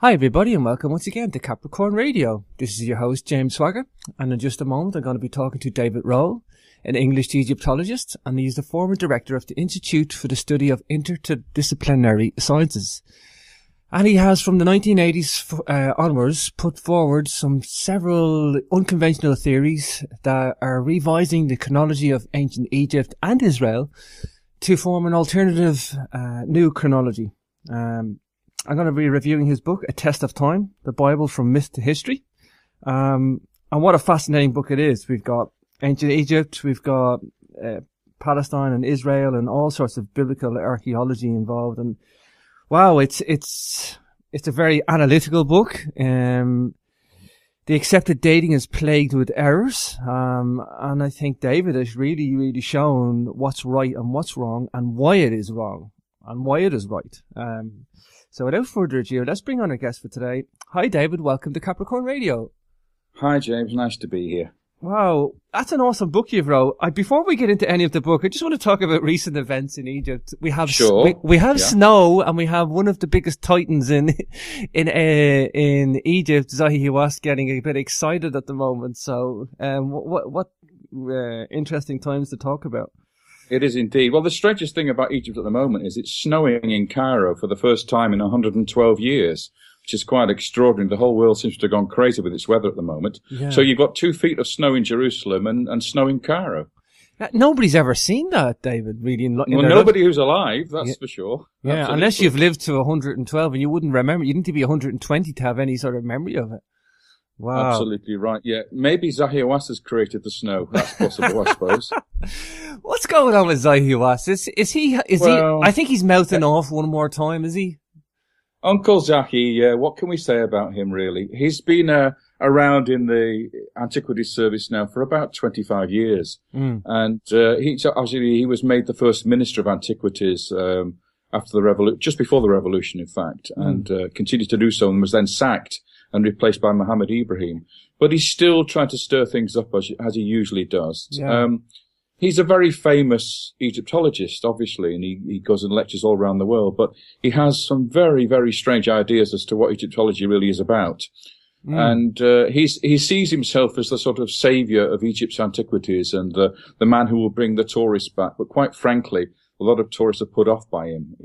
Hi everybody and welcome once again to Capricorn Radio. This is your host James Swagger, and in just a moment I'm going to be talking to David Rohl, an English Egyptologist, and he's the former director of the Institute for the Study of Interdisciplinary Sciences. And he has from the 1980s onwards put forward several unconventional theories that are revising the chronology of ancient Egypt and Israel to form an alternative new chronology. I'm going to be reviewing his book, A Test of Time, the Bible from Myth to History. And what a fascinating book it is. We've got ancient Egypt, we've got Palestine and Israel and all sorts of biblical archaeology involved. And wow, it's a very analytical book. The accepted dating is plagued with errors. And I think David has really shown what's right and what's wrong and why it is wrong and why it is right. So without further ado, let's bring on our guest for today. Hi, David. Welcome to Capricorn Radio. Hi, James. Nice to be here. Wow, that's an awesome book you've wrote. Before we get into any of the book, I just want to talk about recent events in Egypt. We have snow, and we have one of the biggest titans in Egypt, Zahi Hawass, getting a bit excited at the moment. So, what interesting times to talk about. It is indeed. Well, the strangest thing about Egypt at the moment is it's snowing in Cairo for the first time in 112 years, which is quite extraordinary. The whole world seems to have gone crazy with its weather at the moment. Yeah. So you've got 2 feet of snow in Jerusalem and snow in Cairo. Nobody's ever seen that, David, really. Nobody who's alive, that's for sure. Yeah, absolutely. Unless you've lived to 112 and you wouldn't remember. You need to be 120 to have any sort of memory of it. Wow. Absolutely right, yeah. Maybe Zahi Hawass has created the snow. That's possible, I suppose. What's going on with Zahi Hawass? Is he, I think he's mouthing off one more time, is he? Uncle Zahi, what can we say about him, really? He's been around in the Antiquities Service now for about 25 years. And he was made the first Minister of Antiquities after the revolution, just before the revolution, in fact, and continued to do so and was then sacked and replaced by Mohammed Ibrahim. But he's still trying to stir things up as he usually does. Yeah. He's a very famous Egyptologist, obviously, and he goes and lectures all around the world, but he has some very, very strange ideas as to what Egyptology really is about. And he sees himself as the sort of savior of Egypt's antiquities and the man who will bring the tourists back. But quite frankly, a lot of tourists are put off by him.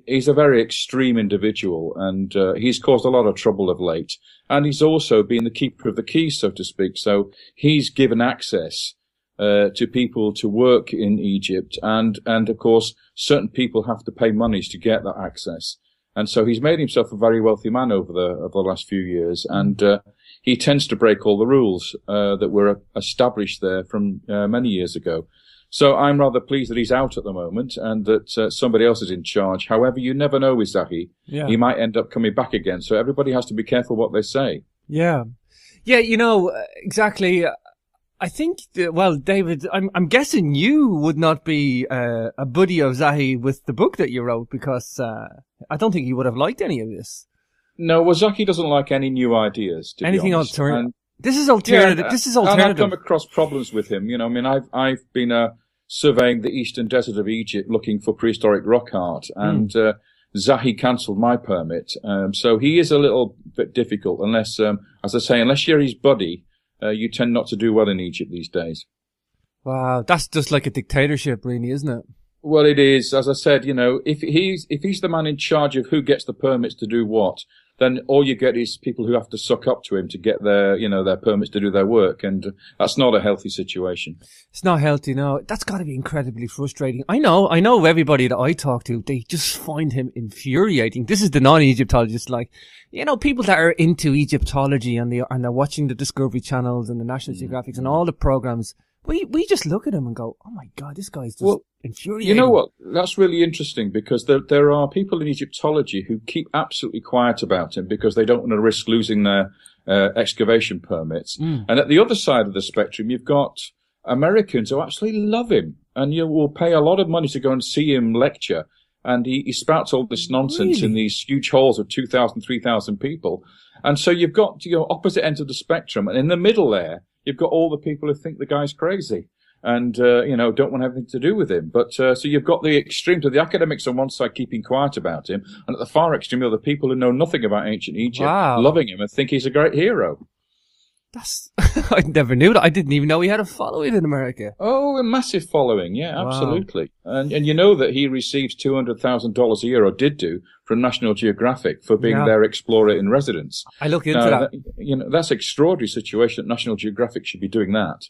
He's a very extreme individual, and he's caused a lot of trouble of late. And he's also been the keeper of the keys, so to speak. So he's given access to people to work in Egypt, and of course, certain people have to pay monies to get that access. And so he's made himself a very wealthy man over the last few years, and he tends to break all the rules that were established there from many years ago. So I'm rather pleased that he's out at the moment and that somebody else is in charge. However, you never know with Zahi. Yeah. He might end up coming back again. So everybody has to be careful what they say. Yeah. Yeah, exactly. I think, David, I'm guessing you would not be a buddy of Zahi with the book that you wrote, because I don't think you would have liked any of this. No, well, Zahi doesn't like any new ideas, to Anything be honest. Alternative. This is alternative. This is alternative. And I've come across problems with him. I've been surveying the eastern desert of Egypt looking for prehistoric rock art, and Zahi cancelled my permit. So he is a little bit difficult unless, as I say, unless you're his buddy, you tend not to do well in Egypt these days. Wow, that's just like a dictatorship, really, isn't it? Well, it is. As I said, if he's the man in charge of who gets the permits to do what, then all you get is people who have to suck up to him to get their permits to do their work. And that's not a healthy situation. It's not healthy, no. That's got to be incredibly frustrating. I know everybody that I talk to, they just find him infuriating. This is the non-Egyptologists, people that are into Egyptology and they're watching the Discovery channels and the National Geographic and all the programs. We just look at him and go, oh my God, this guy's just infuriating. You know what? That's really interesting, because there are people in Egyptology who keep absolutely quiet about him because they don't want to risk losing their excavation permits. And at the other side of the spectrum, you've got Americans who absolutely love him, and you will pay a lot of money to go and see him lecture. And he spouts all this nonsense in these huge halls of 2,000, 3,000 people. And so you've got opposite ends of the spectrum, and in the middle there, you've got all the people who think the guy's crazy. and, don't want anything to do with him. But, so you've got the extremes of the academics on one side keeping quiet about him, and at the far extreme, the people who know nothing about ancient Egypt, loving him and think he's a great hero. I never knew that. I didn't even know he had a following in America. Oh, a massive following. Yeah, absolutely. Wow. And you know that he receives $200,000 a year, or did do, from National Geographic for being their explorer in residence. I look into that. That's an extraordinary situation that National Geographic should be doing that.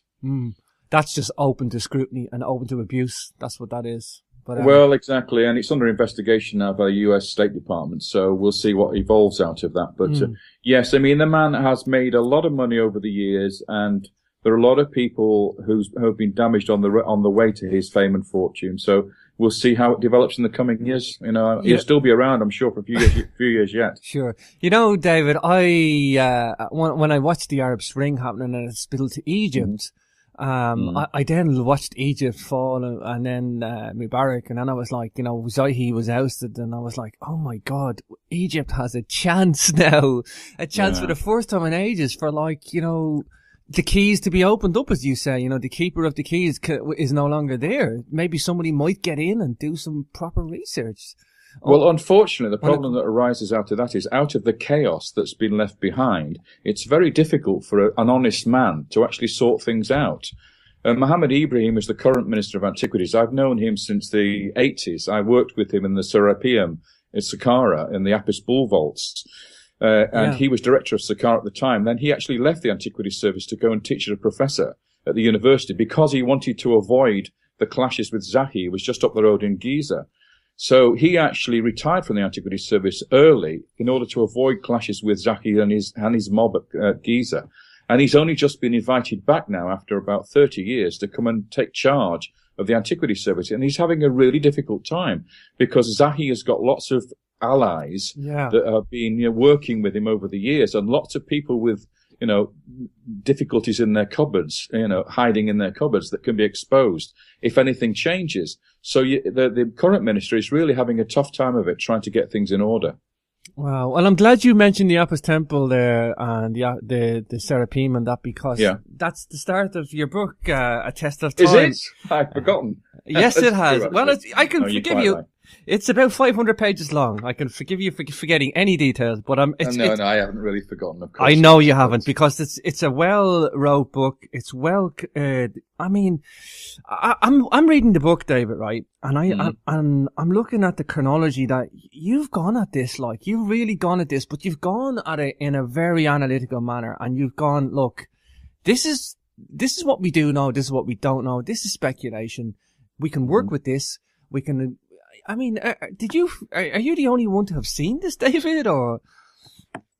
That's just open to scrutiny and open to abuse. That's what that is. But, well, exactly. And it's under investigation now by the US State Department. So we'll see what evolves out of that. But yes, I mean, the man has made a lot of money over the years, and there are a lot of people who have been damaged on the way to his fame and fortune. So we'll see how it develops in the coming years. He'll still be around, I'm sure, for a few years yet. Sure. David, when I watched the Arab Spring happening and it spilled to Egypt, I then watched Egypt fall, and then Mubarak, and then I was like, Zahi was ousted, and I was like, oh my God, Egypt has a chance now, for the first time in ages for the keys to be opened up, as you say. The keeper of the keys is no longer there. Maybe somebody might get in and do some proper research. Well, unfortunately, the problem that arises out of that is, out of the chaos that's been left behind, it's very difficult for an honest man to actually sort things out. Mohammed Ibrahim is the current Minister of Antiquities. I've known him since the 80s. I worked with him in the Serapeum in Saqqara in the Apis Bull Vaults. And he was director of Saqqara at the time. Then he actually left the Antiquities Service to go and teach as a professor at the university because he wanted to avoid the clashes with Zahi. He was just up the road in Giza. So he actually retired from the Antiquities Service early in order to avoid clashes with Zahi and his mob at Giza. And he's only just been invited back now after about 30 years to come and take charge of the Antiquities Service. And he's having a really difficult time because Zahi has got lots of allies that have been working with him over the years, and lots of people with difficulties in their cupboards, hiding in their cupboards that can be exposed if anything changes. So the current minister is really having a tough time of it, trying to get things in order. Wow. Well, I'm glad you mentioned the Apis Temple there and the Serapeum and that, because that's the start of your book, A Test of Time. Is it? I've forgotten. Yes, it has. Well, I can forgive you. Right. It's about 500 pages long. I can forgive you for forgetting any details, but no, I haven't really forgotten. Of course, I know you haven't, because it's a well-wrote book. It's I'm reading the book, David, right? And I'm looking at the chronology that you've gone at this, you've really gone at this, but you've gone at it in a very analytical manner, and you've gone, look, this is what we do know, this is what we don't know, this is speculation. We can work with this. We can. I mean, are you the only one to have seen this, David, or?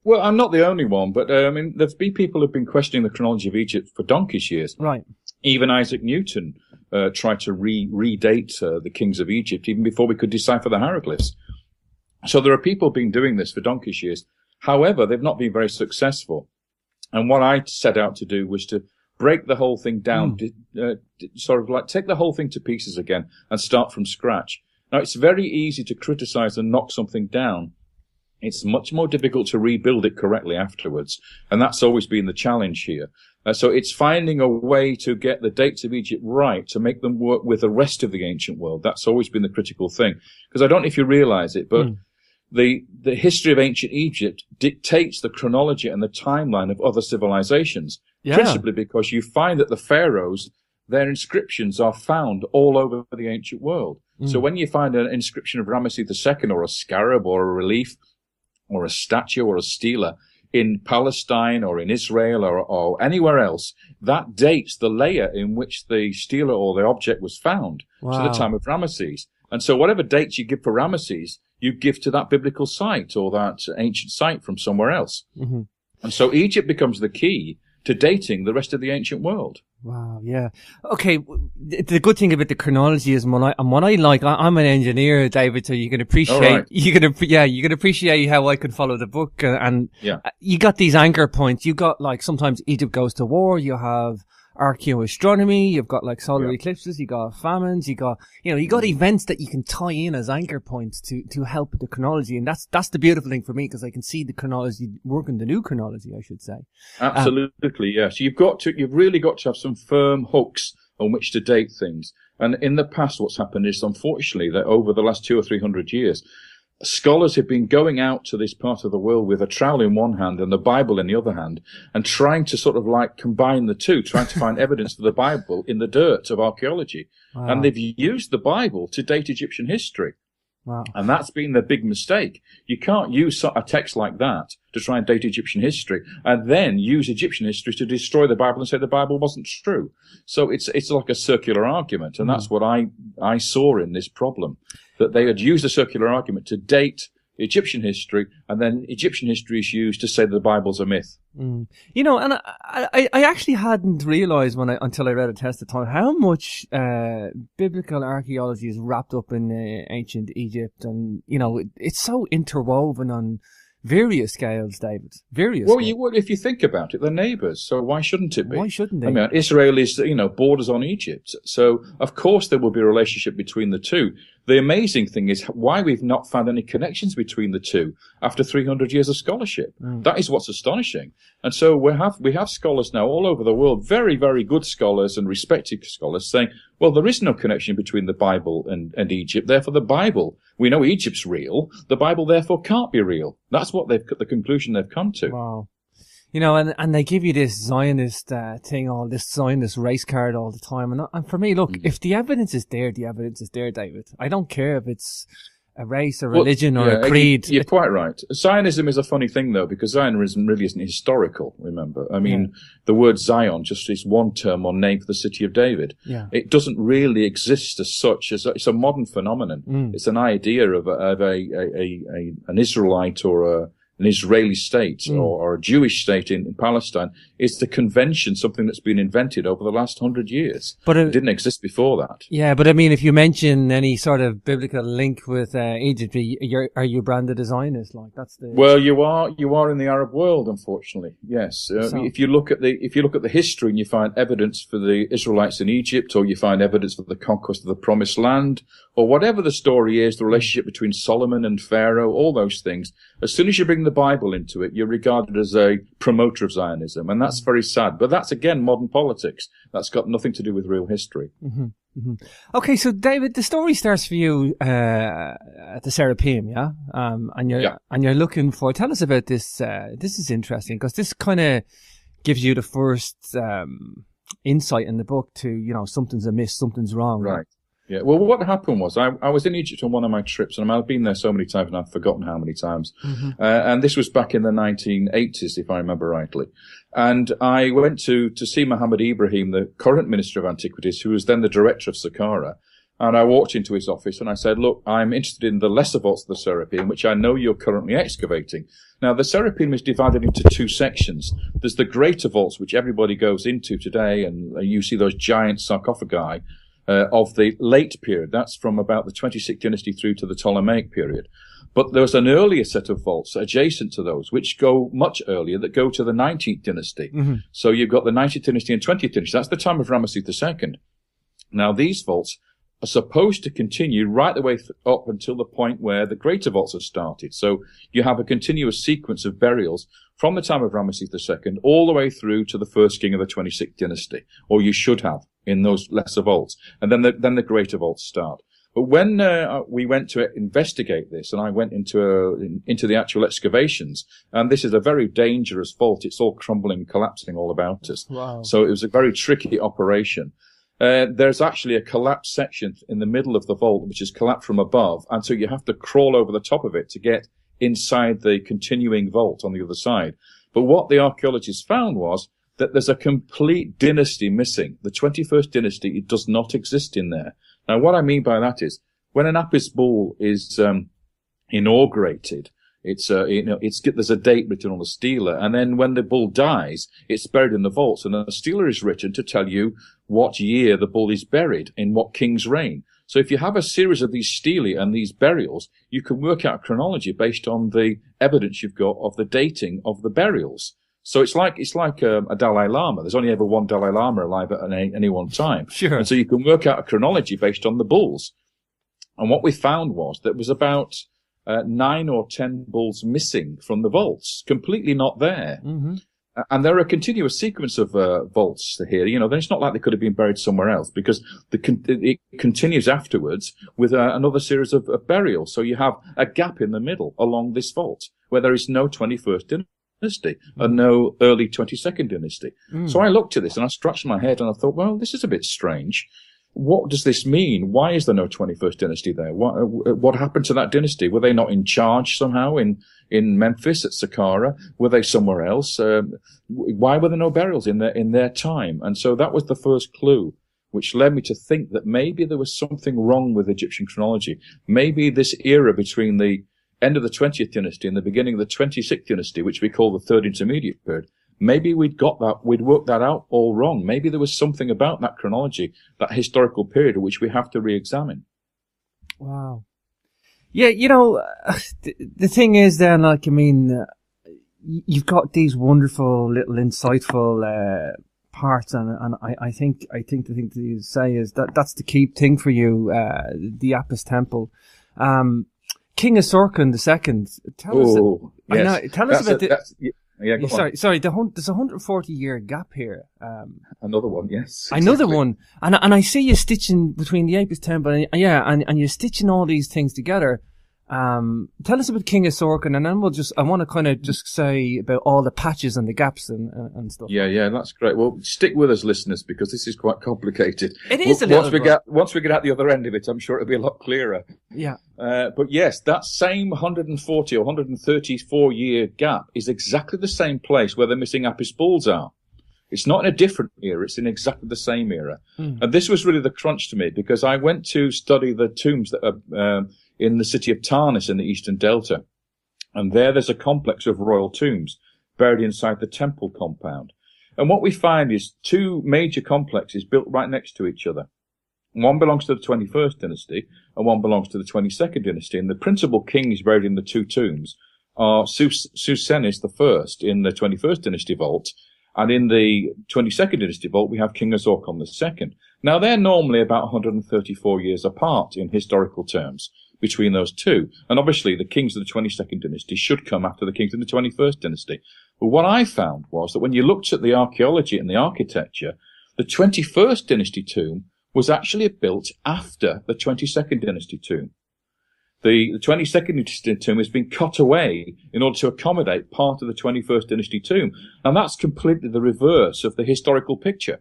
Well, I'm not the only one, but there's been people who've been questioning the chronology of Egypt for donkey's years. Right. Even Isaac Newton tried to redate the kings of Egypt even before we could decipher the hieroglyphs. So there are people who've been doing this for donkey's years. However, they've not been very successful. And what I set out to do was to break the whole thing down, take the whole thing to pieces again and start from scratch. Now, it's very easy to criticize and knock something down. It's much more difficult to rebuild it correctly afterwards. And that's always been the challenge here. So it's finding a way to get the dates of Egypt right, to make them work with the rest of the ancient world. That's always been the critical thing. Because I don't know if you realize it, but the history of ancient Egypt dictates the chronology and the timeline of other civilizations. Yeah. Principally because you find that the pharaohs, their inscriptions are found all over the ancient world. So when you find an inscription of Rameses II, or a scarab, or a relief, or a statue, or a stela in Palestine, or in Israel, or anywhere else, that dates the layer in which the stela or the object was found to the time of Rameses. And so whatever dates you give for Rameses, you give to that biblical site or that ancient site from somewhere else. Mm-hmm. And so Egypt becomes the key to dating the rest of the ancient world. Wow, yeah. Okay, the good thing about the chronology is what I like, I'm an engineer, David, so you can appreciate, you can appreciate how I can follow the book, and you got these anchor points. You got, sometimes Egypt goes to war, you have archaeoastronomy, you've got solar eclipses, you got famines, you got events that you can tie in as anchor points to help the chronology. And that's the beautiful thing for me, because I can see the chronology working, the new chronology, I should say. Absolutely, yes. You've really got to have some firm hooks on which to date things. And in the past, what's happened is, unfortunately, that over the last 200 or 300 years, scholars have been going out to this part of the world with a trowel in one hand and the Bible in the other hand, and trying to sort of like combine the two, trying to find evidence for the Bible in the dirt of archaeology. Wow. And they've used the Bible to date Egyptian history. Wow. And that's been the big mistake. You can't use a text like that to try and date Egyptian history and then use Egyptian history to destroy the Bible and say the Bible wasn't true. So it's like a circular argument. And that's what I saw in this problem, that they had used a circular argument to date Egyptian history, and then Egyptian history is used to say that the Bible's a myth. You know, and I actually hadn't realised until I read a test of time how much biblical archaeology is wrapped up in ancient Egypt, and you know it's so interwoven on various scales, David. Well, you would if you think about it. They're neighbours, so why shouldn't it be? Why shouldn't they? I mean, Israel is, borders on Egypt, so of course there will be a relationship between the two. The amazing thing is why we've not found any connections between the two after 300 years of scholarship. That is what's astonishing. And so we have scholars now all over the world, very, very good scholars and respected scholars, saying, well, there is no connection between the Bible and Egypt. Therefore, the Bible, we know Egypt's real. The Bible, therefore, can't be real. That's what the conclusion they've come to. Wow. You know, and they give you this Zionist thing, all this Zionist race card all the time. And for me, look, if the evidence is there, the evidence is there, David. I don't care if it's a race, a religion, or a creed. You're quite right. Zionism is a funny thing, though, because Zionism really isn't historical, remember. I mean, the word Zion just is one term or name for the city of David. Yeah. It doesn't really exist as such. It's a modern phenomenon. It's an idea of an Israelite or an Israeli state or a Jewish state in Palestine. It's the convention, something that's been invented over the last 100 years. But it didn't exist before that. Yeah, but I mean, if you mention any sort of biblical link with Egypt, are you branded as Zionist? Like that's the. Well, you are in the Arab world, unfortunately. Yes, if you look at the history and you find evidence for the Israelites in Egypt, or you find evidence for the conquest of the Promised Land, or whatever the story is, the relationship between Solomon and Pharaoh, all those things. As soon as you bring the Bible into it, you're regarded as a promoter of Zionism, and that's very sad. But that's, again, modern politics. That's got nothing to do with real history. Okay, so David, the story starts for you at the Serapeum, yeah? And you're looking for. Tell us about this. This is interesting because this kind of gives you the first insight in the book to something's amiss, something's wrong. Right. Yeah. Well, what happened was I was in Egypt on one of my trips, and I've been there so many times, and I've forgotten how many times. And this was back in the 1980s, if I remember rightly. And I went to see Muhammad Ibrahim, the current Minister of Antiquities, who was then the director of Saqqara. And I walked into his office and I said, look, I'm interested in the lesser vaults of the Serapeum, which I know you're currently excavating. Now, the Serapeum is divided into two sections. There's the greater vaults, which everybody goes into today, and you see those giant sarcophagi of the late period. That's from about the 26th dynasty through to the Ptolemaic period. But there's an earlier set of vaults adjacent to those, which go much earlier, that go to the 19th dynasty. So you've got the 19th dynasty and 20th dynasty. That's the time of Rameses II. Now, these vaults are supposed to continue right the way up until the point where the greater vaults are started. So you have a continuous sequence of burials from the time of Rameses II all the way through to the first king of the 26th dynasty, or you should have in those lesser vaults. And then the greater vaults start. But when we went to investigate this, and I went into the actual excavations, and this is a very dangerous vault. It's all crumbling, collapsing all about us. Wow. So it was a very tricky operation. There's actually a collapsed section in the middle of the vault, which is collapsed from above, and so you have to crawl over the top of it to get inside the continuing vault on the other side. But what the archaeologists found was that there's a complete dynasty missing. The 21st dynasty, it does not exist in there. Now, what I mean by that is, when an Apis bull is inaugurated, there's a date written on a stela, and then when the bull dies, it's buried in the vaults, and a stela is written to tell you what year the bull is buried, in what king's reign. So if you have a series of these stelae and these burials, you can work out a chronology based on the evidence you've got of the dating of the burials. So it's like a Dalai Lama. There's only ever one Dalai Lama alive at any one time. Sure. And so you can work out a chronology based on the bulls. And what we found was that there was about 9 or 10 bulls missing from the vaults, completely not there. And there are a continuous sequence of vaults here. Then it's not like they could have been buried somewhere else, because it continues afterwards with another series of burials. So you have a gap in the middle along this vault where there is no 21st dynasty and no early 22nd dynasty. So I looked at this and I scratched my head and I thought, well, this is a bit strange. What does this mean? Why is there no 21st dynasty there? What happened to that dynasty? Were they not in charge somehow in Memphis at Saqqara? Were they somewhere else? Why were there no burials in their time? And so that was the first clue, which led me to think that maybe there was something wrong with Egyptian chronology. Maybe this era between the end of the 20th dynasty and the beginning of the 26th dynasty, which we call the third intermediate period, maybe we'd worked that out all wrong. Maybe there was something about that chronology, that historical period, which we have to re-examine. Wow. Yeah, the thing is then, you've got these wonderful little insightful parts, and I think the thing to say is that's the key thing for you, the Apis Temple. King Asorkon II. Tell us about the. Yeah, sorry. There's a 140-year gap here. Another one, yes. Another one, and I see you stitching between the Apis Temple, and you're stitching all these things together. Tell us about King Asorkon, and then I want to kind of just say about all the patches and the gaps and stuff. Yeah, that's great. Well, stick with us, listeners, because this is quite complicated. It is a little bit. Once we get out the other end of it, I'm sure it'll be a lot clearer. Yeah. But yes, that same 140 or 134-year gap is exactly the same place where the missing Apis bulls are. It's not in a different era, it's in exactly the same era. And this was really the crunch to me, because I went to study the tombs that are in the city of Tarnis in the Eastern Delta. And there's a complex of royal tombs buried inside the temple compound. And what we find is two major complexes built right next to each other. One belongs to the 21st dynasty and one belongs to the 22nd dynasty. And the principal kings buried in the two tombs are Susenes I in the 21st dynasty vault, and in the 22nd dynasty vault we have King Asorkon II. Now they're normally about 134 years apart in historical terms between those two. And obviously the kings of the 22nd dynasty should come after the kings of the 21st dynasty. But what I found was that when you looked at the archaeology and the architecture, the 21st dynasty tomb was actually built after the 22nd dynasty tomb. The 22nd dynasty tomb has been cut away in order to accommodate part of the 21st dynasty tomb. And that's completely the reverse of the historical picture.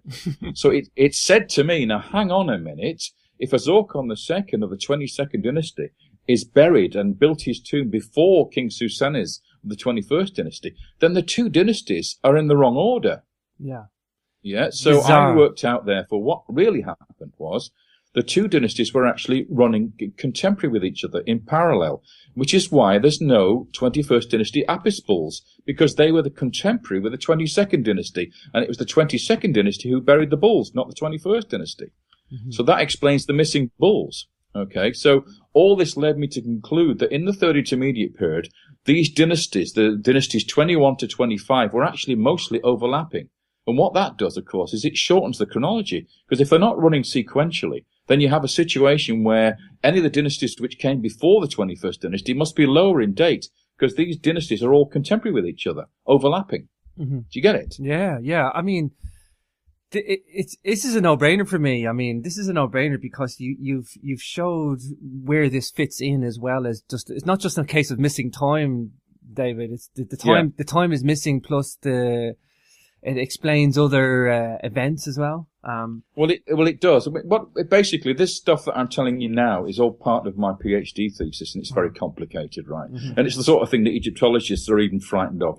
So it said to me, now hang on a minute, if Asorkon II of the 22nd dynasty is buried and built his tomb before King Susenes of the 21st dynasty, then the two dynasties are in the wrong order. Yeah, so bizarre. I worked out, therefore, what really happened was the two dynasties were actually running contemporary with each other in parallel, which is why there's no 21st dynasty Apis bulls, because they were the contemporary with the 22nd dynasty, and it was the 22nd dynasty who buried the bulls, not the 21st dynasty. So that explains the missing bulls. Okay, so all this led me to conclude that in the Third Intermediate period, these dynasties, the dynasties 21 to 25, were actually mostly overlapping. And what that does, of course, is it shortens the chronology, because if they're not running sequentially, then you have a situation where any of the dynasties which came before the 21st dynasty must be lower in date, because these dynasties are all contemporary with each other, overlapping. Do you get it? Yeah. I mean, this is a no-brainer for me. I mean, this is a no-brainer because you've showed where this fits in, as well as just, it's not just a case of missing time, David. It's the time. The time is missing, plus it explains other events as well. Well, it does. Basically, this stuff that I'm telling you now is all part of my PhD thesis, and it's very complicated, right? And it's the sort of thing that Egyptologists are even frightened of.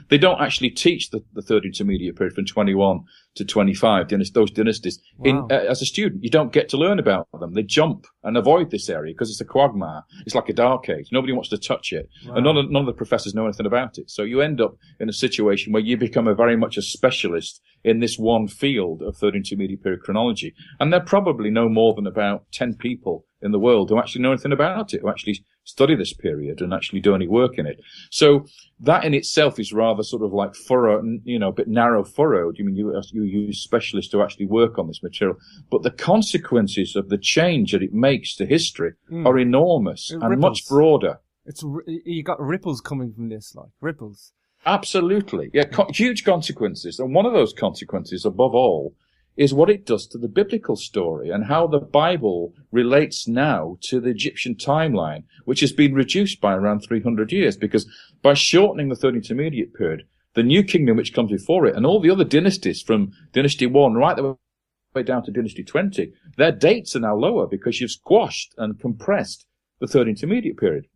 They don't actually teach the Third Intermediate period from 21 to 25, those dynasties. Wow. As a student, you don't get to learn about them. They jump and avoid this area because it's a quagmire. It's like a dark age. Nobody wants to touch it. Wow. And none of the professors know anything about it. So you end up in a situation where you become very much a specialist in this one field of Third Intermediate period chronology. And there are probably no more than about 10 people in the world who actually know anything about it, who actually study this period and actually do any work in it. So that in itself is rather sort of like a bit narrow furrowed. You use specialists to actually work on this material. But the consequences of the change that it makes to history are enormous and much broader. You got ripples coming from this, like ripples. Absolutely. Yeah, huge consequences. And one of those consequences, above all, is what it does to the biblical story and how the Bible relates now to the Egyptian timeline, which has been reduced by around 300 years, because by shortening the Third Intermediate Period, the new kingdom which comes before it and all the other dynasties from Dynasty 1 right the way down to Dynasty 20, their dates are now lower because you've squashed and compressed the Third Intermediate Period,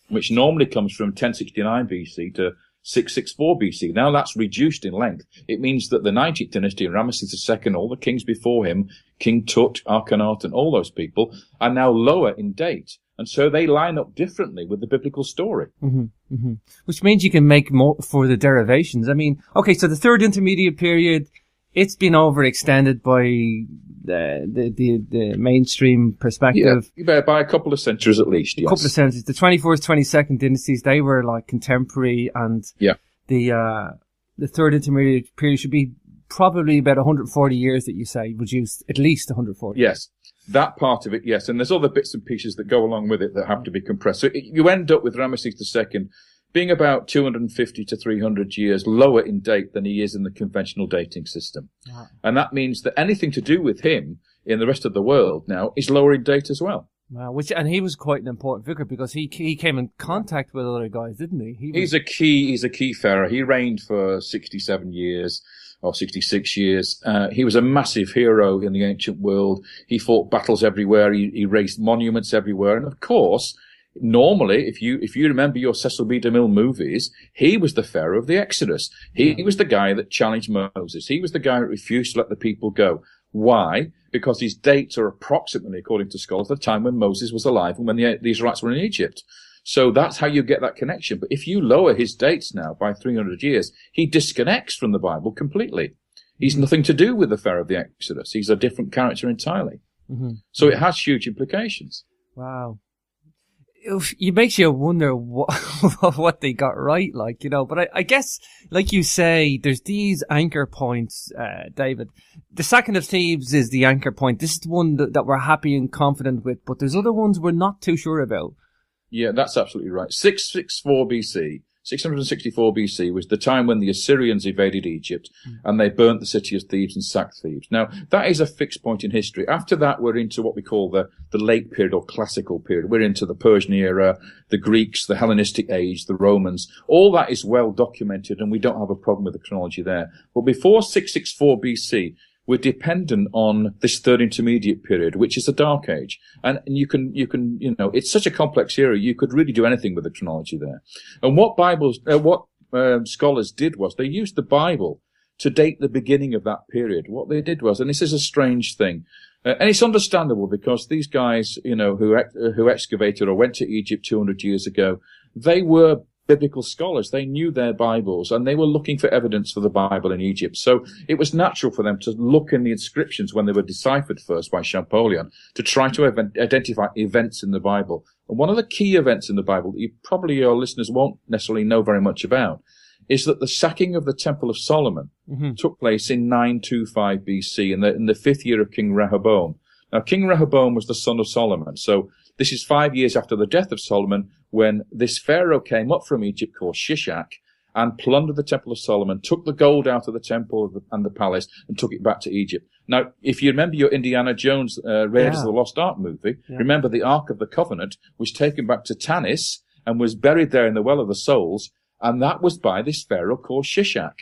which normally comes from 1069 BC to 664 BC. Now that's reduced in length. It means that the 19th dynasty, Rameses II, all the kings before him, King Tut, Akhenaten, all those people, are now lower in date. And so they line up differently with the biblical story. Which means you can make more for the derivations. I mean, okay, so the Third Intermediate Period, it's been overextended by the mainstream perspective. Yeah, by a couple of centuries at least, yes. A couple of centuries. The 21st, 22nd dynasties, they were like contemporary, and the Third Intermediate Period should be probably about 140 years that you say, reduced, at least 140. Yes, that part of it, yes. And there's other bits and pieces that go along with it that have to be compressed. So you end up with Rameses II being about 250 to 300 years lower in date than he is in the conventional dating system. Wow. And that means that anything to do with him in the rest of the world now is lower in date as well. Wow, and he was quite an important figure because he came in contact with other guys, didn't he? He's a key pharaoh. He reigned for 67 years. Or 66 years. He was a massive hero in the ancient world. He fought battles everywhere. He raised monuments everywhere. And of course, normally, if you remember your Cecil B. DeMille movies, he was the pharaoh of the Exodus. He was the guy that challenged Moses. He was the guy that refused to let the people go. Why? Because his dates are approximately, according to scholars, the time when Moses was alive and when the Israelites were in Egypt. So that's how you get that connection. But if you lower his dates now by 300 years, he disconnects from the Bible completely. He's nothing to do with the Pharaoh of the Exodus. He's a different character entirely. So it has huge implications. Wow. It makes you wonder what they got right, like, you know. But I guess, like you say, there's these anchor points, David. The Sacking of Thebes is the anchor point. This is the one that we're happy and confident with, but there's other ones we're not too sure about. Yeah, that's absolutely right. 664 BC was the time when the Assyrians invaded Egypt and they burnt the city of Thebes and sacked Thebes. Now, that is a fixed point in history. After that, we're into what we call the late period or classical period. We're into the Persian era, the Greeks, the Hellenistic age, the Romans. All that is well documented and we don't have a problem with the chronology there. But before 664 BC, we're dependent on this Third Intermediate Period, which is the Dark Age. And you can, it's such a complex era, you could really do anything with the chronology there. And what scholars did was they used the Bible to date the beginning of that period. What they did was, and this is a strange thing, and it's understandable because these guys, who excavated or went to Egypt 200 years ago, they were biblical scholars. They knew their Bibles and they were looking for evidence for the Bible in Egypt. So it was natural for them to look in the inscriptions when they were deciphered first by Champollion to try to identify events in the Bible. And one of the key events in the Bible that your listeners won't necessarily know very much about is that the sacking of the Temple of Solomon took place in 925 BC in the 5th year of King Rehoboam. Now, King Rehoboam was the son of Solomon. So this is 5 years after the death of Solomon, when this pharaoh came up from Egypt called Shishak and plundered the Temple of Solomon, took the gold out of the temple and the palace and took it back to Egypt. Now, if you remember your Indiana Jones Raiders of the Lost Ark movie, remember the Ark of the Covenant was taken back to Tanis and was buried there in the Well of the Souls, and that was by this pharaoh called Shishak.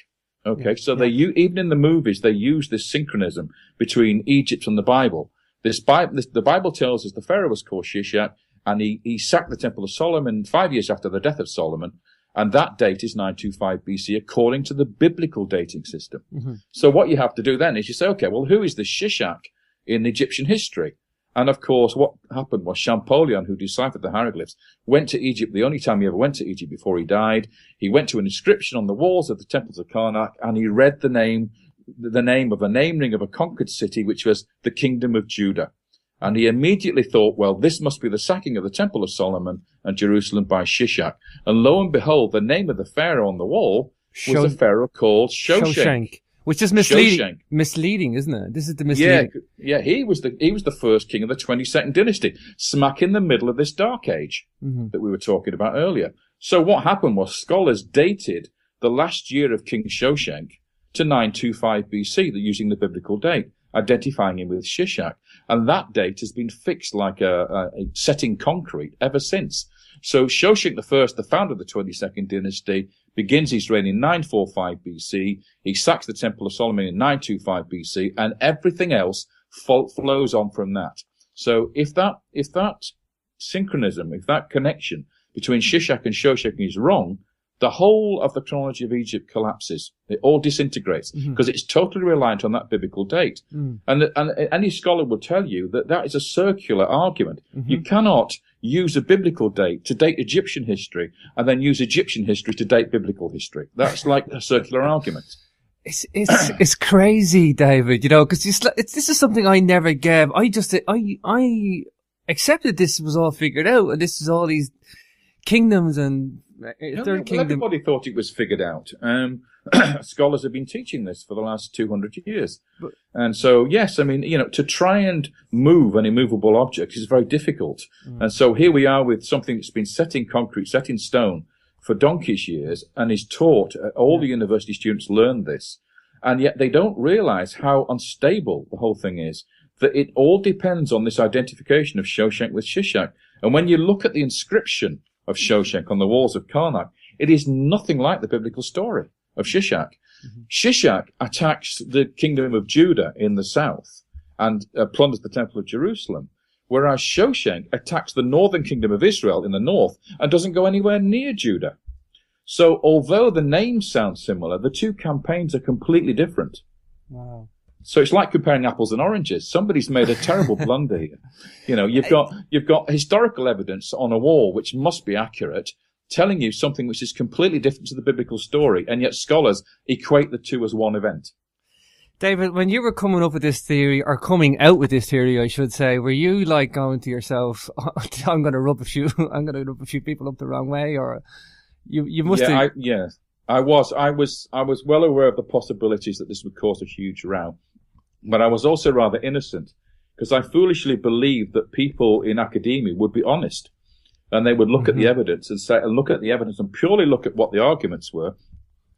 Okay, so even in the movies, they use this synchronism between Egypt and the Bible. The Bible tells us the pharaoh was called Shishak, and he sacked the Temple of Solomon 5 years after the death of Solomon, and that date is 925 BC according to the biblical dating system. So what you have to do then is you say, okay, well, who is this Shishak in Egyptian history? And of course, what happened was Champollion, who deciphered the hieroglyphs, went to Egypt the only time he ever went to Egypt before he died. He went to an inscription on the walls of the temples of Karnak, and he read the name of a name ring of a conquered city, which was the Kingdom of Judah. And he immediately thought, well, this must be the sacking of the Temple of Solomon and Jerusalem by Shishak. And lo and behold, the name of the pharaoh on the wall was a pharaoh called Shoshenq. Which is misleading, isn't it? This is the misleading. Yeah, he was the first king of the 22nd dynasty, smack in the middle of this dark age that we were talking about earlier. So what happened was scholars dated the last year of King Shoshenq to 925 BC, using the biblical date, identifying him with Shishak. And that date has been fixed like a set in concrete ever since. So Shoshenq I, the founder of the 22nd dynasty, begins his reign in 945 BC. He sacks the Temple of Solomon in 925 BC, and everything else flows on from that. So if that synchronism, if that connection between Shishak and Shoshenq is wrong, the whole of the chronology of Egypt collapses. It all disintegrates because it's totally reliant on that biblical date. And any scholar will tell you that is a circular argument. You cannot use a biblical date to date Egyptian history and then use Egyptian history to date biblical history. That's like a circular argument. It's crazy, David, because this is something I never gave. I accepted this was all figured out, and this is all these kingdoms and third kingdom. Everybody thought it was figured out. Scholars have been teaching this for the last 200 years. And so, yes, I mean, to try and move an immovable object is very difficult. And so here we are with something that's been set in concrete, set in stone for donkey's years, and is taught. All the university students learn this. And yet they don't realize how unstable the whole thing is, that it all depends on this identification of Shoshenq with Shishak. And when you look at the inscription of Shoshenq on the walls of Karnak, it is nothing like the biblical story of Shishak. Shishak attacks the kingdom of Judah in the south and plunders the temple of Jerusalem, whereas Shoshenq attacks the northern kingdom of Israel in the north and doesn't go anywhere near Judah. So although the names sound similar, the two campaigns are completely different. Wow. So it's like comparing apples and oranges. Somebody's made a terrible blunder here. You've got historical evidence on a wall which must be accurate, telling you something which is completely different to the biblical story, and yet scholars equate the two as one event. David, when you were coming up with this theory, or coming out with this theory, I should say, were you like going to yourself, I'm going to rub a few people up the wrong way, or you must have? I was well aware of the possibilities that this would cause a huge row. But I was also rather innocent, because I foolishly believed that people in academia would be honest, and they would look at the evidence and purely look at what the arguments were,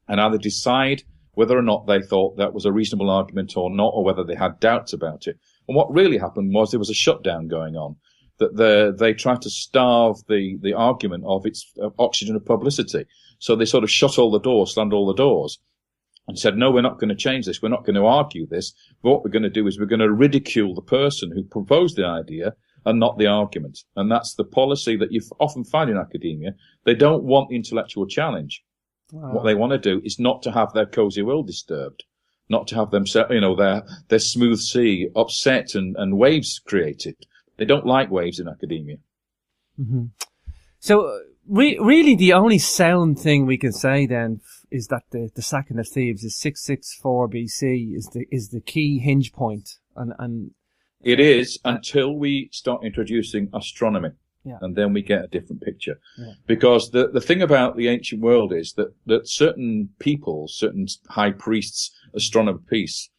and either decide whether or not they thought that was a reasonable argument or not, or whether they had doubts about it. And what really happened was there was a shutdown going on, that they tried to starve the argument of its oxygen of publicity. So they sort of shut all the doors, slammed all the doors, and said, no, we're not going to change this. We're not going to argue this. But what we're going to do is we're going to ridicule the person who proposed the idea and not the argument. And that's the policy that you often find in academia. They don't want the intellectual challenge. Wow. What they want to do is not to have their cozy will disturbed, not to have them, their smooth sea upset and waves created. They don't like waves in academia. So really the only sound thing we can say then is that the sacking of Thebes is 664 BC is the key hinge point, and it is until we start introducing astronomy. Yeah. And then we get a different picture. Yeah. Because the thing about the ancient world is that certain people, certain high priests, astronomer priests,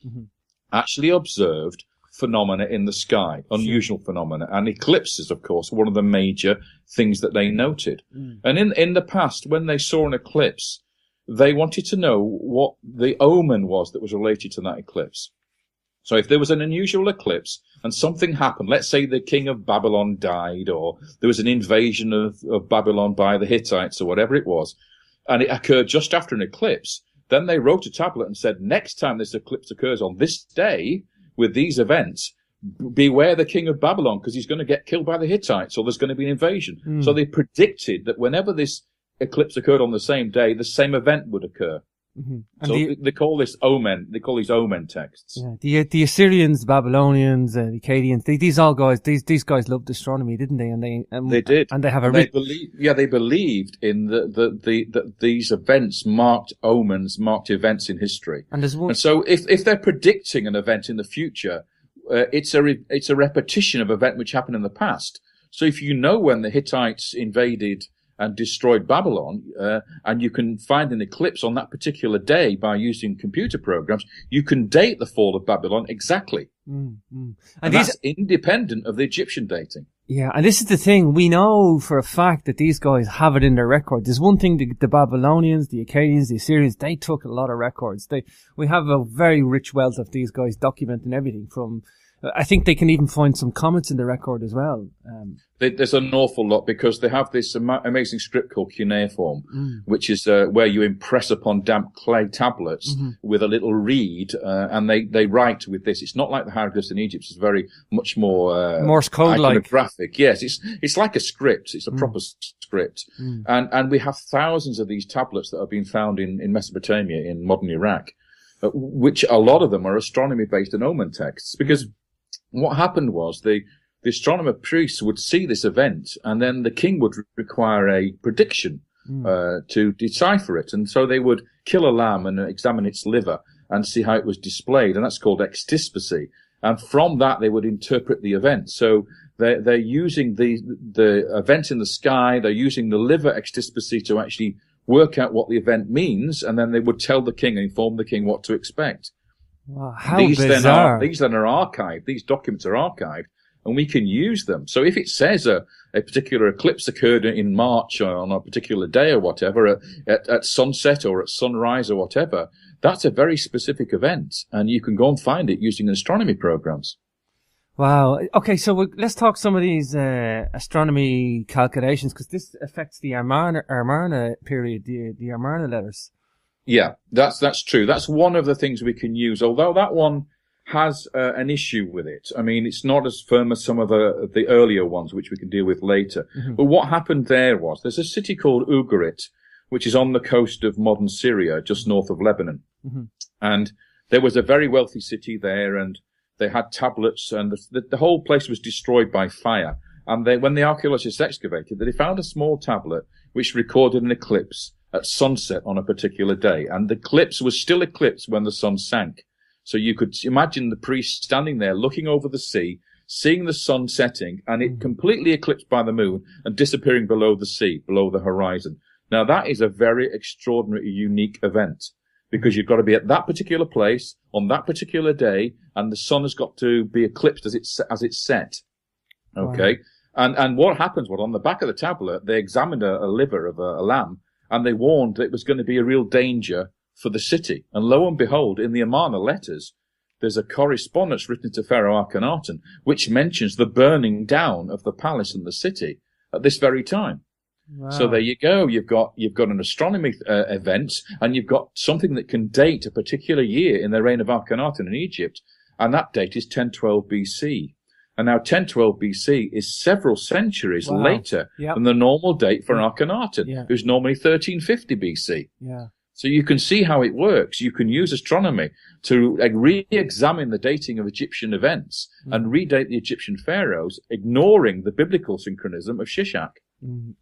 actually observed phenomena in the sky, unusual phenomena. And eclipses, of course, were one of the major things that they noted. And in the past, when they saw an eclipse, they wanted to know what the omen was that was related to that eclipse. So if there was an unusual eclipse and something happened, let's say the king of Babylon died, or there was an invasion of Babylon by the Hittites or whatever it was, and it occurred just after an eclipse, then they wrote a tablet and said, next time this eclipse occurs on this day with these events, beware the king of Babylon, because he's going to get killed by the Hittites, or there's going to be an invasion. So they predicted that whenever this eclipse occurred on the same day, the same event would occur. So they call this omen. They call these omen texts. Yeah, the Assyrians, the Babylonians, the Akkadians. These guys loved astronomy, didn't they? And they did. And they have they believed in that these events marked omens, marked events in history. And so if they're predicting an event in the future, it's a repetition of an event which happened in the past. So if you know when the Hittites invaded and destroyed Babylon, and you can find an eclipse on that particular day by using computer programs, you can date the fall of Babylon exactly. And that's independent of the Egyptian dating. Yeah, and this is the thing. We know for a fact that these guys have it in their record. There's one thing, the Babylonians, the Akkadians, the Assyrians, they took a lot of records. We have a very rich wealth of these guys documenting everything from, I think they can even find some comments in the record as well. There's an awful lot, because they have this amazing script called cuneiform, which is where you impress upon damp clay tablets with a little reed, and they write with this. It's not like the hieroglyphs in Egypt. It's very much more Morse code-like. Iconographic. Yes, it's like a script. It's a proper script, and we have thousands of these tablets that have been found in Mesopotamia, in modern Iraq, which a lot of them are astronomy-based and omen texts, because what happened was the astronomer priests would see this event, and then the king would require a prediction to decipher it. And so they would kill a lamb and examine its liver and see how it was displayed, and that's called extispacey. And from that, they would interpret the event. So they're using the event in the sky, they're using the liver extispacey to actually work out what the event means, and then they would tell the king and inform the king what to expect. Wow, how bizarre. These then are archived. These documents are archived, and we can use them. So if it says a particular eclipse occurred in March or on a particular day or whatever, at sunset or at sunrise or whatever, that's a very specific event, and you can go and find it using astronomy programs. Wow. Okay, so let's talk some of these astronomy calculations, because this affects the Amarna period, the Amarna letters. Yeah, that's true. That's one of the things we can use, although that one has an issue with it. I mean, it's not as firm as some of the earlier ones, which we can deal with later. But what happened there was, there's a city called Ugarit, which is on the coast of modern Syria, just north of Lebanon. And there was a very wealthy city there, and they had tablets, and the whole place was destroyed by fire. And when the archaeologists excavated, they found a small tablet which recorded an eclipse at sunset on a particular day. And the eclipse was still eclipsed when the sun sank. So you could imagine the priest standing there looking over the sea, seeing the sun setting, and it completely eclipsed by the moon and disappearing below the sea, below the horizon. Now that is a very extraordinary, unique event, because you've got to be at that particular place on that particular day, and the sun has got to be eclipsed as it's set. Okay. Wow. And what happens was, on the back of the tablet, they examined a liver of a lamb, and they warned that it was going to be a real danger for the city. And lo and behold, in the Amarna letters, there's a correspondence written to Pharaoh Akhenaten, which mentions the burning down of the palace and the city at this very time. Wow. So there you go. You've got an astronomy event, and you've got something that can date a particular year in the reign of Akhenaten in Egypt, and that date is 1012 BC. And now 1012 BC is several centuries later than the normal date for Akhenaten, who's normally 1350 BC. Yeah. So you can see how it works. You can use astronomy to re-examine the dating of Egyptian events and redate the Egyptian pharaohs, ignoring the biblical synchronism of Shishak.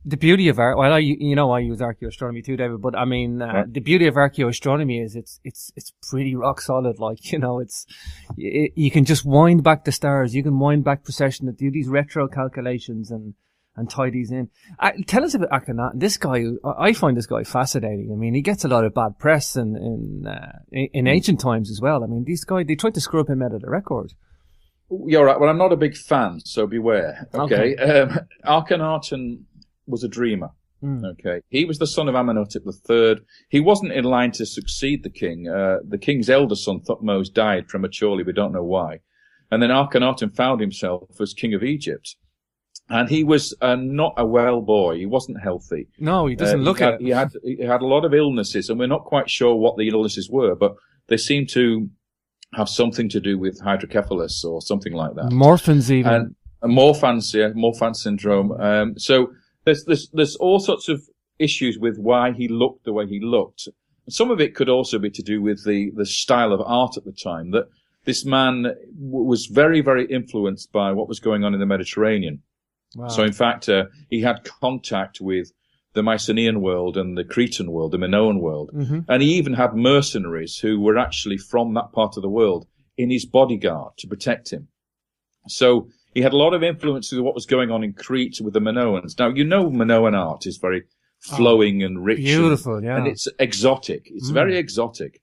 The beauty of I use archaeoastronomy too, David, but I mean, the beauty of archaeoastronomy is it's pretty rock solid. Like, you can just wind back the stars, you can wind back precession, and do these retro calculations and tie these in. Tell us about Akhenaten. This guy, I find this guy fascinating. I mean, he gets a lot of bad press in ancient times as well. I mean, these guys, they tried to screw up him out of the record. You're right. Well, I'm not a big fan, so beware. Okay. Akhenaten was a dreamer. Okay. He was the son of Amenhotep III. He wasn't in line to succeed the king. The king's elder son, Thutmose, died prematurely. We don't know why. And then Akhenaten found himself as king of Egypt. And he was not a well boy. He wasn't healthy. No, he doesn't look it. He had a lot of illnesses, and we're not quite sure what the illnesses were, but they seem to have something to do with hydrocephalus or something like that. Morphans even. And Morphans syndrome. So there's all sorts of issues with why he looked the way he looked. Some of it could also be to do with the style of art at the time, that this man was very, very influenced by what was going on in the Mediterranean. Wow. So in fact, he had contact with the Mycenaean world and the Cretan world, the Minoan world. And he even had mercenaries who were actually from that part of the world in his bodyguard to protect him. So he had a lot of influence with what was going on in Crete with the Minoans. Now, Minoan art is very flowing and rich. Beautiful, and it's exotic. It's very exotic.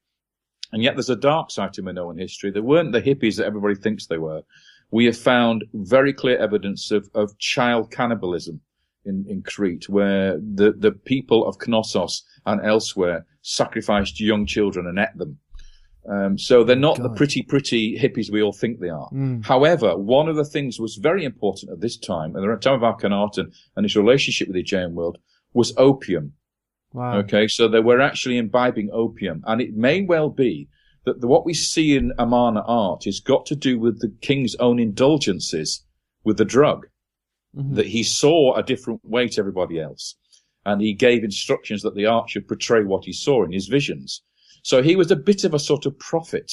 And yet there's a dark side to Minoan history. They weren't the hippies that everybody thinks they were. We have found very clear evidence of child cannibalism in Crete, where the people of Knossos and elsewhere sacrificed young children and ate them. So they're not the pretty hippies we all think they are. However, one of the things was very important at this time, at the time of Akhenaten and his relationship with the Aegean world, was opium. Wow. Okay, so they were actually imbibing opium. And it may well be that what we see in Amarna art has got to do with the king's own indulgences with the drug. That he saw a different way to everybody else. And he gave instructions that the art should portray what he saw in his visions. So he was a bit of a sort of prophet,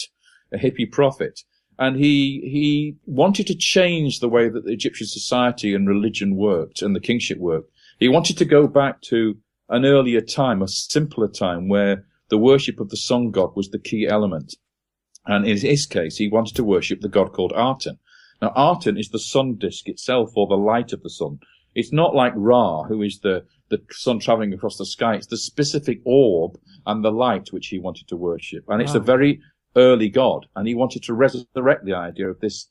a hippie prophet. And he wanted to change the way that the Egyptian society and religion worked and the kingship worked. He wanted to go back to an earlier time, a simpler time, where the worship of the sun god was the key element. And in his case, he wanted to worship the god called Aten. Now, Aten is the sun disk itself, or the light of the sun. It's not like Ra, who is the sun traveling across the sky. It's the specific orb and the light which he wanted to worship. And it's a very early god. And he wanted to resurrect the idea of this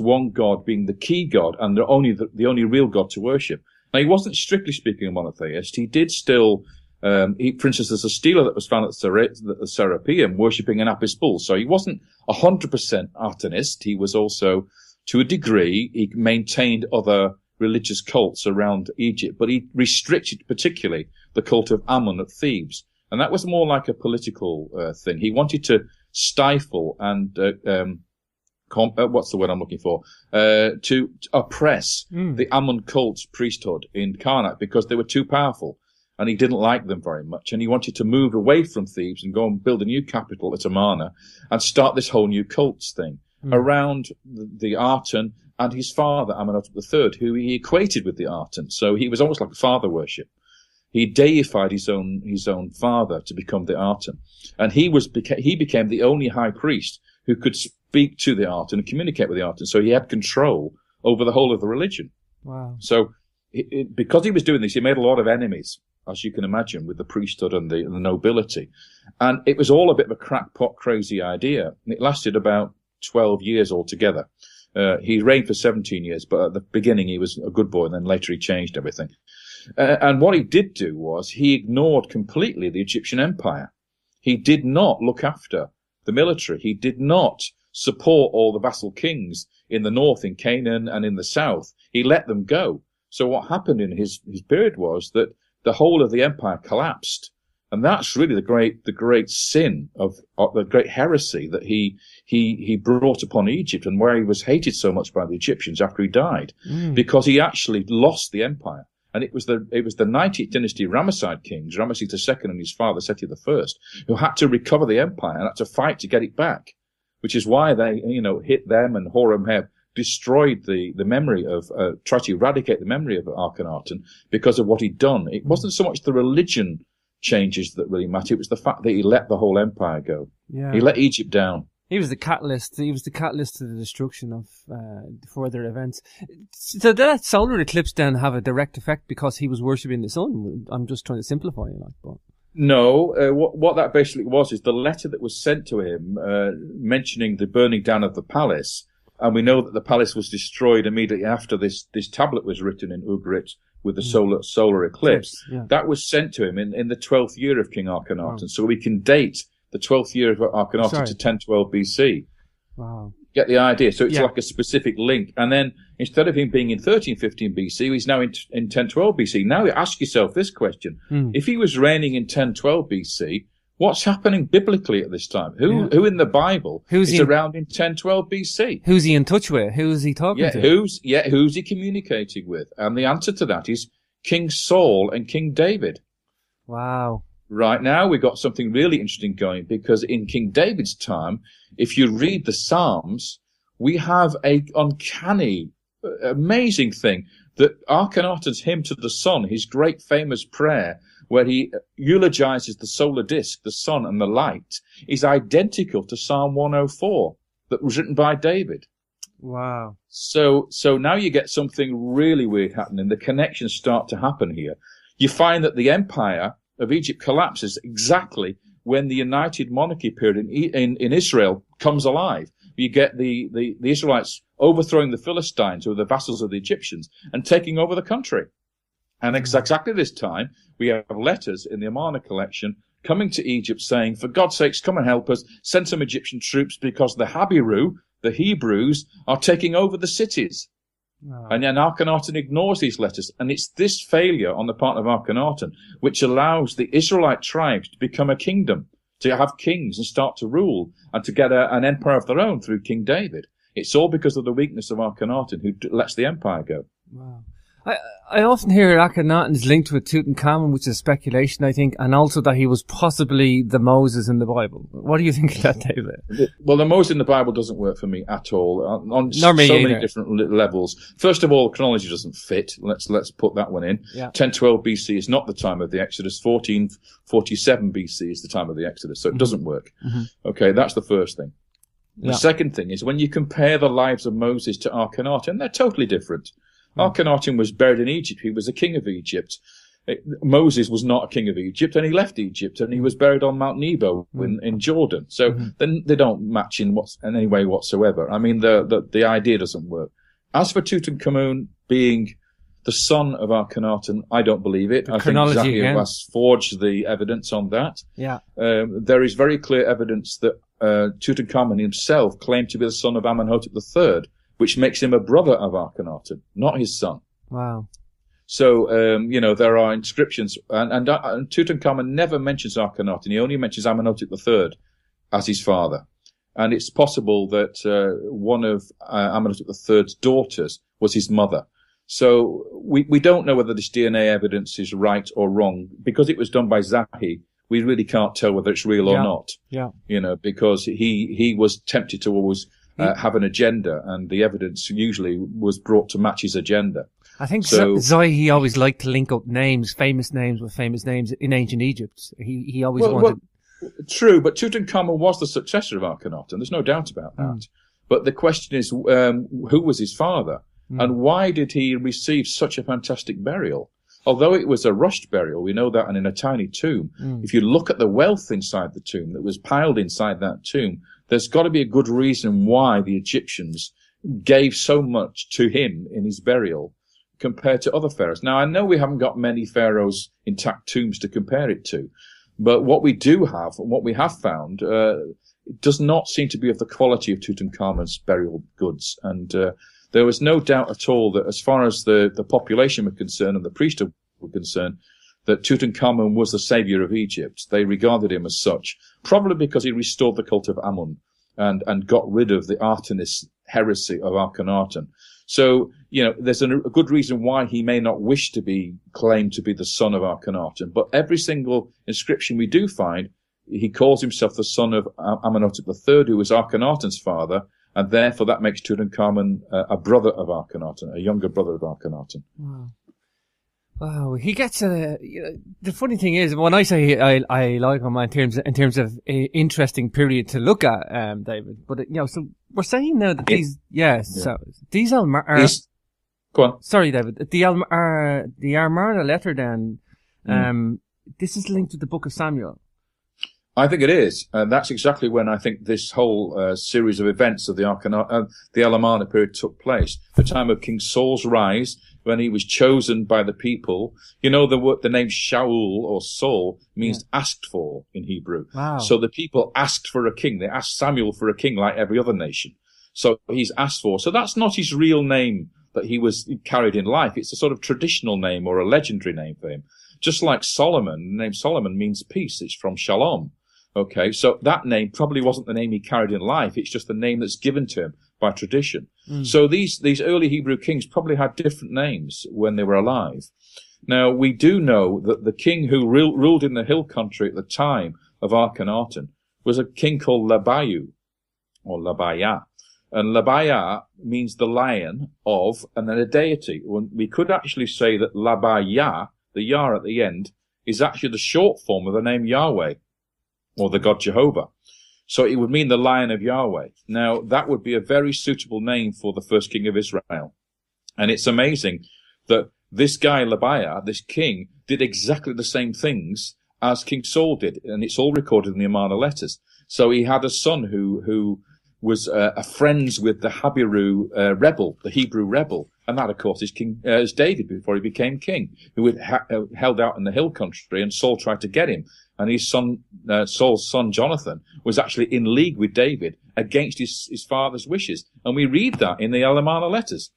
one god being the key god and the only real god to worship. Now, he wasn't strictly speaking a monotheist. He did still, for instance, there's a stela that was found at the Serapeum worshipping an Apis bull. So he wasn't 100% Atenist. He was also, to a degree, he maintained other religious cults around Egypt, but he restricted particularly the cult of Ammon at Thebes. And that was more like a political thing. He wanted to stifle and what's the word I'm looking for? To oppress the Ammon cult priesthood in Karnak because they were too powerful. And he didn't like them very much. And he wanted to move away from Thebes and go and build a new capital at Amarna and start this whole new cults thing around the Aten and his father, Amenhotep III, who he equated with the Aten. So he was almost like a father worship. He deified his own father to become the Aten. And he became the only high priest who could speak to the Aten and communicate with the Aten. So he had control over the whole of the religion. Wow. So because he was doing this, he made a lot of enemies, as you can imagine, with the priesthood and the nobility. And it was all a bit of a crackpot, crazy idea. And it lasted about 12 years altogether. He reigned for 17 years, but at the beginning he was a good boy, and then later he changed everything. And what he did do was he ignored completely the Egyptian empire. He did not look after the military. He did not support all the vassal kings in the north, in Canaan, and in the south. He let them go. So what happened in his period was that the whole of the empire collapsed. And that's really the great sin of the great heresy that he brought upon Egypt, and where he was hated so much by the Egyptians after he died, because he actually lost the empire. And it was the 19th dynasty Ramesside kings, Rameses II and his father Seti I, who had to recover the empire and had to fight to get it back, which is why they, hit them, and Horemheb destroyed the memory of, tried to eradicate the memory of Akhenaten because of what he'd done. It wasn't so much the religion changes that really mattered. It was the fact that he let the whole empire go. Yeah. He let Egypt down. He was the catalyst. He was the catalyst to the destruction of further events. So did that solar eclipse then have a direct effect because he was worshipping the sun? I'm just trying to simplify it. But no, what that basically was is the letter that was sent to him mentioning the burning down of the palace. And we know that the palace was destroyed immediately after this tablet was written in Ugrit with the solar eclipse. Yeah. That was sent to him in the 12th year of King Akhenaten. Oh. So we can date the 12th year of Akhenaten to 1012 BC. Wow. Get the idea? So it's like a specific link. And then instead of him being in 1315 BC, he's now in 1012 BC. Now you ask yourself this question. If he was reigning in 1012 BC, what's happening biblically at this time? Who in the Bible is around in 1012 BC? Who's he in touch with? Who is he talking to? Who's he communicating with? And the answer to that is King Saul and King David. Wow. Right now we've got something really interesting going, because in King David's time, if you read the Psalms, we have a uncanny, amazing thing that Akhenaten's hymn to the sun, his great famous prayer, where he eulogizes the solar disk, the sun and the light, is identical to Psalm 104 that was written by David. Wow. So now you get something really weird happening. The connections start to happen here. You find that the empire of Egypt collapses exactly when the United Monarchy period in Israel comes alive. you get the Israelites overthrowing the Philistines, who are the vassals of the Egyptians, and taking over the country. And exactly this time, we have letters in the Amarna collection coming to Egypt saying, for God's sakes, come and help us, send some Egyptian troops because the Habiru, the Hebrews, are taking over the cities. Wow. And then Akhenaten ignores these letters. And it's this failure on the part of Akhenaten which allows the Israelite tribes to become a kingdom, to have kings and start to rule, and to get an empire of their own through King David. It's all because of the weakness of Akhenaten, who lets the empire go. Wow. I often hear Akhenaten is linked with Tutankhamun, which is speculation, I think, and also that he was possibly the Moses in the Bible. What do you think of that, David? Well, the Moses in the Bible doesn't work for me at all, on so many different levels. First of all, chronology doesn't fit. Let's put that one in. Yeah. 1012 BC is not the time of the Exodus. 1447 BC is the time of the Exodus, so it doesn't work. Okay, that's the first thing. The second thing is when you compare the lives of Moses to Akhenaten, they're totally different. Akhenaten was buried in Egypt. He was a king of Egypt. Moses was not a king of Egypt, and he left Egypt, and he was buried on Mount Nebo in Jordan. So then they don't match in any way whatsoever. I mean, the idea doesn't work. As for Tutankhamun being the son of Akhenaten, I don't believe it. I think Zahir has forged the evidence on that. Yeah. There is very clear evidence that Tutankhamun himself claimed to be the son of Amenhotep III, which makes him a brother of Akhenaten, not his son. Wow. So, there are inscriptions, and Tutankhamun never mentions Akhenaten. He only mentions Amenhotep III as his father. And it's possible that one of Amenhotep III's daughters was his mother. So we don't know whether this DNA evidence is right or wrong. Because it was done by Zahi, we really can't tell whether it's real or not. Yeah. Because he was tempted to always have an agenda, and the evidence usually was brought to match his agenda. I think he always liked to link up famous names with famous names in ancient Egypt. He always wanted... True, but Tutankhamun was the successor of Akhenaten. There's no doubt about that. But the question is, who was his father? And why did he receive such a fantastic burial? Although it was a rushed burial, we know that, and in a tiny tomb. If you look at the wealth inside the tomb that was piled inside that tomb, there's got to be a good reason why the Egyptians gave so much to him in his burial compared to other pharaohs. Now, I know we haven't got many pharaohs' intact tombs to compare it to, but what we do have, and what we have found, does not seem to be of the quality of Tutankhamun's burial goods. And there was no doubt at all that as far as the population were concerned and the priesthood were concerned, that Tutankhamun was the savior of Egypt. They regarded him as such, probably because he restored the cult of Amun and got rid of the Artemis heresy of Akhenaten. So, there's a good reason why he may not wish to be claimed to be the son of Akhenaten. But every single inscription we do find, he calls himself the son of Amenhotep III, who was Akhenaten's father, and therefore that makes Tutankhamun a brother of Akhenaten, a younger brother of Akhenaten. Wow. Wow, he gets the funny thing is, when I say I like him in terms of a interesting period to look at, David, but so we're saying now that so these are go on. Sorry, David. The Amarna letter then, this is linked to the Book of Samuel. I think it is, and that's exactly when I think this whole series of events of the Amarna period took place. The time of King Saul's rise, when he was chosen by the people. The name Shaul or Saul means asked for in Hebrew. Wow. So the people asked for a king. They asked Samuel for a king like every other nation. So he's asked for. So that's not his real name that he carried in life. It's a sort of traditional name or a legendary name for him. Just like Solomon, the name Solomon means peace. It's from Shalom. Okay, so that name probably wasn't the name he carried in life. It's just the name that's given to him by tradition. So these early Hebrew kings probably had different names when they were alive. Now, we do know that the king who ruled in the hill country at the time of Akhenaten was a king called Labayu, or Labaya. And Labaya means the lion of, and then a deity. We could actually say that Labaya, the Yah at the end, is actually the short form of the name Yahweh, or the God Jehovah. So it would mean the Lion of Yahweh. Now, that would be a very suitable name for the first king of Israel. And it's amazing that this guy, Labiah, this king, did exactly the same things as King Saul did. And it's all recorded in the Amarna letters. So he had a son who was friends with the Habiru rebel, the Hebrew rebel. And that, of course, is David before he became king, who had held out in the hill country, and Saul tried to get him. And his son, Saul's son Jonathan, was actually in league with David against his father's wishes. And we read that in the Alamana letters.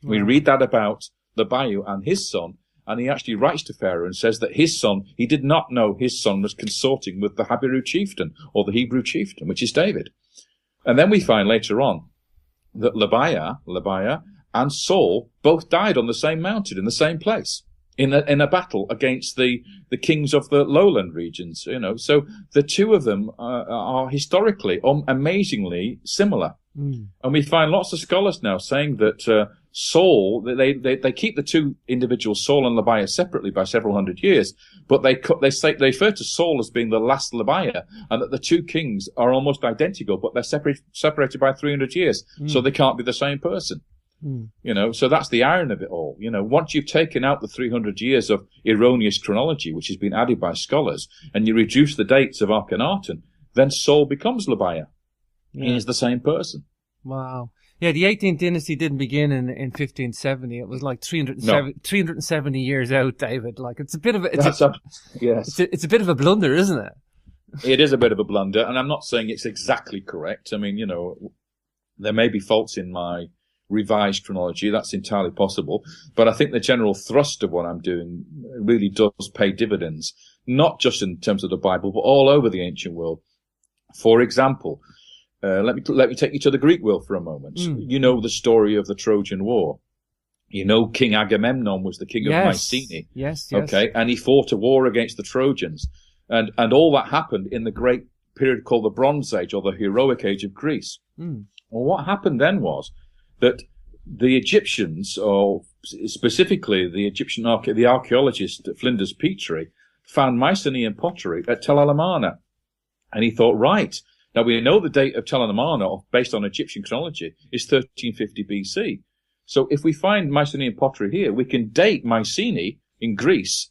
Wow. We read that about Libayu and his son. And he actually writes to Pharaoh and says that his son, he did not know his son was consorting with the Habiru chieftain, or the Hebrew chieftain, which is David. And then we find later on that Liba야 and Saul both died on the same mountain in the same place in a battle against the kings of the lowland regions. So the two of them are historically amazingly similar. And we find lots of scholars now saying that Saul, they keep the two individuals, Saul and Liba야, separately by several hundred years, but they refer to Saul as being the last Liba야, and that the two kings are almost identical, but they're separated by 300 years, so they can't be the same person. So that's the irony of it all. Once you've taken out the 300 years of erroneous chronology, which has been added by scholars, and you reduce the dates of Akhenaten, then Saul becomes Liba야. He is the same person. Wow. Yeah, the 18th dynasty didn't begin in 1570. It was like 370 years out, David. Like, it's a bit of it's a bit of a blunder, isn't it? It is a bit of a blunder, and I'm not saying it's exactly correct. I mean, there may be faults in my revised chronology. That's entirely possible. But I think the general thrust of what I'm doing really does pay dividends, not just in terms of the Bible, but all over the ancient world. For example, let me take you to the Greek world for a moment. You know the story of the Trojan War. King Agamemnon was the king of Mycenae. Yes. Okay, and he fought a war against the Trojans. And all that happened in the great period called the Bronze Age, or the heroic age of Greece. Well, what happened then was that the Egyptians, or specifically the archaeologist Flinders Petrie, found Mycenaean pottery at Tel el-Amarna. And he thought, right, now we know the date of Tel el-Amarna, based on Egyptian chronology, is 1350 BC. So if we find Mycenaean pottery here, we can date Mycenae in Greece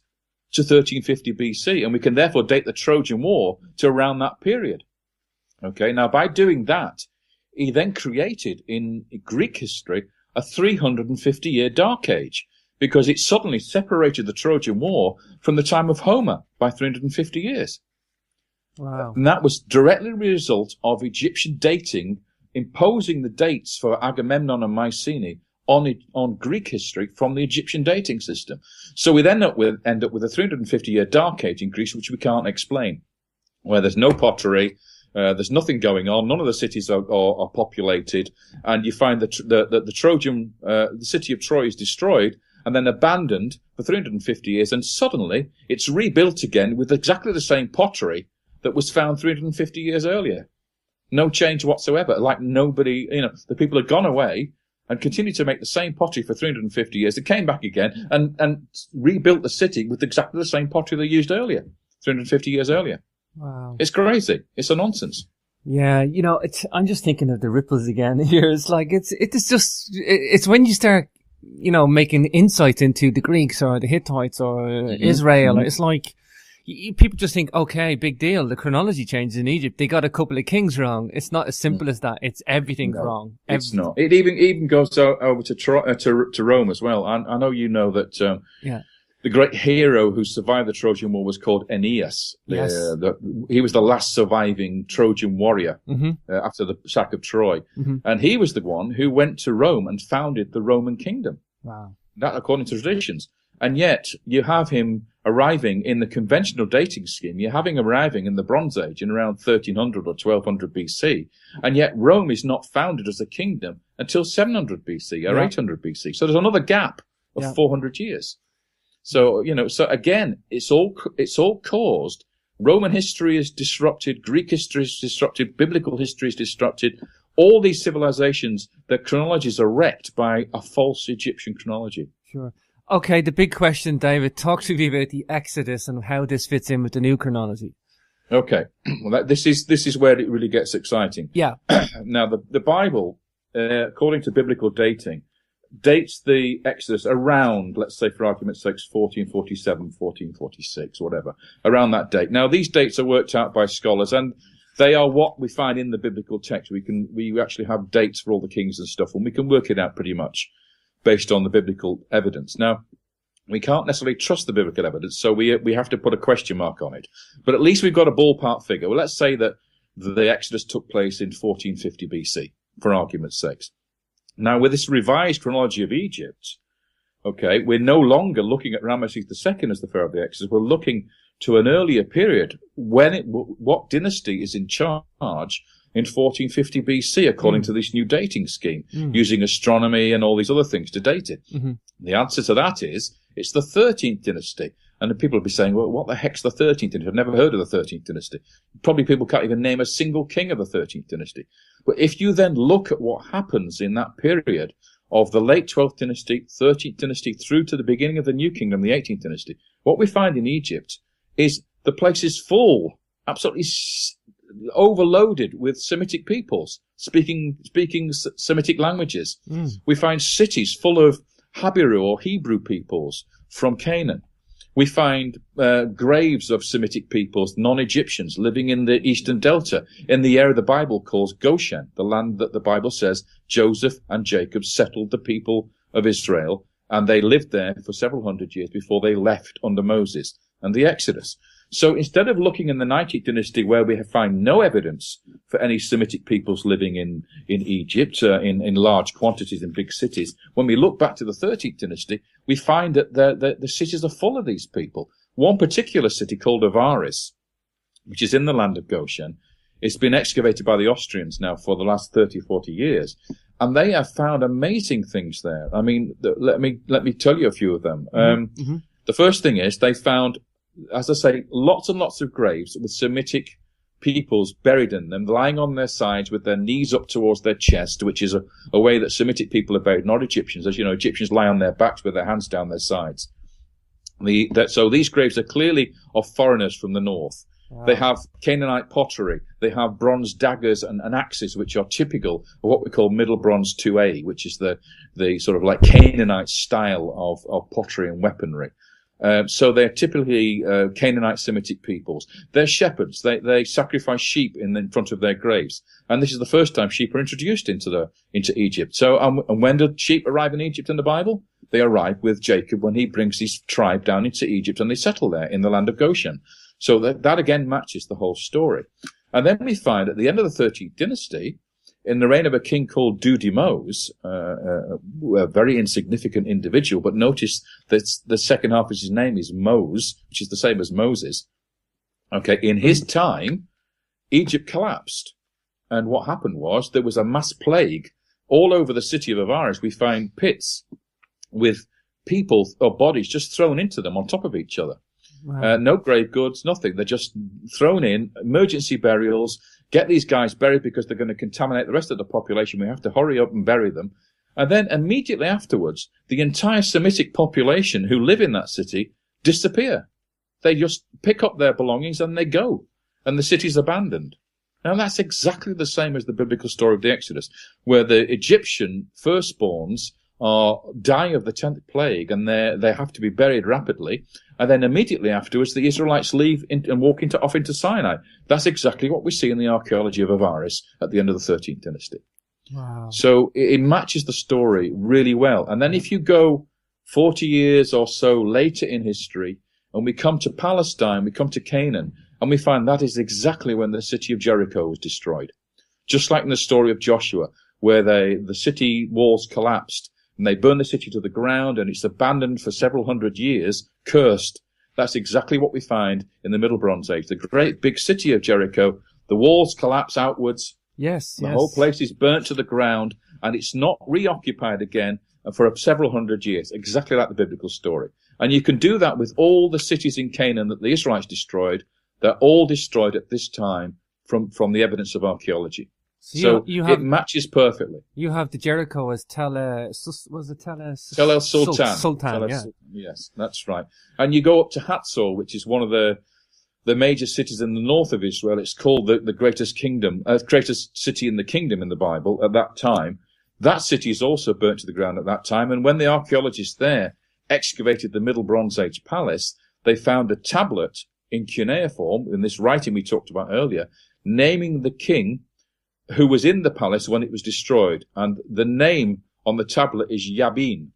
to 1350 BC, and we can therefore date the Trojan War to around that period. Okay, now by doing that, he then created in Greek history a 350-year dark age, because it suddenly separated the Trojan War from the time of Homer by 350 years. Wow. And that was directly a result of Egyptian dating, imposing the dates for Agamemnon and Mycenae on Greek history from the Egyptian dating system. So we then end up with a 350-year dark age in Greece, which we can't explain, where there's no pottery, there's nothing going on, none of the cities are populated, and you find that the Trojan, the city of Troy is destroyed and then abandoned for 350 years, and suddenly it's rebuilt again with exactly the same pottery that was found 350 years earlier. No change whatsoever. Like nobody, the people had gone away and continued to make the same pottery for 350 years. They came back again and rebuilt the city with exactly the same pottery they used earlier, 350 years earlier. Wow. It's crazy. It's a nonsense. Yeah, I'm just thinking of the ripples again here. It's like, it's when you start, making insights into the Greeks or the Hittites or Israel, it's like, people just think, okay, big deal. The chronology changes in Egypt. They got a couple of kings wrong. It's not as simple as that. It's everything's wrong. It's not. It even goes over to Rome as well. I know you know that. The great hero who survived the Trojan War was called Aeneas. Yes. He was the last surviving Trojan warrior after the sack of Troy. And he was the one who went to Rome and founded the Roman kingdom. Wow. That according to traditions. And yet you have him arriving in the conventional dating scheme. You have him arriving in the Bronze Age in around 1300 or 1200 BC. And yet Rome is not founded as a kingdom until 700 BC or 800 BC. So there's another gap of 400 years. So, so again, it's all caused. Roman history is disrupted. Greek history is disrupted. Biblical history is disrupted. All these civilizations, their chronologies are wrecked by a false Egyptian chronology. Sure. Okay, the big question, David, talk to me about the Exodus and how this fits in with the new chronology. Okay. Well, this is where it really gets exciting. Yeah. Now, the Bible, according to biblical dating, dates the Exodus around, let's say for argument's sake, 1447, 1446, whatever, around that date. Now, these dates are worked out by scholars, and They are what we find in the biblical text. We actually have dates for all the kings and stuff, and we can work it out pretty much based on the biblical evidence. Now, we can't necessarily trust the biblical evidence, so we have to put a question mark on it. But at least we've got a ballpark figure. Well, let's say that the Exodus took place in 1450 BC, for argument's sake. Now, with this revised chronology of Egypt, okay, we're no longer looking at Rameses II as the pharaoh of the Exodus. We're looking to an earlier period when what dynasty is in charge in 1450 BC, according to this new dating scheme, using astronomy and all these other things to date it. The answer to that is it's the 13th dynasty. And people will be saying, well, what the heck's the 13th dynasty? I've never heard of the 13th dynasty. Probably people can't even name a single king of the 13th dynasty. But if you then look at what happens in that period of the late 12th dynasty, 13th dynasty, through to the beginning of the New Kingdom, the 18th dynasty, what we find in Egypt is the place is full, absolutely overloaded with Semitic peoples, speaking Semitic languages. We find cities full of Habiru or Hebrew peoples from Canaan. We find graves of Semitic peoples, non-Egyptians, living in the eastern delta, in the area the Bible calls Goshen, the land that the Bible says Joseph and Jacob settled the people of Israel, and they lived there for several hundred years before they left under Moses and the Exodus. So instead of looking in the 19th dynasty, where we find no evidence for any Semitic peoples living in Egypt in large quantities in big cities, when we look back to the 13th dynasty, we find that the cities are full of these people. One particular city called Avaris, which is in the land of Goshen, it's been excavated by the Austrians now for the last 30, 40 years, and they have found amazing things there. I mean, let me tell you a few of them. The first thing is they found, as I say, lots and lots of graves with Semitic peoples buried in them, lying on their sides with their knees up towards their chest, which is a way that Semitic people are buried, not Egyptians. As you know, Egyptians lie on their backs with their hands down their sides. So these graves are clearly of foreigners from the north. Wow. They have Canaanite pottery. They have bronze daggers and axes, which are typical of what we call Middle Bronze 2A, which is the sort of like Canaanite style of pottery and weaponry. So they're typically Canaanite Semitic peoples. They're shepherds. They sacrifice sheep in front of their graves, and this is the first time sheep are introduced into Egypt. So, and when did sheep arrive in Egypt in the Bible? They arrive with Jacob when he brings his tribe down into Egypt, and they settle there in the land of Goshen. So that again matches the whole story. And then we find at the end of the 13th dynasty, in the reign of a king called Dudimose, a very insignificant individual, but notice that the second half of his name is Mose, which is the same as Moses. Okay, in his time, Egypt collapsed. And what happened was there was a mass plague all over the city of Avaris. We find pits with people or bodies just thrown into them on top of each other. Wow. No grave goods, nothing. They're just thrown in, emergency burials. Get these guys buried because they're going to contaminate the rest of the population. We have to hurry up and bury them. And then immediately afterwards, the entire Semitic population who live in that city disappear. They just pick up their belongings and they go. And the city's abandoned. Now that's exactly the same as the biblical story of the Exodus, where the Egyptian firstborns die of the 10th plague, and they have to be buried rapidly. And then immediately afterwards, the Israelites leave and walk off into Sinai. That's exactly what we see in the archaeology of Avaris at the end of the 13th dynasty. Wow. So it matches the story really well. And then if you go 40 years or so later in history, and we come to Palestine, we come to Canaan, and we find that is exactly when the city of Jericho was destroyed. Just like in the story of Joshua, where the city walls collapsed, and they burned the city to the ground, and it's abandoned for several hundred years, cursed. That's exactly what we find in the Middle Bronze Age. The great big city of Jericho, the walls collapse outwards. Yes, the whole place is burnt to the ground, and it's not reoccupied again for several hundred years, exactly like the biblical story. And you can do that with all the cities in Canaan that the Israelites destroyed. They're all destroyed at this time from the evidence of archaeology. So it matches perfectly. You have the Jericho as Tel El Sultan. Sultan, yeah. Yes, that's right. And you go up to Hatzor, which is one of the major cities in the north of Israel. It's called the greatest city in the kingdom in the Bible at that time. That city is also burnt to the ground at that time. And when the archaeologists there excavated the Middle Bronze Age palace, they found a tablet in cuneiform, in this writing we talked about earlier, naming the king who was in the palace when it was destroyed. And the name on the tablet is Yabin.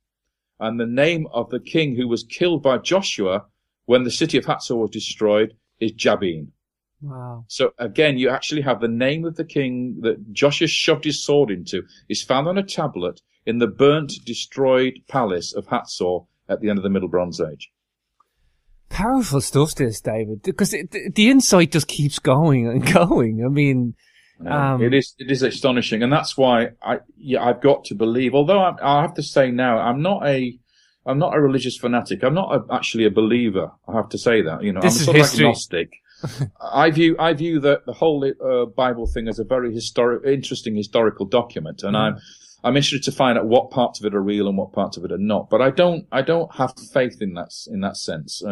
And the name of the king who was killed by Joshua when the city of Hatzor was destroyed is Jabin. Wow. So again, you actually have the name of the king that Joshua shoved his sword into is found on a tablet in the burnt, destroyed palace of Hatzor at the end of the Middle Bronze Age. Powerful stuff, this, David, because the insight just keeps going and going. I mean, it is astonishing, and that's why I've got to believe. Although I have to say now, I'm not a religious fanatic. I'm not actually a believer. I have to say that. I'm sort of agnostic. I view the whole Bible thing as a very interesting historical document, and I'm interested to find out what parts of it are real and what parts of it are not. But I don't have faith in that sense.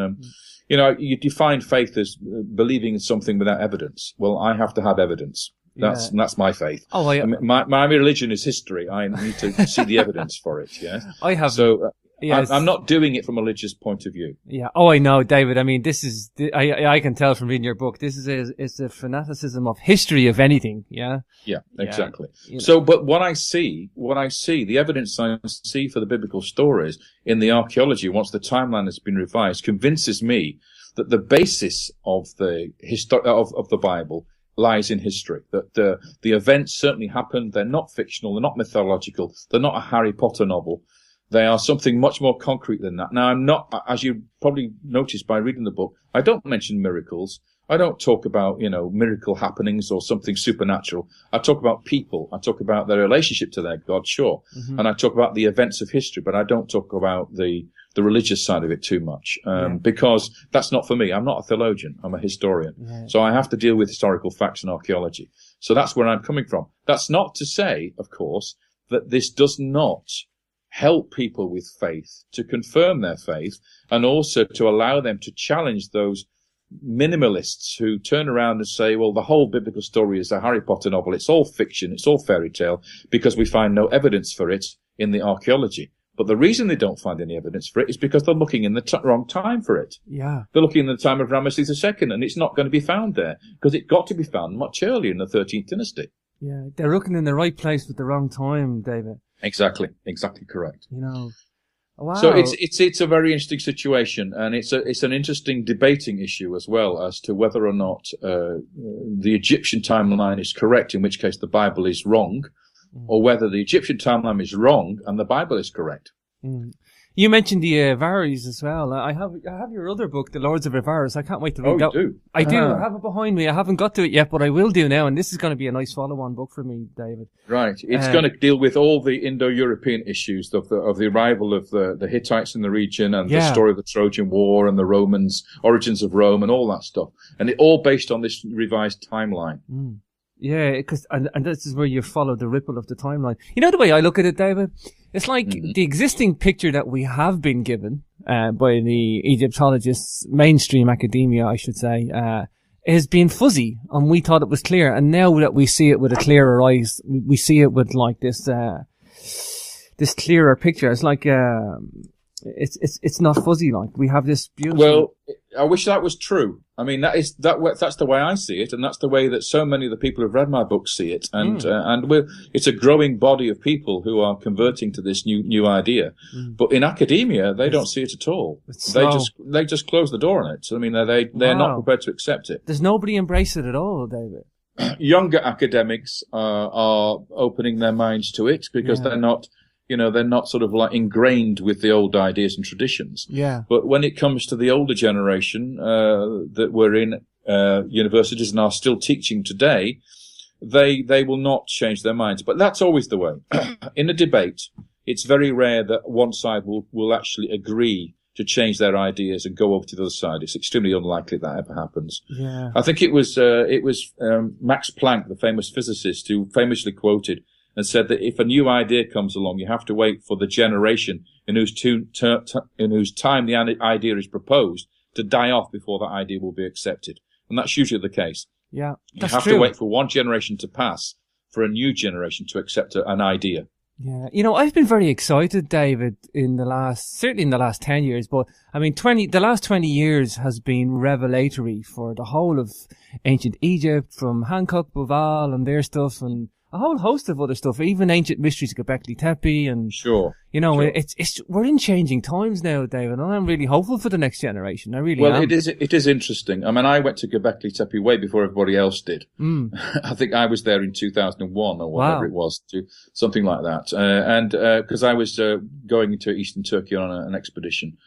You define faith as believing in something without evidence. Well, I have to have evidence. That's my faith. My religion is history. I need to see the evidence for it. Yeah. I have. So. Yes. I'm not doing it from a religious point of view. Yeah. Oh, I know, David. I mean, this is, I can tell from reading your book, this is it's a fanaticism of history of anything. Yeah. Yeah, exactly. So, but what I see, the evidence I see for the biblical stories in the archaeology, once the timeline has been revised, convinces me that the basis of the of the Bible lies in history. That the events certainly happened. They're not fictional. They're not mythological. They're not a Harry Potter novel. They are something much more concrete than that. Now, I'm not, as you probably noticed by reading the book, I don't mention miracles. I don't talk about, miracle happenings or something supernatural. I talk about people. I talk about their relationship to their God, sure. Mm-hmm. And I talk about the events of history, but I don't talk about the religious side of it too much, because that's not for me. I'm not a theologian. I'm a historian. Yeah. So I have to deal with historical facts and archaeology. So that's where I'm coming from. That's not to say, of course, that this does not help people with faith to confirm their faith, and also to allow them to challenge those minimalists who turn around and say, well, the whole biblical story is a Harry Potter novel. It's all fiction. It's all fairy tale because we find no evidence for it in the archaeology. But the reason they don't find any evidence for it is because they're looking in the wrong time for it. Yeah. They're looking in the time of Rameses II, and it's not going to be found there because it got to be found much earlier in the 13th dynasty. Yeah. They're looking in the right place with the wrong time, David. Exactly correct. Wow. So it's a very interesting situation, and it's an interesting debating issue as well as to whether or not the Egyptian timeline is correct, in which case the Bible is wrong, or whether the Egyptian timeline is wrong and the Bible is correct. You mentioned the Avaris as well. I have your other book, The Lords of Avaris. I can't wait to read that. Oh, you do? I do. I have it behind me. I haven't got to it yet, but I will do now. And this is going to be a nice follow-on book for me, David. Right. It's going to deal with all the Indo-European issues of the arrival of the Hittites in the region, and the story of the Trojan War and the Romans, origins of Rome, and all that stuff. And it all based on this revised timeline. Yeah, and this is where you follow the ripple of the timeline. You know the way I look at it, David? It's like the existing picture that we have been given by the Egyptologists, mainstream academia, I should say, has been fuzzy, and we thought it was clear. And now that we see it with a clearer eyes, we see it with like this clearer picture. It's like it's not fuzzy. Like we have this beautiful. Well, I wish that was true. I mean, that's the way I see it, and that's the way that so many of the people who've read my book see it. And it's a growing body of people who are converting to this new idea. But in academia, they don't see it at all. They just close the door on it. I mean, they're not prepared to accept it. There's nobody embrace it at all, David. Younger academics are opening their minds to it because they're not. They're not sort of like ingrained with the old ideas and traditions. Yeah. But when it comes to the older generation that were in universities and are still teaching today, they will not change their minds. But that's always the way. In a debate, it's very rare that one side will actually agree to change their ideas and go over to the other side. It's extremely unlikely that ever happens. Yeah. I think it was Max Planck, the famous physicist, who famously quoted and said that if a new idea comes along, you have to wait for the generation in whose time the idea is proposed to die off before that idea will be accepted. And that's usually the case. Yeah, you have to wait for one generation to pass for a new generation to accept an idea. Yeah, I've been very excited, David, certainly in the last 10 years, but I mean, the last 20 years has been revelatory for the whole of ancient Egypt, from Hancock, Boval and their stuff, and a whole host of other stuff, even ancient mysteries of Göbekli Tepe, and sure. We're in changing times now, David, and I'm really hopeful for the next generation. I really am. Well, it is interesting. I mean, I went to Göbekli Tepe way before everybody else did. I think I was there in 2001 or whatever it was, something like that. And because I was going to Eastern Turkey on an expedition,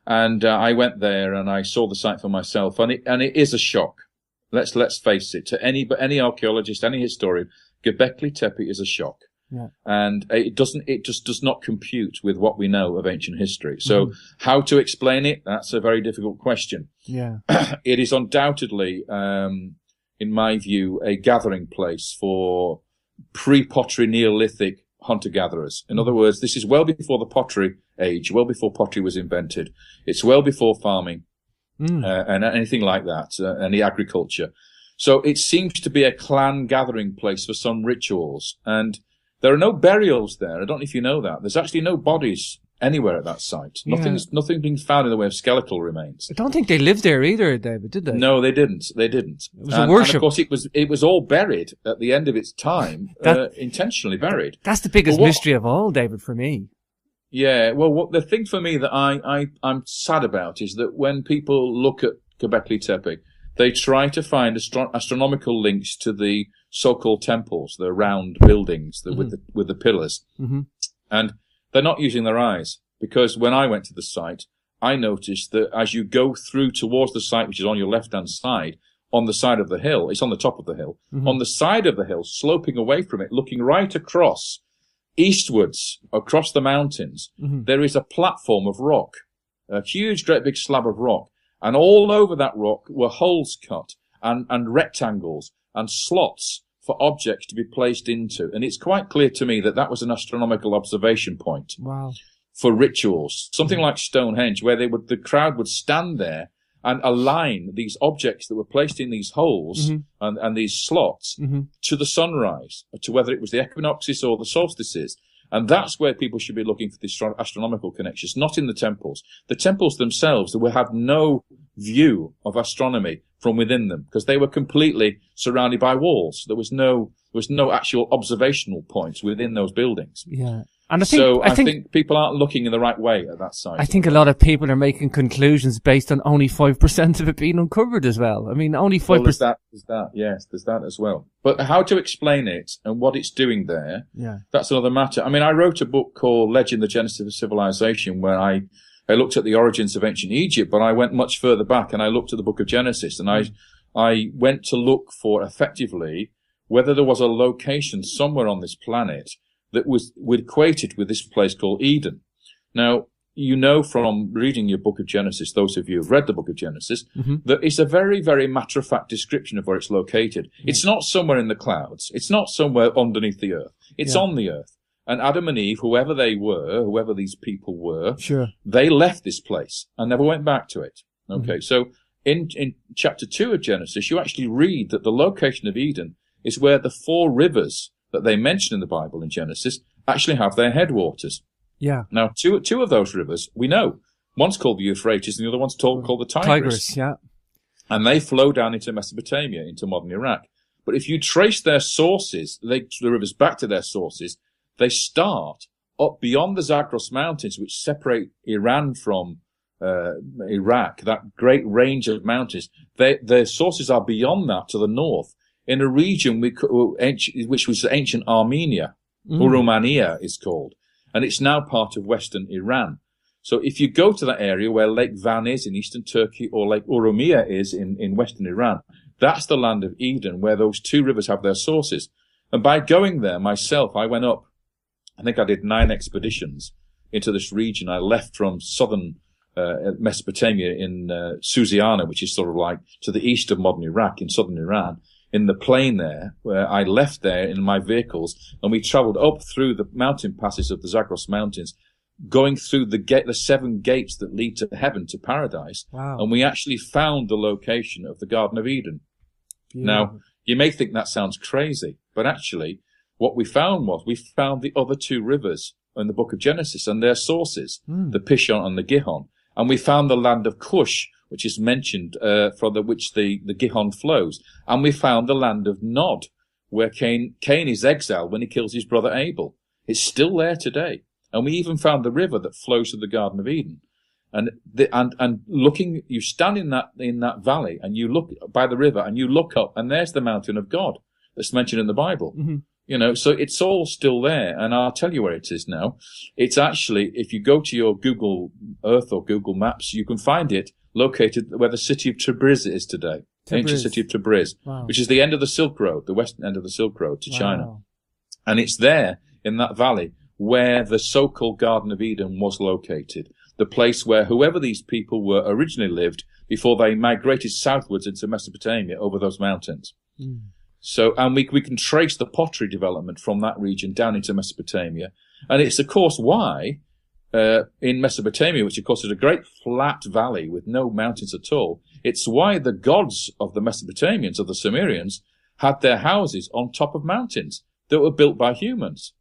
and I went there and I saw the site for myself, and it is a shock. Let's face it. To any archaeologist, any historian, Göbekli Tepe is a shock. Yeah. And it just does not compute with what we know of ancient history. So how to explain it? That's a very difficult question. Yeah. It is undoubtedly, in my view, a gathering place for pre-pottery Neolithic hunter-gatherers. In other words, this is well before the pottery age, well before pottery was invented. It's well before farming, and anything like that, any agriculture. So it seems to be a clan gathering place for some rituals. And there are no burials there. I don't know if you know that. There's actually no bodies anywhere at that site. Nothing being found in the way of skeletal remains. I don't think they lived there either, David, did they? No, they didn't. It was a worship. And of course, it was all buried at the end of its time, intentionally buried. That's the biggest mystery of all, David, for me. Yeah, well, the thing for me that I'm sad about is that when people look at Göbekli Tepe, they try to find astronomical links to the so-called temples, the round buildings with the pillars. And they're not using their eyes, because when I went to the site, I noticed that as you go through towards the site, which is on your left-hand side, on the side of the hill, it's on the top of the hill, on the side of the hill, sloping away from it, looking right across, eastwards, across the mountains, there is a platform of rock, a huge, great big slab of rock. And all over that rock were holes cut and rectangles and slots for objects to be placed into. And it's quite clear to me that was an astronomical observation point. Wow. For rituals. Something like Stonehenge, where the crowd would stand there and align these objects that were placed in these holes and these slots to the sunrise, to whether it was the equinoxes or the solstices. And that's where people should be looking for the astronomical connections, not in the temples. The temples themselves will have no view of astronomy from within them, because they were completely surrounded by walls. There was no actual observational points within those buildings. Yeah. And I think people aren't looking in the right way at that site. I think a lot of people are making conclusions based on only 5% of it being uncovered as well. I mean, only 5%. Well, there's that as well. But how to explain it and what it's doing there, that's another matter. I mean, I wrote a book called Legend, the Genesis of Civilization, where I looked at the origins of ancient Egypt, but I went much further back and I looked at the book of Genesis, and I went to look for, effectively, whether there was a location somewhere on this planet that was equated with this place called Eden. Now, you know from reading your book of Genesis, those of you who've read the book of Genesis, that it's a very, very matter-of-fact description of where it's located. It's not somewhere in the clouds. It's not somewhere underneath the earth. It's on the earth. And Adam and Eve, whoever these people were, they left this place and never went back to it. Okay, so in chapter 2 of Genesis, you actually read that the location of Eden is where the 4 rivers that they mention in the Bible in Genesis actually have their headwaters. Yeah. Now, two of those rivers we know. One's called the Euphrates and the other one's called the Tigris. Yeah. And they flow down into Mesopotamia, into modern Iraq. But if you trace their sources, the rivers back to their sources, they start up beyond the Zagros Mountains, which separate Iran from Iraq, that great range of mountains. Their sources are beyond that to the north, in a region which was ancient Armenia, Urumania is called, and it's now part of western Iran. So if you go to that area where Lake Van is in eastern Turkey, or Lake Urumia is in western Iran, that's the land of Eden, where those 2 rivers have their sources. And by going there myself, I went up, I think I did 9 expeditions into this region. I left from southern Mesopotamia in Susiana, which is sort of like to the east of modern Iraq in southern Iran, in the plain there, where I left there in my vehicles, and we traveled up through the mountain passes of the Zagros Mountains, going through the 7 gates that lead to heaven, to paradise. Wow. And we actually found the location of the Garden of Eden. Beautiful. Now, you may think that sounds crazy, but actually, what we found the other two rivers in the book of Genesis and their sources, the Pishon and the Gihon. And we found the land of Cush, which is mentioned, from which the Gihon flows. And we found the land of Nod, where Cain is exiled when he kills his brother Abel. It's still there today. And we even found the river that flows to the Garden of Eden. And looking, you stand in that valley and you look by the river and you look up and there's the mountain of God that's mentioned in the Bible. Mm-hmm. You know, so it's all still there. And I'll tell you where it is now. It's actually, if you go to your Google Earth or Google Maps, you can find it located where the city of Tabriz is today. The ancient city of Tabriz, which is the end of the Silk Road, the western end of the Silk Road to China. And it's there in that valley where the so-called Garden of Eden was located. The place where whoever these people were originally lived before they migrated southwards into Mesopotamia over those mountains. Mm. So, and we can trace the pottery development from that region down into Mesopotamia. And it's, of course, why in Mesopotamia, which, of course, is a great flat valley with no mountains at all, it's why the gods of the Mesopotamians, of the Sumerians, had their houses on top of mountains that were built by humans.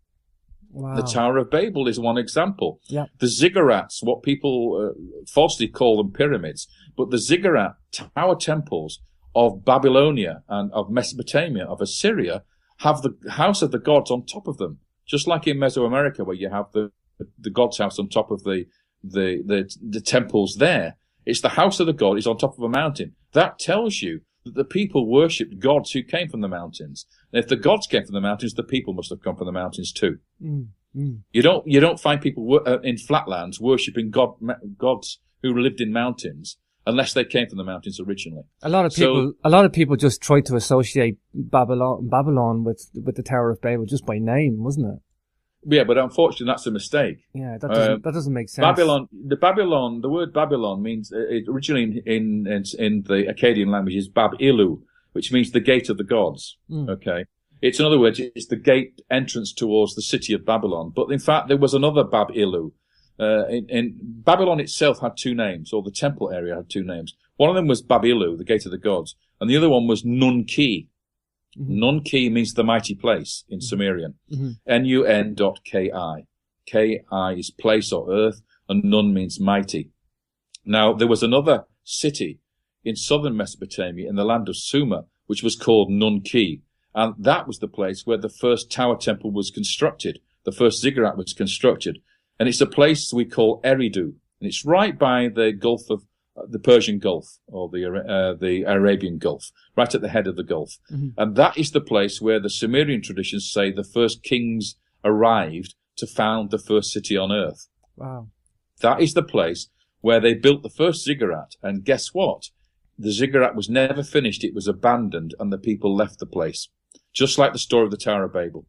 Wow. The Tower of Babel is one example. Yep. The ziggurats, what people falsely call them pyramids, but the ziggurat tower temples of Babylonia and of Mesopotamia, of Assyria, have the house of the gods on top of them. Just like in Mesoamerica, where you have the god's house on top of the temples there. It's the house of the god is on top of a mountain. That tells you that the people worshipped gods who came from the mountains. And if the gods came from the mountains, the people must have come from the mountains too. Mm, mm. You don't find people in flatlands worshipping gods who lived in mountains unless they came from the mountains originally. A lot of people just try to associate Babylon with the Tower of Babel just by name, wasn't it? Yeah, but unfortunately, that's a mistake. Yeah, that doesn't make sense. The word Babylon means originally in the Akkadian language is Bab Ilu, which means the gate of the gods. Mm. Okay, it's in other words, it's the gate entrance towards the city of Babylon. But in fact, there was another Bab Ilu. In Babylon itself had two names, or the temple area had two names. One of them was Bab Ilu, the gate of the gods, and the other one was Nun-Ki. Mm-hmm. Nun-Ki means the mighty place in Sumerian. Mm-hmm. Nun.ki. Ki is place or earth, and Nun means mighty. Now, there was another city in southern Mesopotamia, in the land of Sumer, which was called Nun-Ki, and that was the place where the first tower temple was constructed, the first ziggurat was constructed, and it's a place we call Eridu, and it's right by the Gulf of the Persian Gulf, or the Arabian Gulf, right at the head of the Gulf. Mm-hmm. And that is the place where the Sumerian traditions say the first kings arrived to found the first city on earth. Wow. That is the place where they built the first ziggurat. And guess what? The ziggurat was never finished. It was abandoned and the people left the place. Just like the story of the Tower of Babel.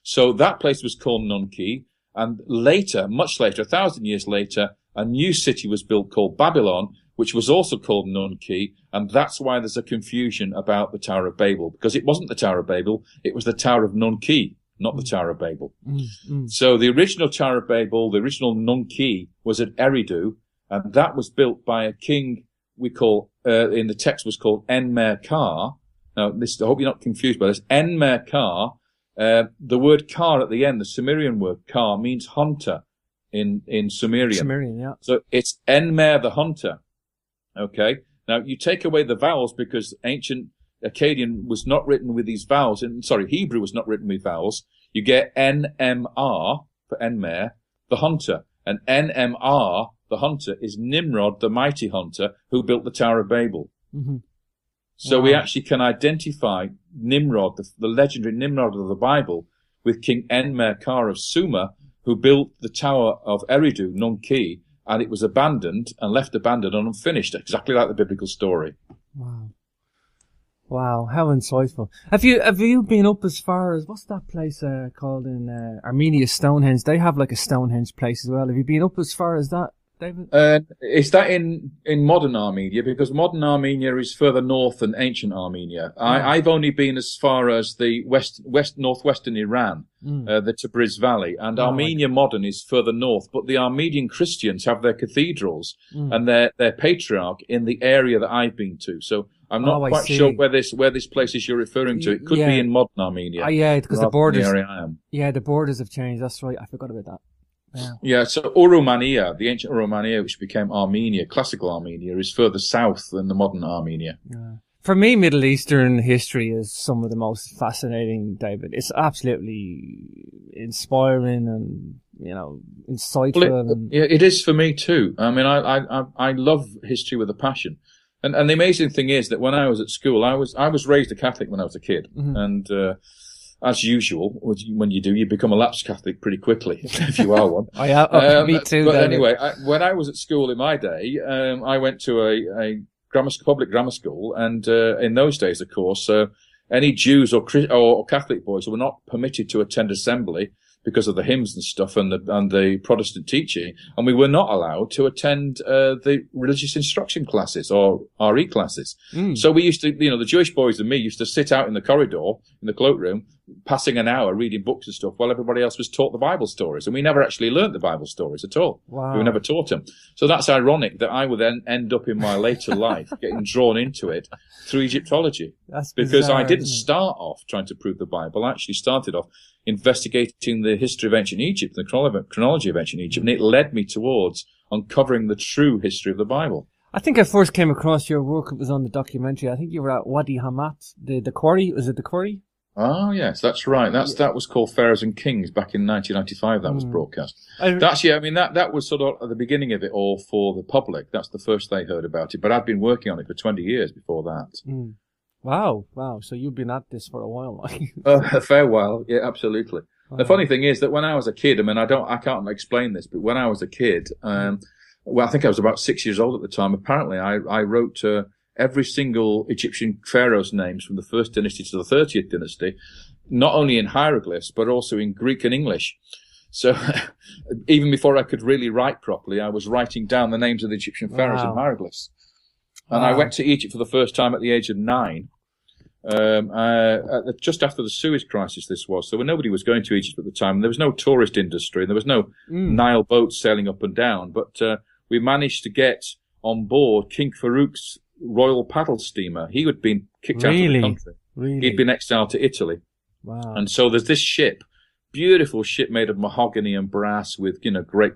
So that place was called Nun-Ki. And later, much later, 1,000 years later, a new city was built called Babylon, which was also called Nun-Ki, and that's why there's a confusion about the Tower of Babel, because it wasn't the Tower of Babel, it was the Tower of Nun-Ki, not the Tower of Babel. Mm-hmm. So the original Tower of Babel, the original Nun-Ki, was at Eridu, and that was built by a king we call, in the text was called Enmer-Ka. Now, I hope you're not confused by this. Enmer-Ka, the word Ka at the end, the Sumerian word Ka, means hunter in Sumerian. Sumerian, yeah. So it's Enmer the hunter. Okay. Now you take away the vowels because ancient Akkadian was not written with these vowels. Hebrew was not written with vowels. You get NMR for Enmer, the hunter. And NMR, the hunter, is Nimrod, the mighty hunter, who built the Tower of Babel. Mm-hmm. So we actually can identify Nimrod, the legendary Nimrod of the Bible, with King Enmer-Ka of Sumer, who built the Tower of Eridu, Nun-Ki, and it was abandoned and left abandoned and unfinished, exactly like the biblical story. Wow. Wow, how insightful. Have you been up as far as, what's that place called in Armenia, Stonehenge? They have like a Stonehenge place as well. Have you been up as far as that David? Is that in modern Armenia? Because modern Armenia is further north than ancient Armenia. I've only been as far as the northwestern Iran, the Tabriz Valley, and Armenia modern is further north. But the Armenian Christians have their cathedrals and their patriarch in the area that I've been to. So I'm not quite sure where this place is you're referring to. It could be in modern Armenia. Yeah, because the borders. The area I am. Yeah, the borders have changed. That's right. I forgot about that. Yeah, so Urumania, the ancient Urumania, which became Armenia, classical Armenia, is further south than the modern Armenia. Yeah. For me, Middle Eastern history is some of the most fascinating, David. It's absolutely inspiring and, insightful. Well, it is for me too. I mean, I love history with a passion. And the amazing thing is that when I was at school, I was raised a Catholic when I was a kid. And, as usual, when you become a lapsed Catholic pretty quickly, if you are one. Me too. But anyway, when I was at school in my day, I went to a public grammar school, and in those days, of course, any Jews or Catholic boys were not permitted to attend assembly because of the hymns and stuff and the Protestant teaching, and we were not allowed to attend the religious instruction classes or RE classes. So we used to, the Jewish boys and me used to sit out in the corridor in the cloakroom, passing an hour reading books and stuff while everybody else was taught the Bible stories, and we never actually learnt the Bible stories at all. Wow. We were never taught them. So that's ironic that I would then end up in my later life getting drawn into it through Egyptology. That's because bizarre, I didn't start off trying to prove the Bible. I actually started off investigating the history of ancient Egypt, the chronology of ancient Egypt, and it led me towards uncovering the true history of the Bible. I think I first came across your work. It was on the documentary. I think you were at Wadi Hamat, the quarry. Was it the quarry? Oh, yes, that's right. That was called Pharaohs and Kings back in 1995. That was broadcast. That was sort of at the beginning of it all for the public. That's the first they heard about it. But I'd been working on it for 20 years before that. Wow. So you've been at this for a while. A fair while. Yeah, absolutely. The funny thing is that when I was a kid, I can't explain this, but when I was a kid, I think I was about 6 years old at the time. Apparently, I wrote every single Egyptian pharaoh's names from the first dynasty to the 30th dynasty, not only in hieroglyphs, but also in Greek and English. So even before I could really write properly, I was writing down the names of the Egyptian pharaohs in hieroglyphs. And I went to Egypt for the first time at the age of 9, just after the Suez crisis this was. So when nobody was going to Egypt at the time, there was no tourist industry, there was no Nile boats sailing up and down, but we managed to get on board King Farouk's royal paddle steamer. He had been kicked out of the country. He'd been exiled to Italy. Wow. And so there's this ship, beautiful ship made of mahogany and brass with, great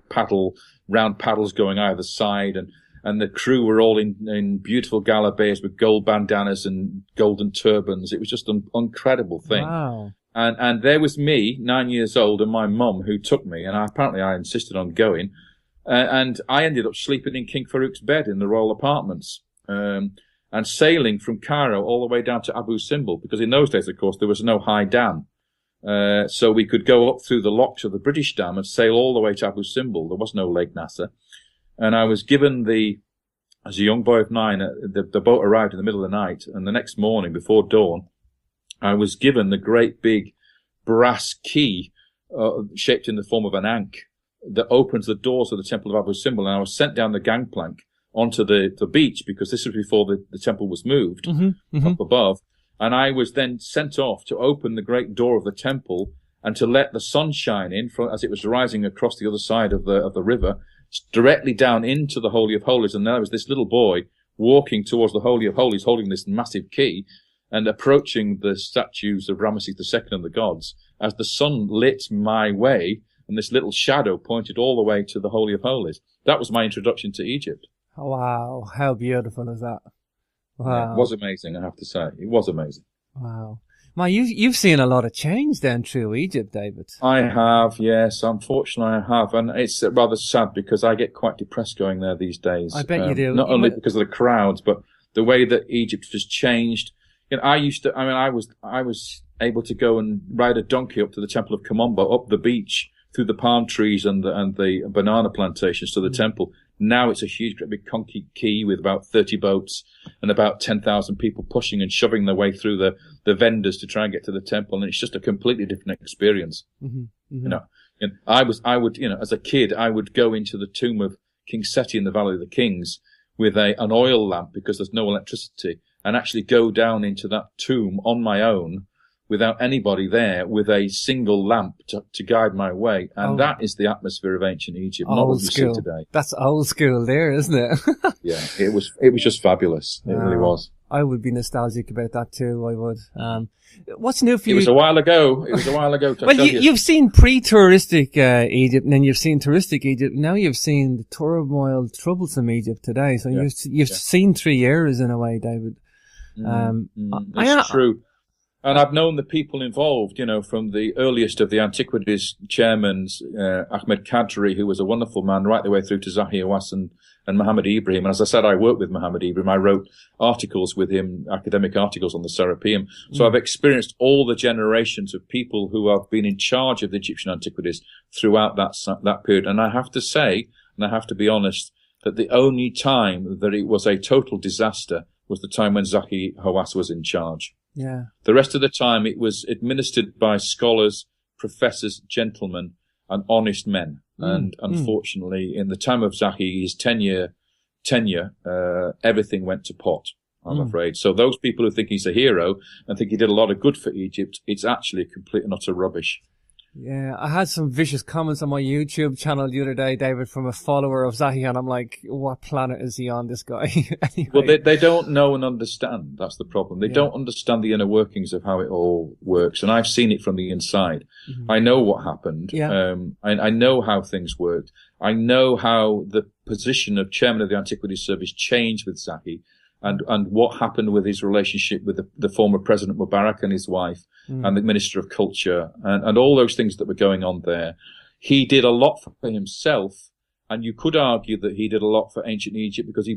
round paddles going either side. And the crew were all in beautiful gala bays with gold bandanas and golden turbans. It was just an incredible thing. Wow. And there was me, 9 years old, and my mum who took me. And apparently I insisted on going. And I ended up sleeping in King Farouk's bed in the royal apartments. And sailing from Cairo all the way down to Abu Simbel, because in those days, of course, there was no high dam. So we could go up through the locks of the British dam and sail all the way to Abu Simbel. There was no Lake Nasser. And I was given as a young boy of 9, the boat arrived in the middle of the night, and the next morning before dawn, I was given the great big brass key, shaped in the form of an ankh, that opens the doors of the Temple of Abu Simbel, and I was sent down the gangplank onto the beach, because this was before the temple was moved up above. And I was then sent off to open the great door of the temple and to let the sun shine in as it was rising across the other side of the river, directly down into the Holy of Holies. And there was this little boy walking towards the Holy of Holies, holding this massive key and approaching the statues of Rameses II and the gods as the sun lit my way, and this little shadow pointed all the way to the Holy of Holies. That was my introduction to Egypt. Wow, how beautiful is that? Wow. Yeah, it was amazing, I have to say. It was amazing. Wow. Man, you've seen a lot of change then through Egypt, David. I have, yes. Unfortunately, I have. And it's rather sad because I get quite depressed going there these days. I bet you do. Not only because of the crowds, but the way that Egypt has changed. I was able to go and ride a donkey up to the Temple of Kamombo, up the beach, through the palm trees and the banana plantations to the temple. Now it's a huge, great big concrete quay with about 30 boats and about 10,000 people pushing and shoving their way through the vendors to try and get to the temple. And it's just a completely different experience. And I would, as a kid, I would go into the tomb of King Seti in the Valley of the Kings with an oil lamp because there's no electricity, and actually go down into that tomb on my own without anybody there with a single lamp to guide my way. And that is the atmosphere of ancient Egypt, not what you see today. That's old school there, isn't it? Yeah, it was just fabulous. It really was. I would be nostalgic about that too, I would. What's new for you? It was a while ago. Well, you've seen pre-touristic Egypt, and then you've seen touristic Egypt. Now you've seen the turmoil, troublesome Egypt today. So you've seen 3 eras in a way, David. It's true. And I've known the people involved, from the earliest of the antiquities chairmen, Ahmed Kadri, who was a wonderful man, right the way through to Zahi Hawass and Muhammad Ibrahim. And as I said, I worked with Muhammad Ibrahim. I wrote articles with him, academic articles on the Serapeum. So I've experienced all the generations of people who have been in charge of the Egyptian antiquities throughout that period. And I have to say, and I have to be honest, that the only time that it was a total disaster was the time when Zahi Hawass was in charge. Yeah. The rest of the time, it was administered by scholars, professors, gentlemen, and honest men. And unfortunately, in the time of Zahi's tenure, everything went to pot, I'm afraid. So those people who think he's a hero and think he did a lot of good for Egypt, it's actually complete and utter rubbish. Yeah, I had some vicious comments on my YouTube channel the other day, David, from a follower of Zahi, and I'm like, what planet is he on, this guy? Anyway. Well, they don't know and understand. That's the problem. They don't understand the inner workings of how it all works, and I've seen it from the inside. I know what happened. Yeah. I know how things worked. I know how the position of chairman of the Antiquities Service changed with Zahi, and what happened with his relationship with the former President Mubarak and his wife and the Minister of Culture and all those things that were going on there. He did a lot for himself, and you could argue that he did a lot for ancient Egypt because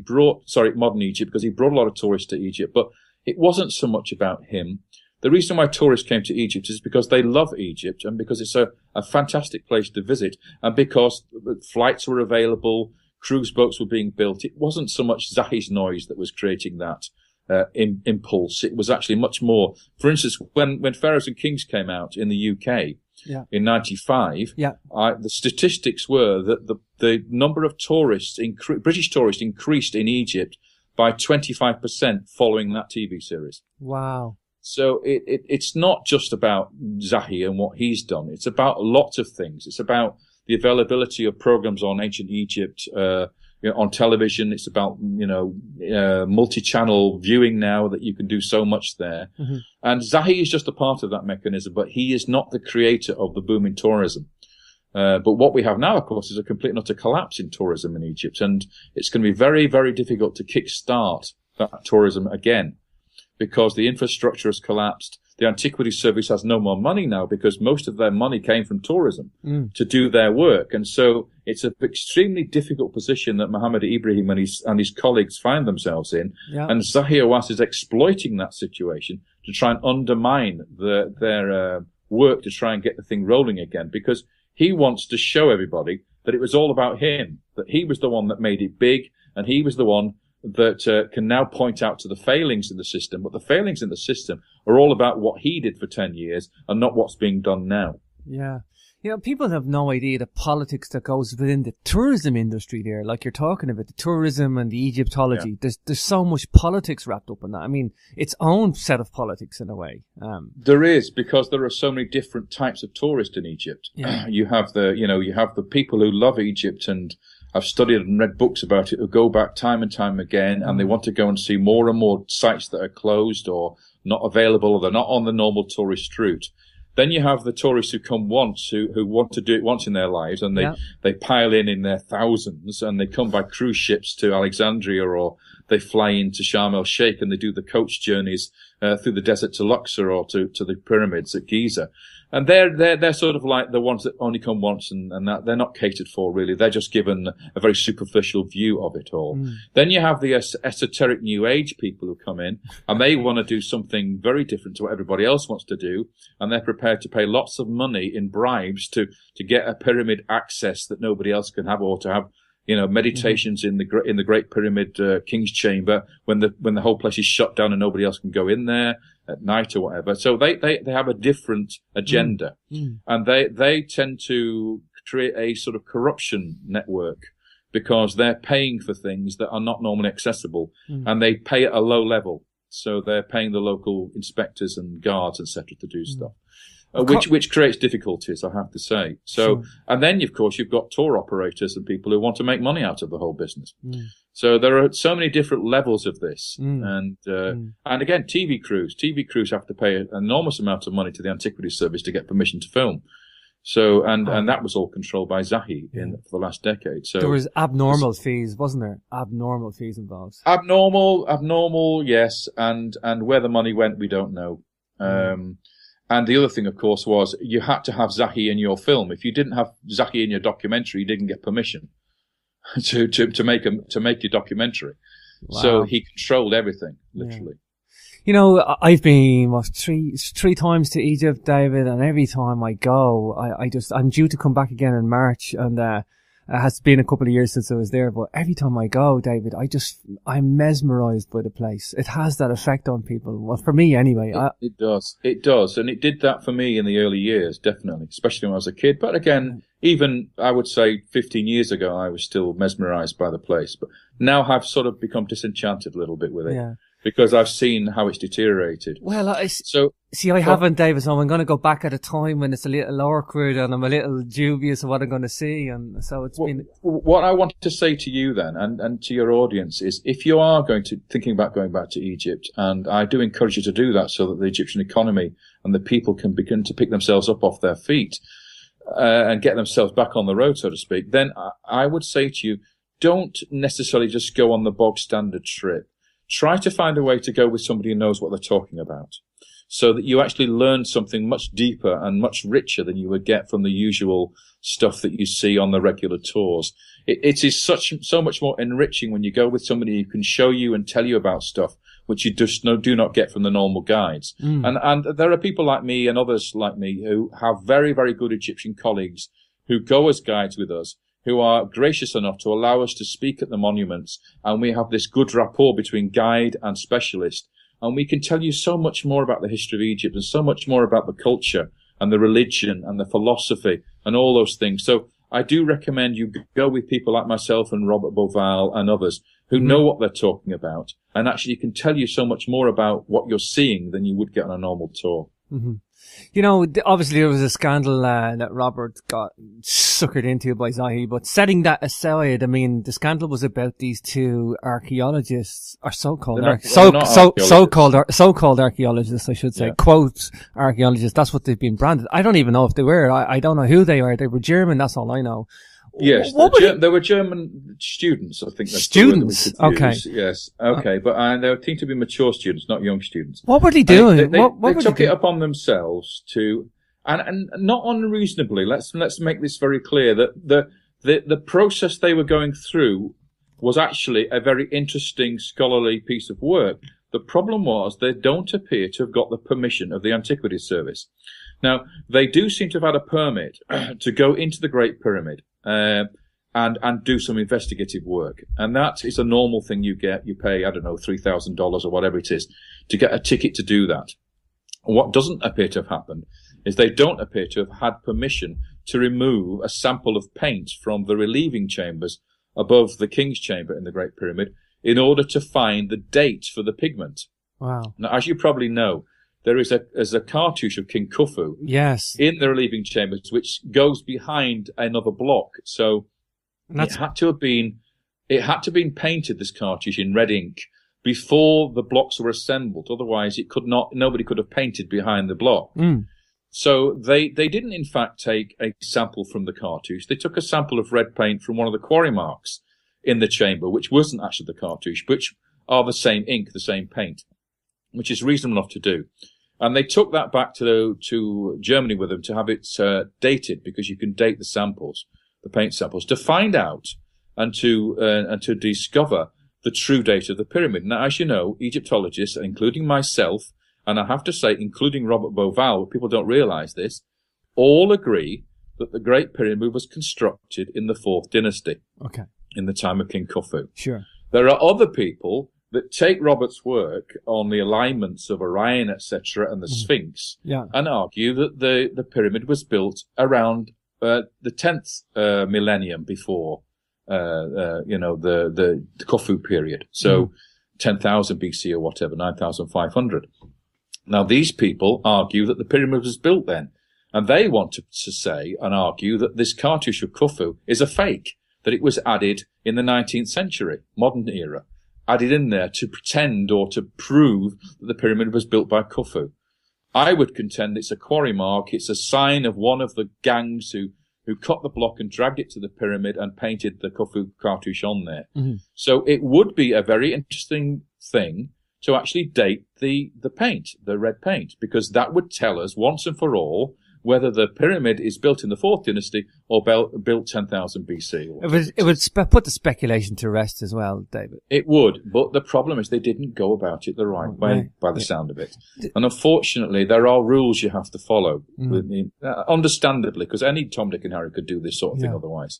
modern Egypt, because he brought a lot of tourists to Egypt, but it wasn't so much about him. The reason why tourists came to Egypt is because they love Egypt and because it's a fantastic place to visit and because flights were available, cruise boats were being built. It wasn't so much Zahi's noise that was creating that impulse. It was actually much more. For instance, when Pharaohs and Kings came out in the UK in 95, the statistics were that the number of tourists, British tourists, increased in Egypt by 25% following that TV series. Wow. So it's not just about Zahi and what he's done. It's about lots of things. It's about the availability of programs on ancient Egypt, on television. It's about, multi-channel viewing now that you can do so much there. And Zahi is just a part of that mechanism, but he is not the creator of the boom in tourism. But what we have now, of course, is a complete and utter collapse in tourism in Egypt. And it's going to be very, very difficult to kickstart that tourism again because the infrastructure has collapsed. The Antiquities Service has no more money now because most of their money came from tourism to do their work. And so it's an extremely difficult position that Muhammad Ibrahim and his colleagues find themselves in. Yeah. And Zahi Hawass is exploiting that situation to try and undermine their work to try and get the thing rolling again because he wants to show everybody that it was all about him, that he was the one that made it big and he was the one that can now point out to the failings in the system. But the failings in the system are all about what he did for 10 years and not what's being done now. Yeah. People have no idea the politics that goes within the tourism industry there. Like you're talking about the tourism and the Egyptology. Yeah. There's so much politics wrapped up in that. I mean, its own set of politics in a way. There is, because there are so many different types of tourists in Egypt. Yeah. You have the people who love Egypt and I've studied and read books about it who go back time and time again and they want to go and see more and more sites that are closed or not available or they're not on the normal tourist route. Then you have the tourists who come once, who want to do it once in their lives and they pile in their thousands and they come by cruise ships to Alexandria or they fly into Sharm el Sheikh and they do the coach journeys through the desert to Luxor or to the pyramids at Giza. And they're sort of like the ones that only come once and that they're not catered for really. They're just given a very superficial view of it all. Then you have the esoteric new age people who come in and they want to do something very different to what everybody else wants to do. And they're prepared to pay lots of money in bribes to get a pyramid access that nobody else can have or to have, meditations in the Great Pyramid, King's Chamber when the whole place is shut down and nobody else can go in there at night or whatever. So they have a different agenda and they tend to create a sort of corruption network because they're paying for things that are not normally accessible, and they pay at a low level. So they're paying the local inspectors and guards, etc., to do stuff, which creates difficulties, I have to say. So, and then of course you've got tour operators and people who want to make money out of the whole business. So there are so many different levels of this, and again, TV crews have to pay an enormous amount of money to the Antiquities Service to get permission to film. So, and that was all controlled by Zahi for the last decade. So there was abnormal fees, wasn't there? Abnormal fees involved. Abnormal, yes. And where the money went, we don't know. And the other thing, of course, was you had to have Zahi in your film. If you didn't have Zahi in your documentary, you didn't get permission to make your documentary. Wow. So he controlled everything, literally. You know, I've been three times to Egypt, David, and every time I go, I'm due to come back again in March, and it has been a couple of years since I was there, but every time I go, David, I'm mesmerized by the place. It has that effect on people. Well, for me anyway. It does. And it did that for me in the early years, definitely, especially when I was a kid. But again, even I would say 15 years ago, I was still mesmerized by the place, but now I've sort of become disenchanted a little bit with it. Yeah. Because I've seen how it's deteriorated. Well, I haven't, David, so I'm going to go back at a time when it's a little awkward and I'm a little dubious of what I'm going to see. And so what I want to say to you then, and to your audience, is if you are thinking about going back to Egypt, and I do encourage you to do that so that the Egyptian economy and the people can begin to pick themselves up off their feet, and get themselves back on the road, so to speak, then I would say to you, don't necessarily just go on the bog standard trip. Try to find a way to go with somebody who knows what they're talking about, so that you actually learn something much deeper and much richer than you would get from the usual stuff that you see on the regular tours. It is so much more enriching when you go with somebody who can show you and tell you about stuff which you just do not get from the normal guides. And there are people like me and others like me who have very, very good Egyptian colleagues who go as guides with us, who are gracious enough to allow us to speak at the monuments, and we have this good rapport between guide and specialist, and we can tell you so much more about the history of Egypt and so much more about the culture and the religion and the philosophy and all those things. So I do recommend you go with people like myself and Robert Boval and others who know what they're talking about, and actually can tell you so much more about what you're seeing than you would get on a normal tour. You know, obviously there was a scandal that Robert got suckered into by Zahi, but setting that aside, I mean, the scandal was about these two archaeologists, or so-called archaeologists, I should say, quote archaeologists. That's what they've been branded. I don't even know if they were. I don't know who they are. They were German. That's all I know. Yes, they were German students, I think. That's students, the word that we could use. Okay. Yes, okay, but they seem to be mature students, not young students. What were they doing? They took it upon themselves to, and not unreasonably. Let's make this very clear that the process they were going through was actually a very interesting scholarly piece of work. The problem was they don't appear to have got the permission of the Antiquities Service. Now, they do seem to have had a permit to go into the Great Pyramid and do some investigative work. And that is a normal thing you get. You pay, I don't know, $3,000 or whatever it is to get a ticket to do that. What doesn't appear to have happened is they don't appear to have had permission to remove a sample of paint from the relieving chambers above the King's Chamber in the Great Pyramid in order to find the date for the pigment. Wow. Now, as you probably know, there is a cartouche of King Khufu in the relieving chambers, which goes behind another block. So it had to have been painted, this cartouche, in red ink before the blocks were assembled. Otherwise, nobody could have painted behind the block. So they didn't in fact take a sample from the cartouche. They took a sample of red paint from one of the quarry marks in the chamber, which wasn't actually the cartouche, which are the same ink, the same paint, which is reasonable enough to do. And they took that back to Germany with them to have it dated, because you can date the samples, the paint samples, to find out and to discover the true date of the pyramid. Now, as you know, Egyptologists, including myself, and I have to say, including Robert Boval, people don't realize this, all agree that the Great Pyramid was constructed in the 4th dynasty. Okay. In the time of King Khufu. Sure. There are other people that take Robert's work on the alignments of Orion, etc., and the Sphinx, and argue that the pyramid was built around the 10th millennium before the Khufu period. So 10,000 BC or whatever, 9,500. Now, these people argue that the pyramid was built then. And they want to say and argue that this cartouche of Khufu is a fake, that it was added in the 19th century, modern era, added in there to pretend or to prove that the pyramid was built by Khufu. I would contend it's a quarry mark. It's a sign of one of the gangs who cut the block and dragged it to the pyramid and painted the Khufu cartouche on there. Mm-hmm. So it would be a very interesting thing to actually date the paint, the red paint, because that would tell us once and for all whether the pyramid is built in the 4th dynasty or built 10,000 BC. It would put the speculation to rest as well, David. It would, but the problem is they didn't go about it the right way, by the sound of it. And unfortunately, there are rules you have to follow, understandably, because any Tom, Dick and Harry could do this sort of thing otherwise.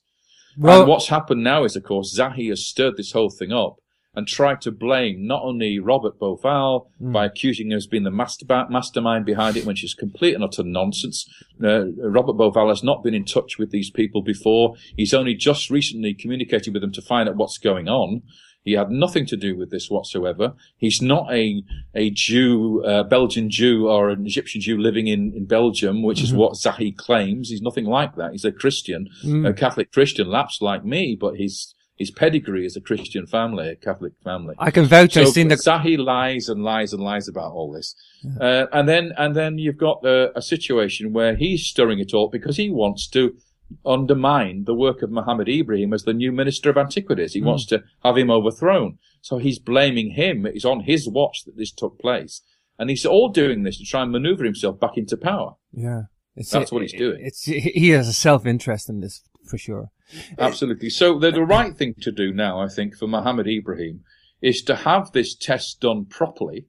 Well, and what's happened now is, of course, Zahi has stirred this whole thing up and tried to blame not only Robert Beauval by accusing him as being the mastermind behind it, which is complete and utter nonsense. Robert Beauval has not been in touch with these people before. He's only just recently communicated with them to find out what's going on. He had nothing to do with this whatsoever. He's not a Jew, Belgian Jew or an Egyptian Jew living in Belgium, which is what Zahi claims. He's nothing like that. He's a Christian, a Catholic Christian, lapsed like me, but his pedigree is a Christian family, a Catholic family. I can vouch. I've seen Zahi lies and lies and lies about all this, and then you've got a situation where he's stirring it all because he wants to undermine the work of Muhammad Ibrahim as the new Minister of Antiquities. He wants to have him overthrown. So he's blaming him. It's on his watch that this took place, and he's all doing this to try and maneuver himself back into power. Yeah, that's what he's doing. He has a self-interest in this. For sure. Absolutely. So the right thing to do now, I think, for Muhammad Ibrahim is to have this test done properly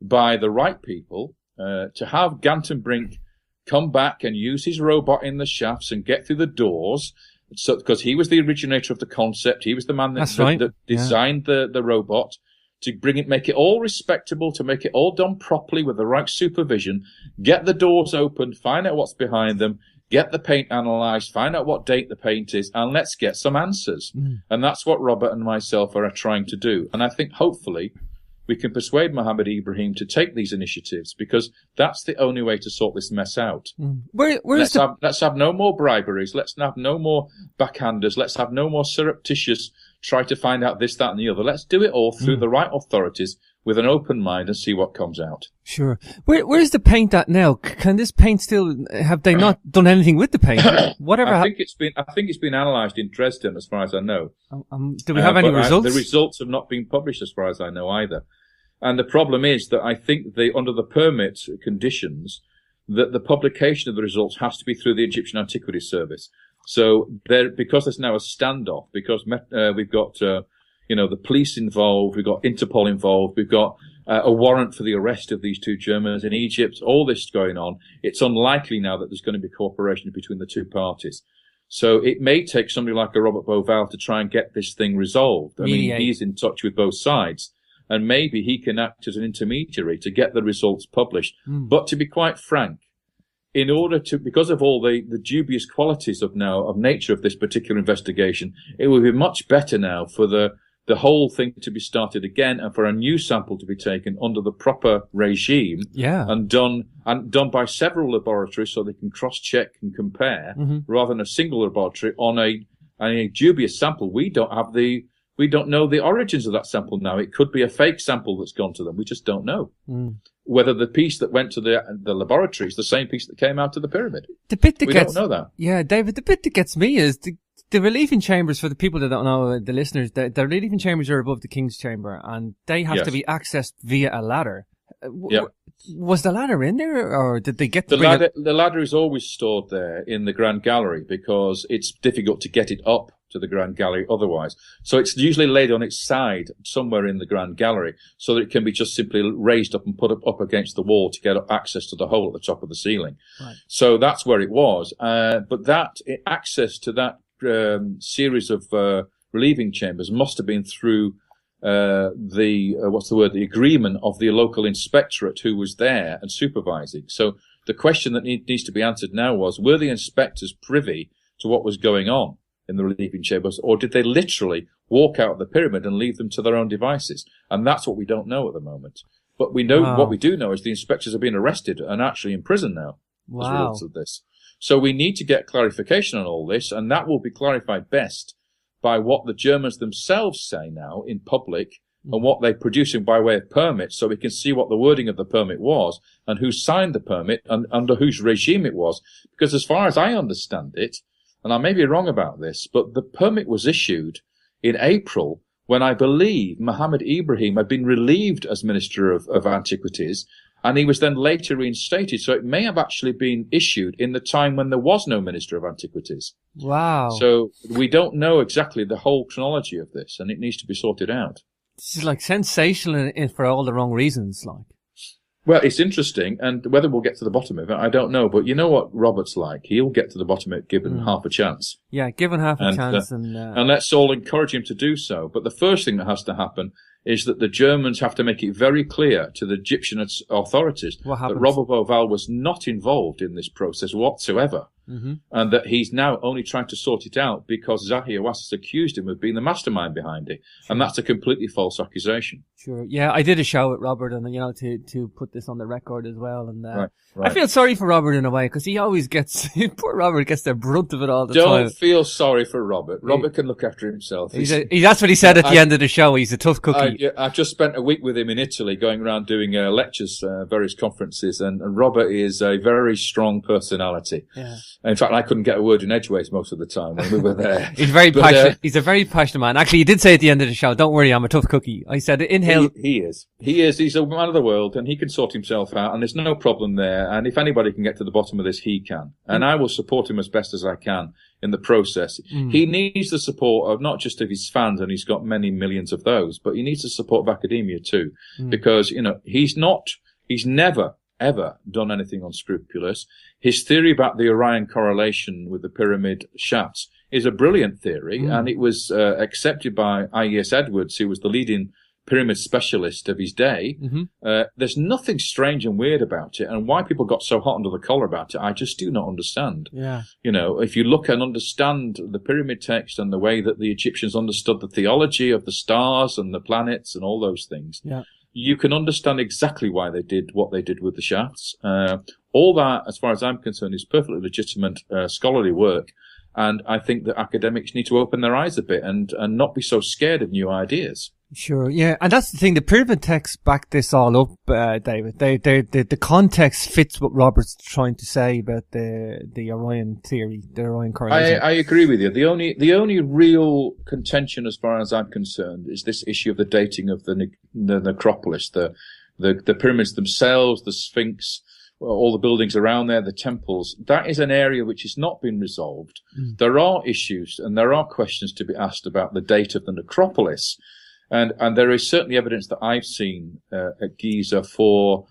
by the right people, to have Gantenbrink come back and use his robot in the shafts and get through the doors. So, because he was the originator of the concept. He was the man that designed the robot to make it all respectable, to make it all done properly with the right supervision, get the doors opened, find out what's behind them, get the paint analysed, find out what date the paint is, and let's get some answers. And that's what Robert and myself are trying to do. And I think hopefully we can persuade Muhammad Ibrahim to take these initiatives, because that's the only way to sort this mess out. Let's have no more briberies. Let's have no more backhanders. Let's have no more surreptitious try to find out this, that, and the other. Let's do it all through the right authorities with an open mind and see what comes out. Sure. Where's the paint at now? Can this paint still, have they not done anything with the paint? Whatever. I think it's been analysed in Dresden, as far as I know. Do we have any results? The results have not been published, as far as I know, either. And the problem is that I think under the permit conditions, that the publication of the results has to be through the Egyptian Antiquities Service. So because there's now a standoff, because we've got the police involved, we've got Interpol involved, we've got a warrant for the arrest of these two Germans in Egypt, all this going on, it's unlikely now that there's going to be cooperation between the two parties. So it may take somebody like a Robert Beauval to try and get this thing resolved. I mean, he's in touch with both sides, and maybe he can act as an intermediary to get the results published. But to be quite frank, in order to, because of all the dubious qualities of nature of this particular investigation, it would be much better now for the whole thing to be started again and for a new sample to be taken under the proper regime and done by several laboratories so they can cross-check and compare rather than a single laboratory on a dubious sample. We don't know the origins of that sample now. It could be a fake sample that's gone to them. We just don't know. Whether the piece that went to the laboratory is the same piece that came out to the pyramid. We don't know that. Yeah, David, the bit that gets me is the relieving chambers, for the people that don't know, the listeners, the relieving chambers are above the King's Chamber, and they have to be accessed via a ladder. Was the ladder in there, or did they get the ladder? The ladder is always stored there in the Grand Gallery because it's difficult to get it up to the Grand Gallery otherwise. So it's usually laid on its side somewhere in the Grand Gallery so that it can be just simply raised up and put up against the wall to get access to the hole at the top of the ceiling. Right. So that's where it was. But access to that series of relieving chambers must have been through the agreement of the local inspectorate who was there and supervising. So the question that needs to be answered now was, were the inspectors privy to what was going on? in the relieving chambers, or did they literally walk out of the pyramid and leave them to their own devices? And that's what we don't know at the moment. But we know what we do know is the inspectors have been arrested and actually in prison now as a result of this. So we need to get clarification on all this, and that will be clarified best by what the Germans themselves say now in public and what they're producing by way of permits, so we can see what the wording of the permit was and who signed the permit and under whose regime it was. Because as far as I understand it, and I may be wrong about this, but the permit was issued in April when I believe Mohammed Ibrahim had been relieved as Minister of Antiquities, and he was then later reinstated. So it may have actually been issued in the time when there was no Minister of Antiquities. Wow. So we don't know exactly the whole chronology of this, and it needs to be sorted out. This is like sensational for all the wrong reasons, like. Well, it's interesting, and whether we'll get to the bottom of it, I don't know. But you know what Robert's like? He'll get to the bottom of it given half a chance. Yeah, given half a chance. And let's all encourage him to do so. But the first thing that has to happen is that the Germans have to make it very clear to the Egyptian authorities that Rohl of Oval was not involved in this process whatsoever. And that he's now only trying to sort it out because Zahi Hawass has accused him of being the mastermind behind it. Sure. And that's a completely false accusation. Sure. Yeah, I did a show with Robert, and to put this on the record as well. And right. I feel sorry for Robert in a way, because he always gets poor Robert gets the brunt of it all the time. Don't feel sorry for Robert. Robert can look after himself. That's what he said at the end of the show. He's a tough cookie. I just spent a week with him in Italy, going around doing lectures, various conferences, and Robert is a very strong personality. Yeah. In fact, I couldn't get a word in edgeways most of the time when we were there. He's very passionate. He's a very passionate man. Actually, he did say at the end of the show, "Don't worry, I'm a tough cookie." I said, "Inhale." He is. He's a man of the world, and he can sort himself out, and there's no problem there. And if anybody can get to the bottom of this, he can. And I will support him as best as I can in the process. He needs the support of not just of his fans, and he's got many millions of those, but he needs the support of academia too, because he's never ever done anything unscrupulous. His theory about the Orion correlation with the pyramid shafts is a brilliant theory, and it was accepted by I.E.S. Edwards, who was the leading pyramid specialist of his day. There's nothing strange and weird about it, and why people got so hot under the collar about it, I just do not understand. Yeah. If you look and understand the pyramid text and the way that the Egyptians understood the theology of the stars and the planets and all those things, you can understand exactly why they did what they did with the shafts. All that, as far as I'm concerned, is perfectly legitimate scholarly work. And I think that academics need to open their eyes a bit and not be so scared of new ideas. Sure, yeah. And that's the thing, the pyramid texts back this all up, David. The context fits what Robert's trying to say about the Orion theory, the Orion correlation. I agree with you. The only real contention, as far as I'm concerned, is this issue of the dating of the necropolis, the pyramids themselves, the Sphinx, all the buildings around there, the temples. That is an area which has not been resolved. There are issues and there are questions to be asked about the date of the necropolis. And there is certainly evidence that I've seen at Giza for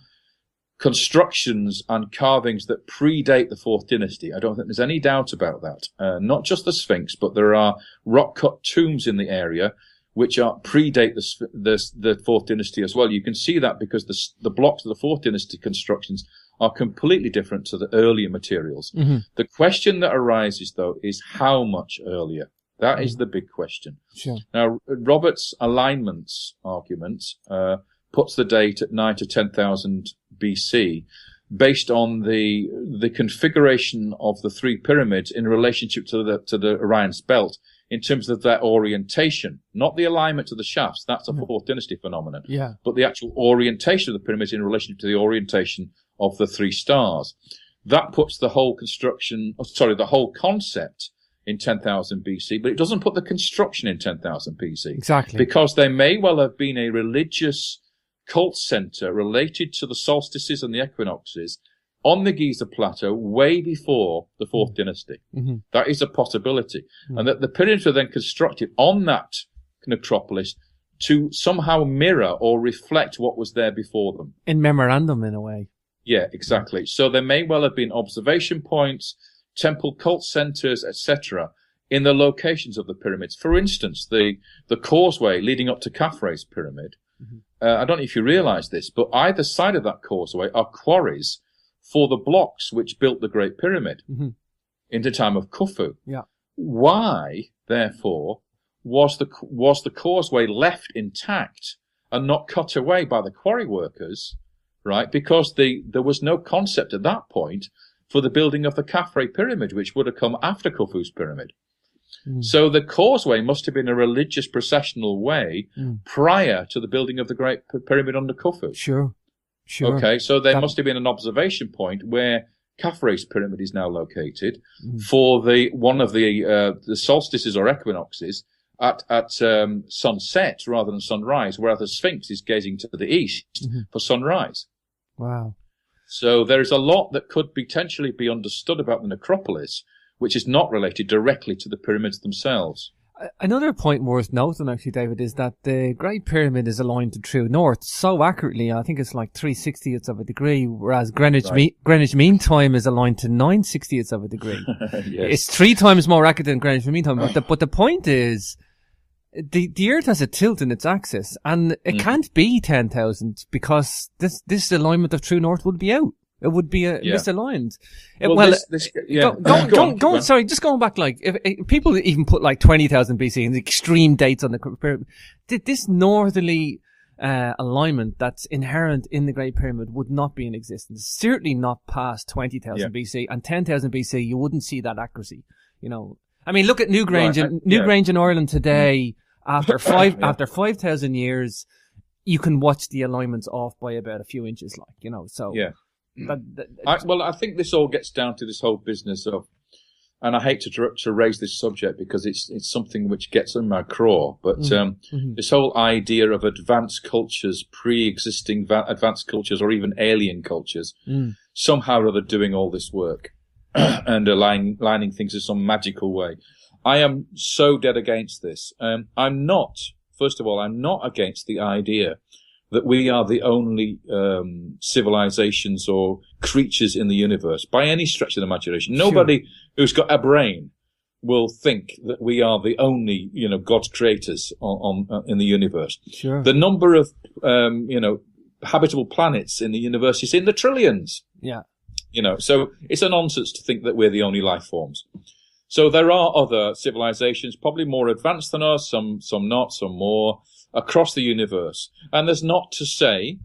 constructions and carvings that predate the Fourth Dynasty. I don't think there's any doubt about that. Not just the Sphinx, but there are rock-cut tombs in the area which predate the Fourth Dynasty as well. You can see that because the blocks of the Fourth Dynasty constructions are completely different to the earlier materials. The question that arises, though, is how much earlier? That is the big question. Sure. Now, Robert's alignments argument puts the date at 9 to 10,000 BC based on the configuration of the three pyramids in relationship to the Orion's belt in terms of their orientation, not the alignment to the shafts. That's a Fourth Dynasty phenomenon. Yeah. But the actual orientation of the pyramids in relation to the orientation of the three stars. That puts the whole the whole concept in 10,000 BC, but it doesn't put the construction in 10,000 BC. Exactly. Because there may well have been a religious cult center related to the solstices and the equinoxes on the Giza Plateau way before the Fourth Dynasty. That is a possibility. And that the pyramids were then constructed on that necropolis to somehow mirror or reflect what was there before them. In memorandum, in a way. Yeah, exactly. So there may well have been observation points, temple cult centers, etc., in the locations of the pyramids. For instance, the causeway leading up to Khafre's pyramid. I don't know if you realize this, but either side of that causeway are quarries for the blocks which built the Great Pyramid in the time of Khufu. Yeah. why, therefore, was the causeway left intact and not cut away by the quarry workers, right? Because there was no concept at that point for the building of the Khafre pyramid, which would have come after Khufu's pyramid. So the causeway must have been a religious processional way prior to the building of the Great Pyramid under Khufu. Sure. Okay, so there must have been an observation point where Khafre's pyramid is now located for one of the solstices or equinoxes at sunset rather than sunrise, where the Sphinx is gazing to the east for sunrise. Wow. So there is a lot that could potentially be understood about the necropolis, which is not related directly to the pyramids themselves. Another point worth noting, actually, David, is that the Great Pyramid is aligned to true north so accurately. I think it's like 3/60ths of a degree, whereas Greenwich Mean Time is aligned to 9/60ths of a degree. Yes. It's 3 times more accurate than Greenwich Mean Time. But the point is, the Earth has a tilt in its axis, and it can't be 10,000 because this alignment of true north would be out. It would be misaligned. Sorry, just going back, like, if people even put like 20,000 BC and extreme dates on the pyramid, this northerly alignment that's inherent in the Great Pyramid would not be in existence. Certainly not past 20,000 BC, and 10,000 BC, you wouldn't see that accuracy. You know, I mean, look at Newgrange in Ireland today. After 5,000 years, you can watch the alignments off by about a few inches, like, you know. So I think this all gets down to this whole business of, and I hate to raise this subject because it's something which gets in my craw, but this whole idea of advanced cultures, pre-existing advanced cultures, or even alien cultures, somehow or other doing all this work and aligning things in some magical way. I am so dead against this. I'm not against the idea that we are the only civilizations or creatures in the universe by any stretch of the imagination. Nobody who's got a brain will think that we are the only, God's creators in the universe. Sure. The number of, habitable planets in the universe is in the trillions. Yeah. So it's a nonsense to think that we're the only life forms. So there are other civilizations, probably more advanced than us, some not, some more, across the universe. And there's not to say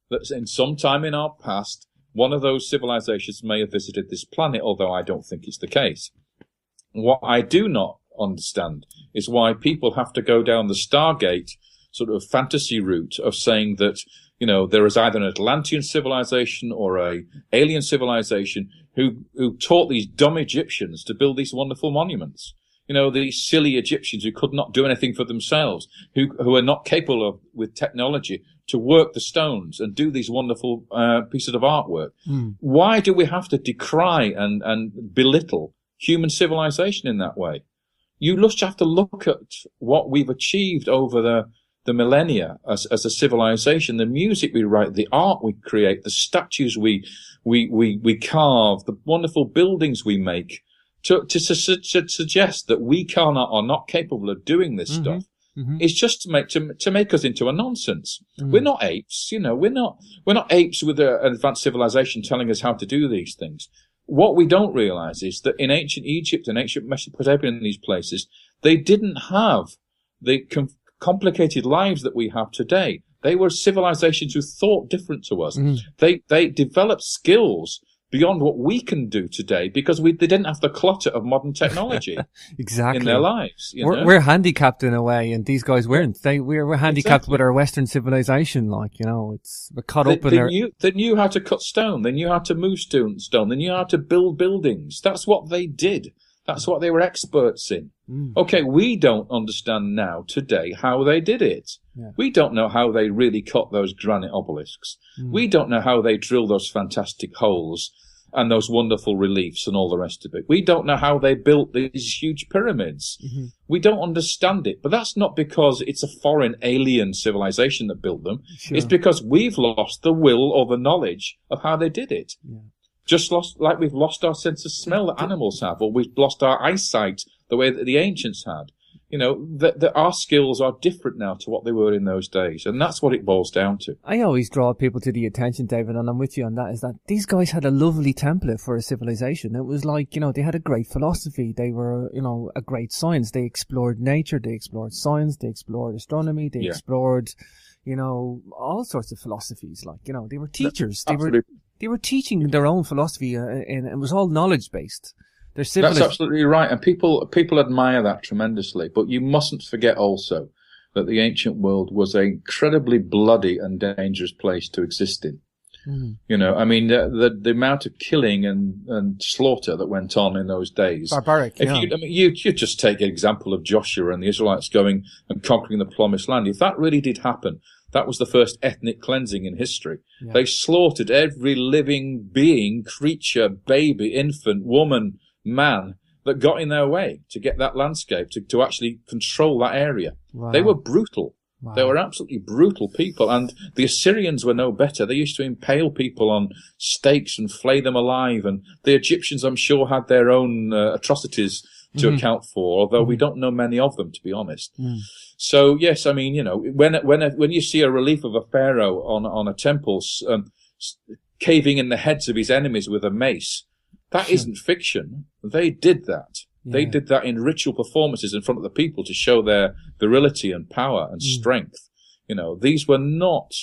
that in some time in our past, one of those civilizations may have visited this planet, although I don't think it's the case. What I do not understand is why people have to go down the Stargate sort of fantasy route of saying that, there is either an Atlantean civilization or a alien civilization who taught these dumb Egyptians to build these wonderful monuments. These silly Egyptians who could not do anything for themselves, who are not capable of, with technology, to work the stones and do these wonderful pieces of artwork. Why do we have to decry and belittle human civilization in that way? You just have to look at what we've achieved over the millennia as a civilization, the music we write, the art we create, the statues we carve, the wonderful buildings we make, to suggest that we are not capable of doing this stuff. It's just to make us into a nonsense. We're not apes, we're not apes with an advanced civilization telling us how to do these things. What we don't realize is that in ancient Egypt and ancient Mesopotamia and these places, they didn't have the complicated lives that we have today. They were civilizations who thought different to us. They developed skills beyond what we can do today because they didn't have the clutter of modern technology exactly in their lives. We're handicapped in a way, and these guys weren't. We're handicapped with our Western civilization, we're caught up in They knew how to cut stone. They knew how to move stone. They knew how to build buildings. That's what they did. That's what they were experts in. Okay, we don't understand now, today, how they did it. Yeah. We don't know how they really cut those granite obelisks. We don't know how they drilled those fantastic holes and those wonderful reliefs and all the rest of it. We don't know how they built these huge pyramids. We don't understand it. But that's not because it's a foreign alien civilization that built them. Sure. It's because we've lost the will or the knowledge of how they did it. Yeah. Just like we've lost our sense of smell that animals have, or we've lost our eyesight the way that the ancients had. that our skills are different now to what they were in those days. And that's what it boils down to. I always draw people to the attention, David, and I'm with you on that, is that these guys had a lovely template for a civilization. It was like, they had a great philosophy. They were, a great science. They explored nature. They explored science. They explored astronomy. They explored, all sorts of philosophies. Like, they were teachers. They were teaching their own philosophy, and it was all knowledge-based. That's absolutely right, and people admire that tremendously. But you mustn't forget also that the ancient world was an incredibly bloody and dangerous place to exist in. The amount of killing and slaughter that went on in those days. Barbaric. You just take an example of Joshua and the Israelites going and conquering the Promised Land. If that really did happen, that was the first ethnic cleansing in history. Yeah. They slaughtered every living being, creature, baby, infant, woman, man that got in their way to get that landscape, to actually control that area. Wow. They were brutal. Wow. They were absolutely brutal people. And the Assyrians were no better. They used to impale people on stakes and flay them alive. And the Egyptians, I'm sure, had their own atrocities to account for, although we don't know many of them, to be honest. So, yes, when you see a relief of a pharaoh on a temple caving in the heads of his enemies with a mace, that isn't fiction. They did that. Yeah. They did that in ritual performances in front of the people to show their virility and power and strength. These were not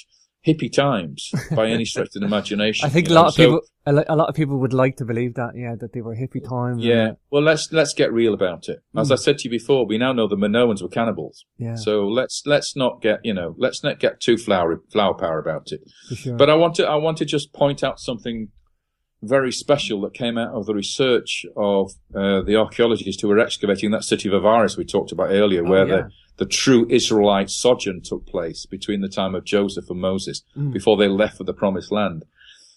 hippie times by any stretch of the imagination. I think a lot of people would like to believe that, that they were hippie times. Yeah. Well, let's get real about it. As I said to you before, we now know the Minoans were cannibals. Yeah. So let's not get too flower power about it. For sure. But I want to just point out something very special that came out of the research of the archaeologists who were excavating that city of Avaris we talked about earlier, where the true Israelite sojourn took place between the time of Joseph and Moses before they left for the Promised Land.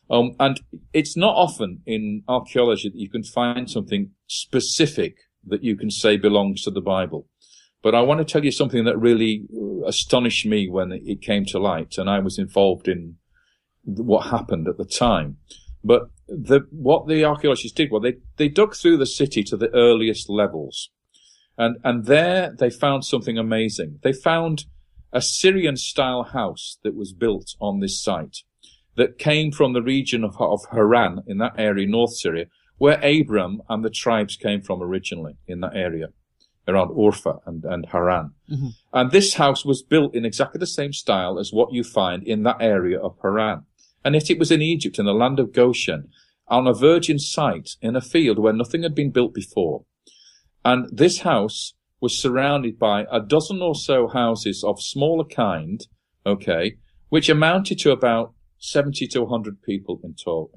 And it's not often in archaeology that you can find something specific that you can say belongs to the Bible. But I want to tell you something that really astonished me when it came to light, and I was involved in what happened at the time. But what the archaeologists did was they dug through the city to the earliest levels. And there they found something amazing. They found a Syrian-style house that was built on this site that came from the region of Haran, in that area, North Syria, where Abram and the tribes came from originally, in that area, around Urfa and Haran. Mm-hmm. And this house was built in exactly the same style as what you find in that area of Haran. And yet it was in Egypt, in the land of Goshen, on a virgin site in a field where nothing had been built before. And this house was surrounded by a dozen or so houses of smaller kind, which amounted to about 70 to 100 people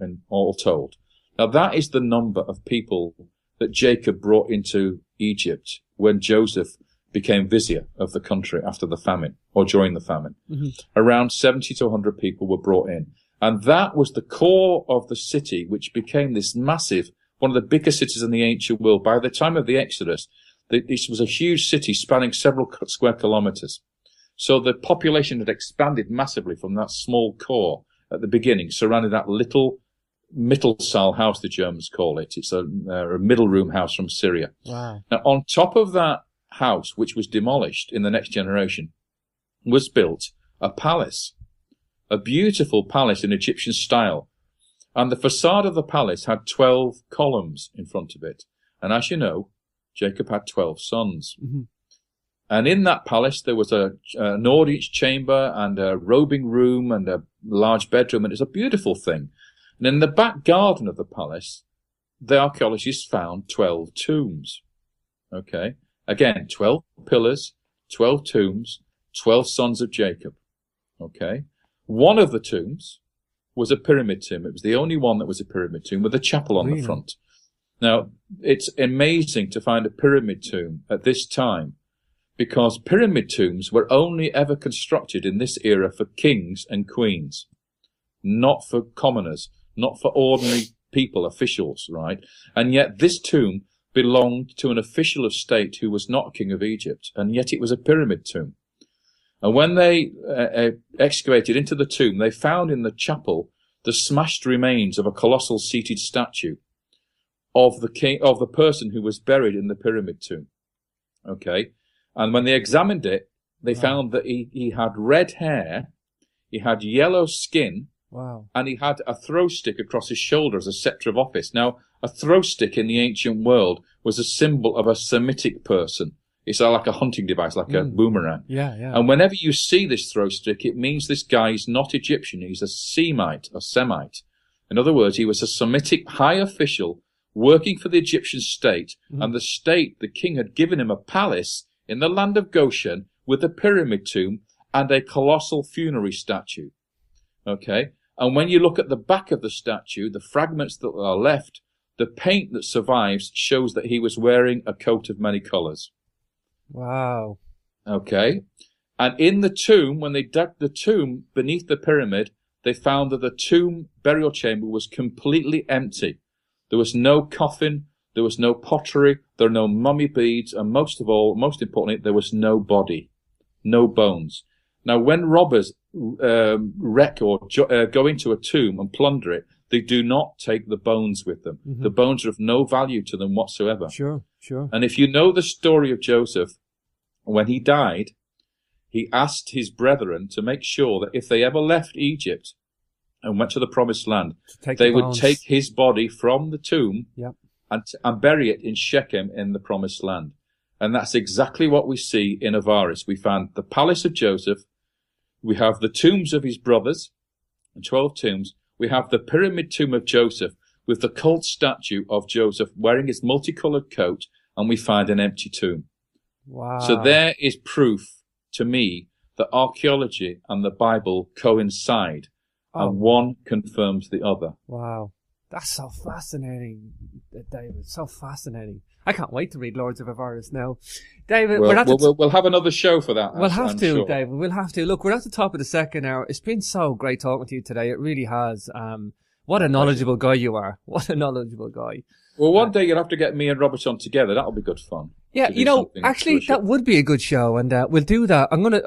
in all told. Now that is the number of people that Jacob brought into Egypt when Joseph became vizier of the country after the famine, or during the famine. Mm-hmm. Around 70 to 100 people were brought in. And that was the core of the city, which became this massive, one of the biggest cities in the ancient world. By the time of the Exodus, this was a huge city spanning several square kilometers. So the population had expanded massively from that small core at the beginning, surrounding that little Mittelsaal house, the Germans call it. It's a middle room house from Syria. Wow. Now, on top of that house, which was demolished in the next generation, was built a palace. A beautiful palace in Egyptian style. And the facade of the palace had 12 columns in front of it. And as you know, Jacob had 12 sons. Mm-hmm. And in that palace, there was an audience chamber and a robing room and a large bedroom. And it's a beautiful thing. And in the back garden of the palace, the archaeologists found 12 tombs. Again, 12 pillars, 12 tombs, 12 sons of Jacob. One of the tombs was a pyramid tomb. It was the only one that was a pyramid tomb with a chapel on the front. Now, it's amazing to find a pyramid tomb at this time, because pyramid tombs were only ever constructed in this era for kings and queens, not for commoners, not for ordinary people, officials, right? And yet this tomb belonged to an official of state who was not king of Egypt, and yet it was a pyramid tomb. And when they excavated into the tomb, they found in the chapel the smashed remains of a colossal seated statue of the person who was buried in the pyramid tomb. And when they examined it, they found that he had red hair, he had yellow skin, and he had a throw stick across his shoulder as a scepter of office. Now, a throw stick in the ancient world was a symbol of a Semitic person. It's like a hunting device, like a boomerang. Yeah, yeah. And whenever you see this throw stick, it means this guy is not Egyptian. He's a Semite, or Semite. In other words, he was a Semitic high official working for the Egyptian state, and the state, the king, had given him a palace in the land of Goshen with a pyramid tomb and a colossal funerary statue. Okay? And when you look at the back of the statue, the fragments that are left, the paint that survives shows that he was wearing a coat of many colours. Wow. Okay? And in the tomb, when they dug the tomb beneath the pyramid, they found that the tomb burial chamber was completely empty. There was no coffin, there was no pottery, there were no mummy beads, and most of all, most importantly, there was no body, no bones. Now, when robbers wreck or go into a tomb and plunder it, they do not take the bones with them. The bones are of no value to them whatsoever. Sure, sure. And if you know the story of Joseph, when he died, he asked his brethren to make sure that if they ever left Egypt and went to the promised land, they would take his body from the tomb and bury it in Shechem in the promised land. And that's exactly what we see in Avaris. We found the palace of Joseph. We have the tombs of his brothers, 12 tombs. We have the pyramid tomb of Joseph with the cult statue of Joseph wearing his multicolored coat, and we find an empty tomb. Wow. So there is proof to me that archaeology and the Bible coincide, and one confirms the other. Wow. That's so fascinating, David. So fascinating. I can't wait to read Lords of Avaris now. David, we'll have another show for that. We'll have to, sure. David. We'll have to. Look, we're at the top of the second hour. It's been so great talking to you today. It really has. What a knowledgeable guy you are. What a knowledgeable guy. Well, one day you'll have to get me and Robert on together. That'll be good fun. Yeah, you know, actually, that would be a good show, and we'll do that. I'm gonna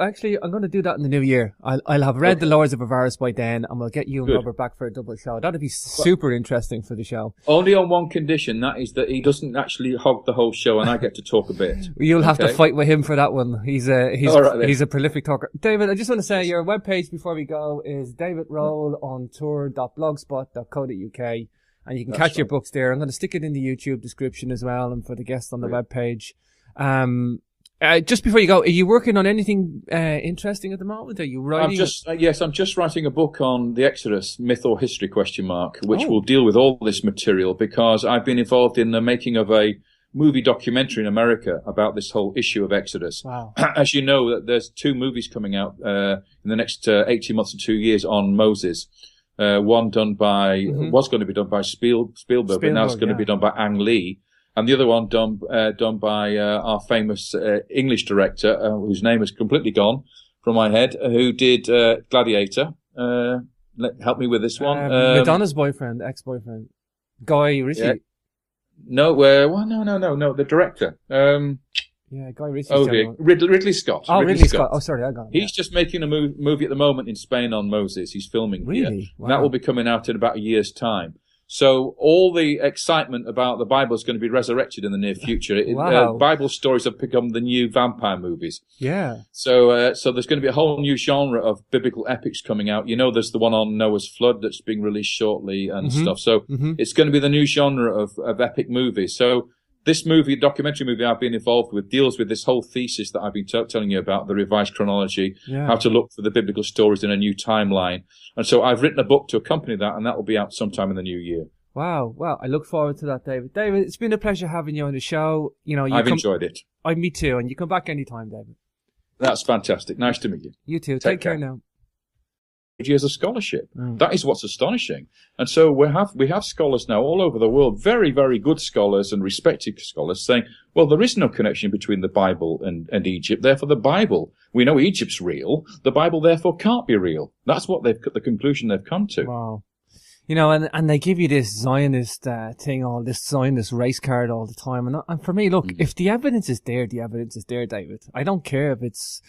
do that in the new year. I'll have read the Lords of Avaris by then, and we'll get you and Robert back for a double show. That'd be super interesting for the show. Only on one condition, that is that he doesn't actually hog the whole show, and I get to talk a bit. You'll have to fight with him for that one. He's a prolific talker. David, I just want to say your webpage before we go is davidrohlontour.blogspot.co.uk. And you can catch your books there. I'm going to stick it in the YouTube description as well, and for the guests on the webpage. Just before you go, are you working on anything interesting at the moment? Are you writing? I'm just writing a book on the Exodus, myth or history ? Which will deal with all this material, because I've been involved in the making of a movie documentary in America about this whole issue of Exodus. Wow. As you know, there's 2 movies coming out in the next 18 months to 2 years on Moses. One done by, was going to be done by Spielberg, but now it's going to be done by Ang Lee. And the other one done by our famous English director, whose name has completely gone from my head, who did Gladiator. Help me with this one. Madonna's ex-boyfriend. Guy Ritchie. Yeah. No, the director. Guy Ritchie. Ridley Scott. Oh, Ridley Scott. Oh, sorry, I got it. He's just making a movie at the moment in Spain on Moses. He's filming here. Wow. That will be coming out in about a year's time. So all the excitement about the Bible is going to be resurrected in the near future. Wow. Bible stories have become the new vampire movies. Yeah. So there's going to be a whole new genre of biblical epics coming out. You know, there's the one on Noah's flood that's being released shortly and stuff. So it's going to be the new genre of epic movies. So this documentary movie I've been involved with, deals with this whole thesis that I've been telling you about, the revised chronology, how to look for the biblical stories in a new timeline. And so I've written a book to accompany that, and that will be out sometime in the new year. Wow. Well, I look forward to that, David. David, it's been a pleasure having you on the show. You know, I've enjoyed it. Me too, and you come back anytime, David. That's fantastic. Nice to meet you. You too. Take care now. Years of scholarship. That is what's astonishing. And so we have scholars now all over the world, very, very good scholars and respected scholars, saying, well, there is no connection between the Bible and Egypt. Therefore, the Bible, we know Egypt's real. The Bible, therefore, can't be real. That's what the conclusion they've come to. Wow. You know, and they give you this Zionist thing, all this Zionist race card all the time. And for me, look, if the evidence is there, the evidence is there, David. I don't care if it's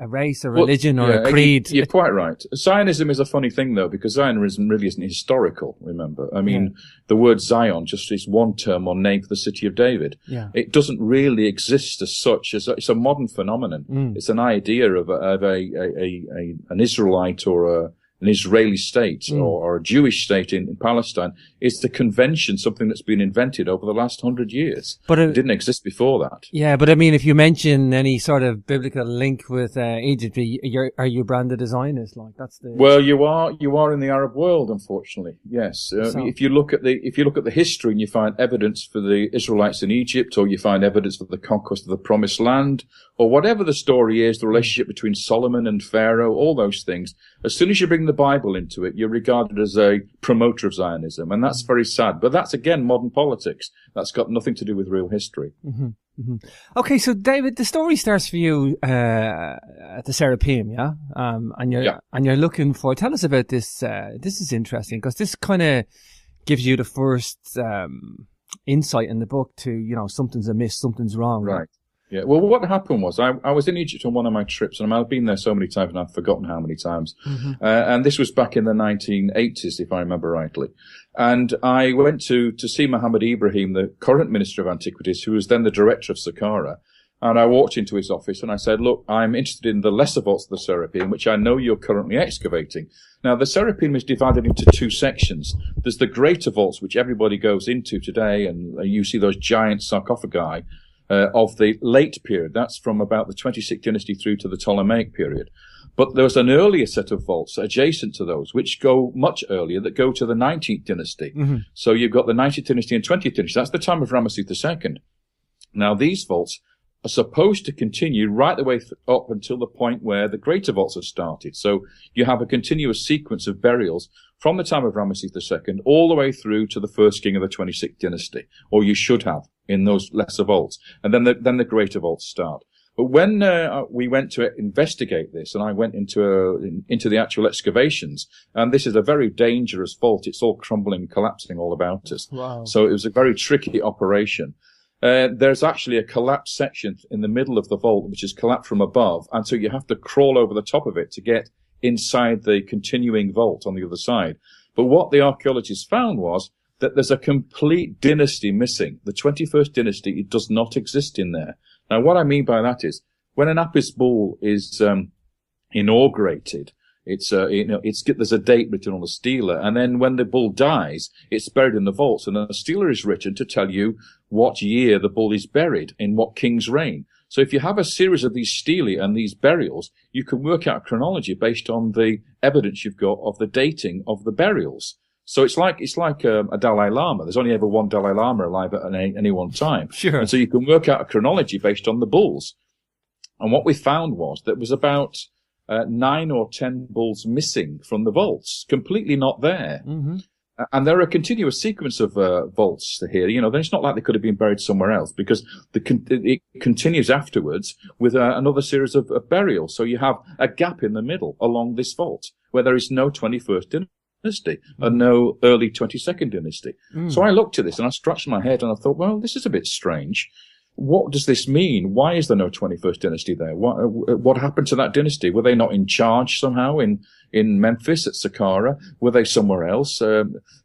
race, a religion, or a creed. You're quite right. Zionism is a funny thing, though, because Zionism really isn't historical, remember. I mean, the word Zion just is one term or name for the city of David. Yeah. It doesn't really exist as such. It's a modern phenomenon. It's an idea of an Israelite or an Israeli state or a Jewish state in Palestine. It's the convention, something that's been invented over the last 100 years. But it didn't exist before that. Yeah, but I mean, if you mention any sort of biblical link with Egypt, are you branded as Zionist? Like that's the. Well, you are in the Arab world, unfortunately. Yes, if you look at the history and you find evidence for the Israelites in Egypt, or you find evidence for the conquest of the Promised Land, or whatever the story is, the relationship between Solomon and Pharaoh, all those things. As soon as you bring the Bible into it, you're regarded as a promoter of Zionism, and that's very sad. But that's, again, modern politics. That's got nothing to do with real history. Mm-hmm. Mm-hmm. Okay, so David, the story starts for you at the Serapeum, yeah? And you're looking for. Tell us about this. This is interesting because this kind of gives you the first insight in the book to something's amiss, something's wrong. Right. Yeah, well, what happened was I was in Egypt on one of my trips, and I've been there so many times, and I've forgotten how many times. Mm-hmm. And this was back in the 1980s, if I remember rightly. And I went to see Muhammad Ibrahim, the current Minister of Antiquities, who was then the director of Saqqara. And I walked into his office and I said, look, I'm interested in the lesser vaults of the Serapeum, which I know you're currently excavating. Now, the Serapeum is divided into two sections. There's the greater vaults, which everybody goes into today, and you see those giant sarcophagi of the late period. That's from about the 26th dynasty through to the Ptolemaic period. But there was an earlier set of vaults adjacent to those, which go much earlier, that go to the 19th dynasty. Mm-hmm. So you've got the 19th dynasty and 20th dynasty. That's the time of Rameses II. Now, these vaults are supposed to continue right the way up until the point where the greater vaults have started. So you have a continuous sequence of burials from the time of Rameses II all the way through to the first king of the 26th dynasty, or you should have in those lesser vaults. And then the greater vaults start. But when we went to investigate this, and I went into the actual excavations, and this is a very dangerous vault. It's all crumbling, collapsing all about us. Wow. So it was a very tricky operation. There's actually a collapsed section in the middle of the vault, which is collapsed from above, and so you have to crawl over the top of it to get inside the continuing vault on the other side. But what the archaeologists found was that there's a complete dynasty missing. The 21st dynasty, it does not exist in there. Now, what I mean by that is, when an Apis bull is inaugurated, there's a date written on the stela, and then when the bull dies, it's buried in the vaults, and a stela is written to tell you what year the bull is buried, in what king's reign. So if you have a series of these stelae and these burials, you can work out a chronology based on the evidence you've got of the dating of the burials. So it's like a Dalai Lama. There's only ever one Dalai Lama alive at any one time. Sure. And so you can work out a chronology based on the bulls. And what we found was that there was about 9 or 10 bulls missing from the vaults, completely not there. Mm-hmm. And there are a continuous sequence of vaults here. It's not like they could have been buried somewhere else, because it continues afterwards with another series of burials. So you have a gap in the middle along this vault where there is no 21st dynasty and no early 22nd dynasty. Mm. So I looked at this and I scratched my head and I thought, well, this is a bit strange. What does this mean? Why is there no 21st dynasty there? What happened to that dynasty? Were they not in charge somehow in Memphis at Saqqara? Were they somewhere else?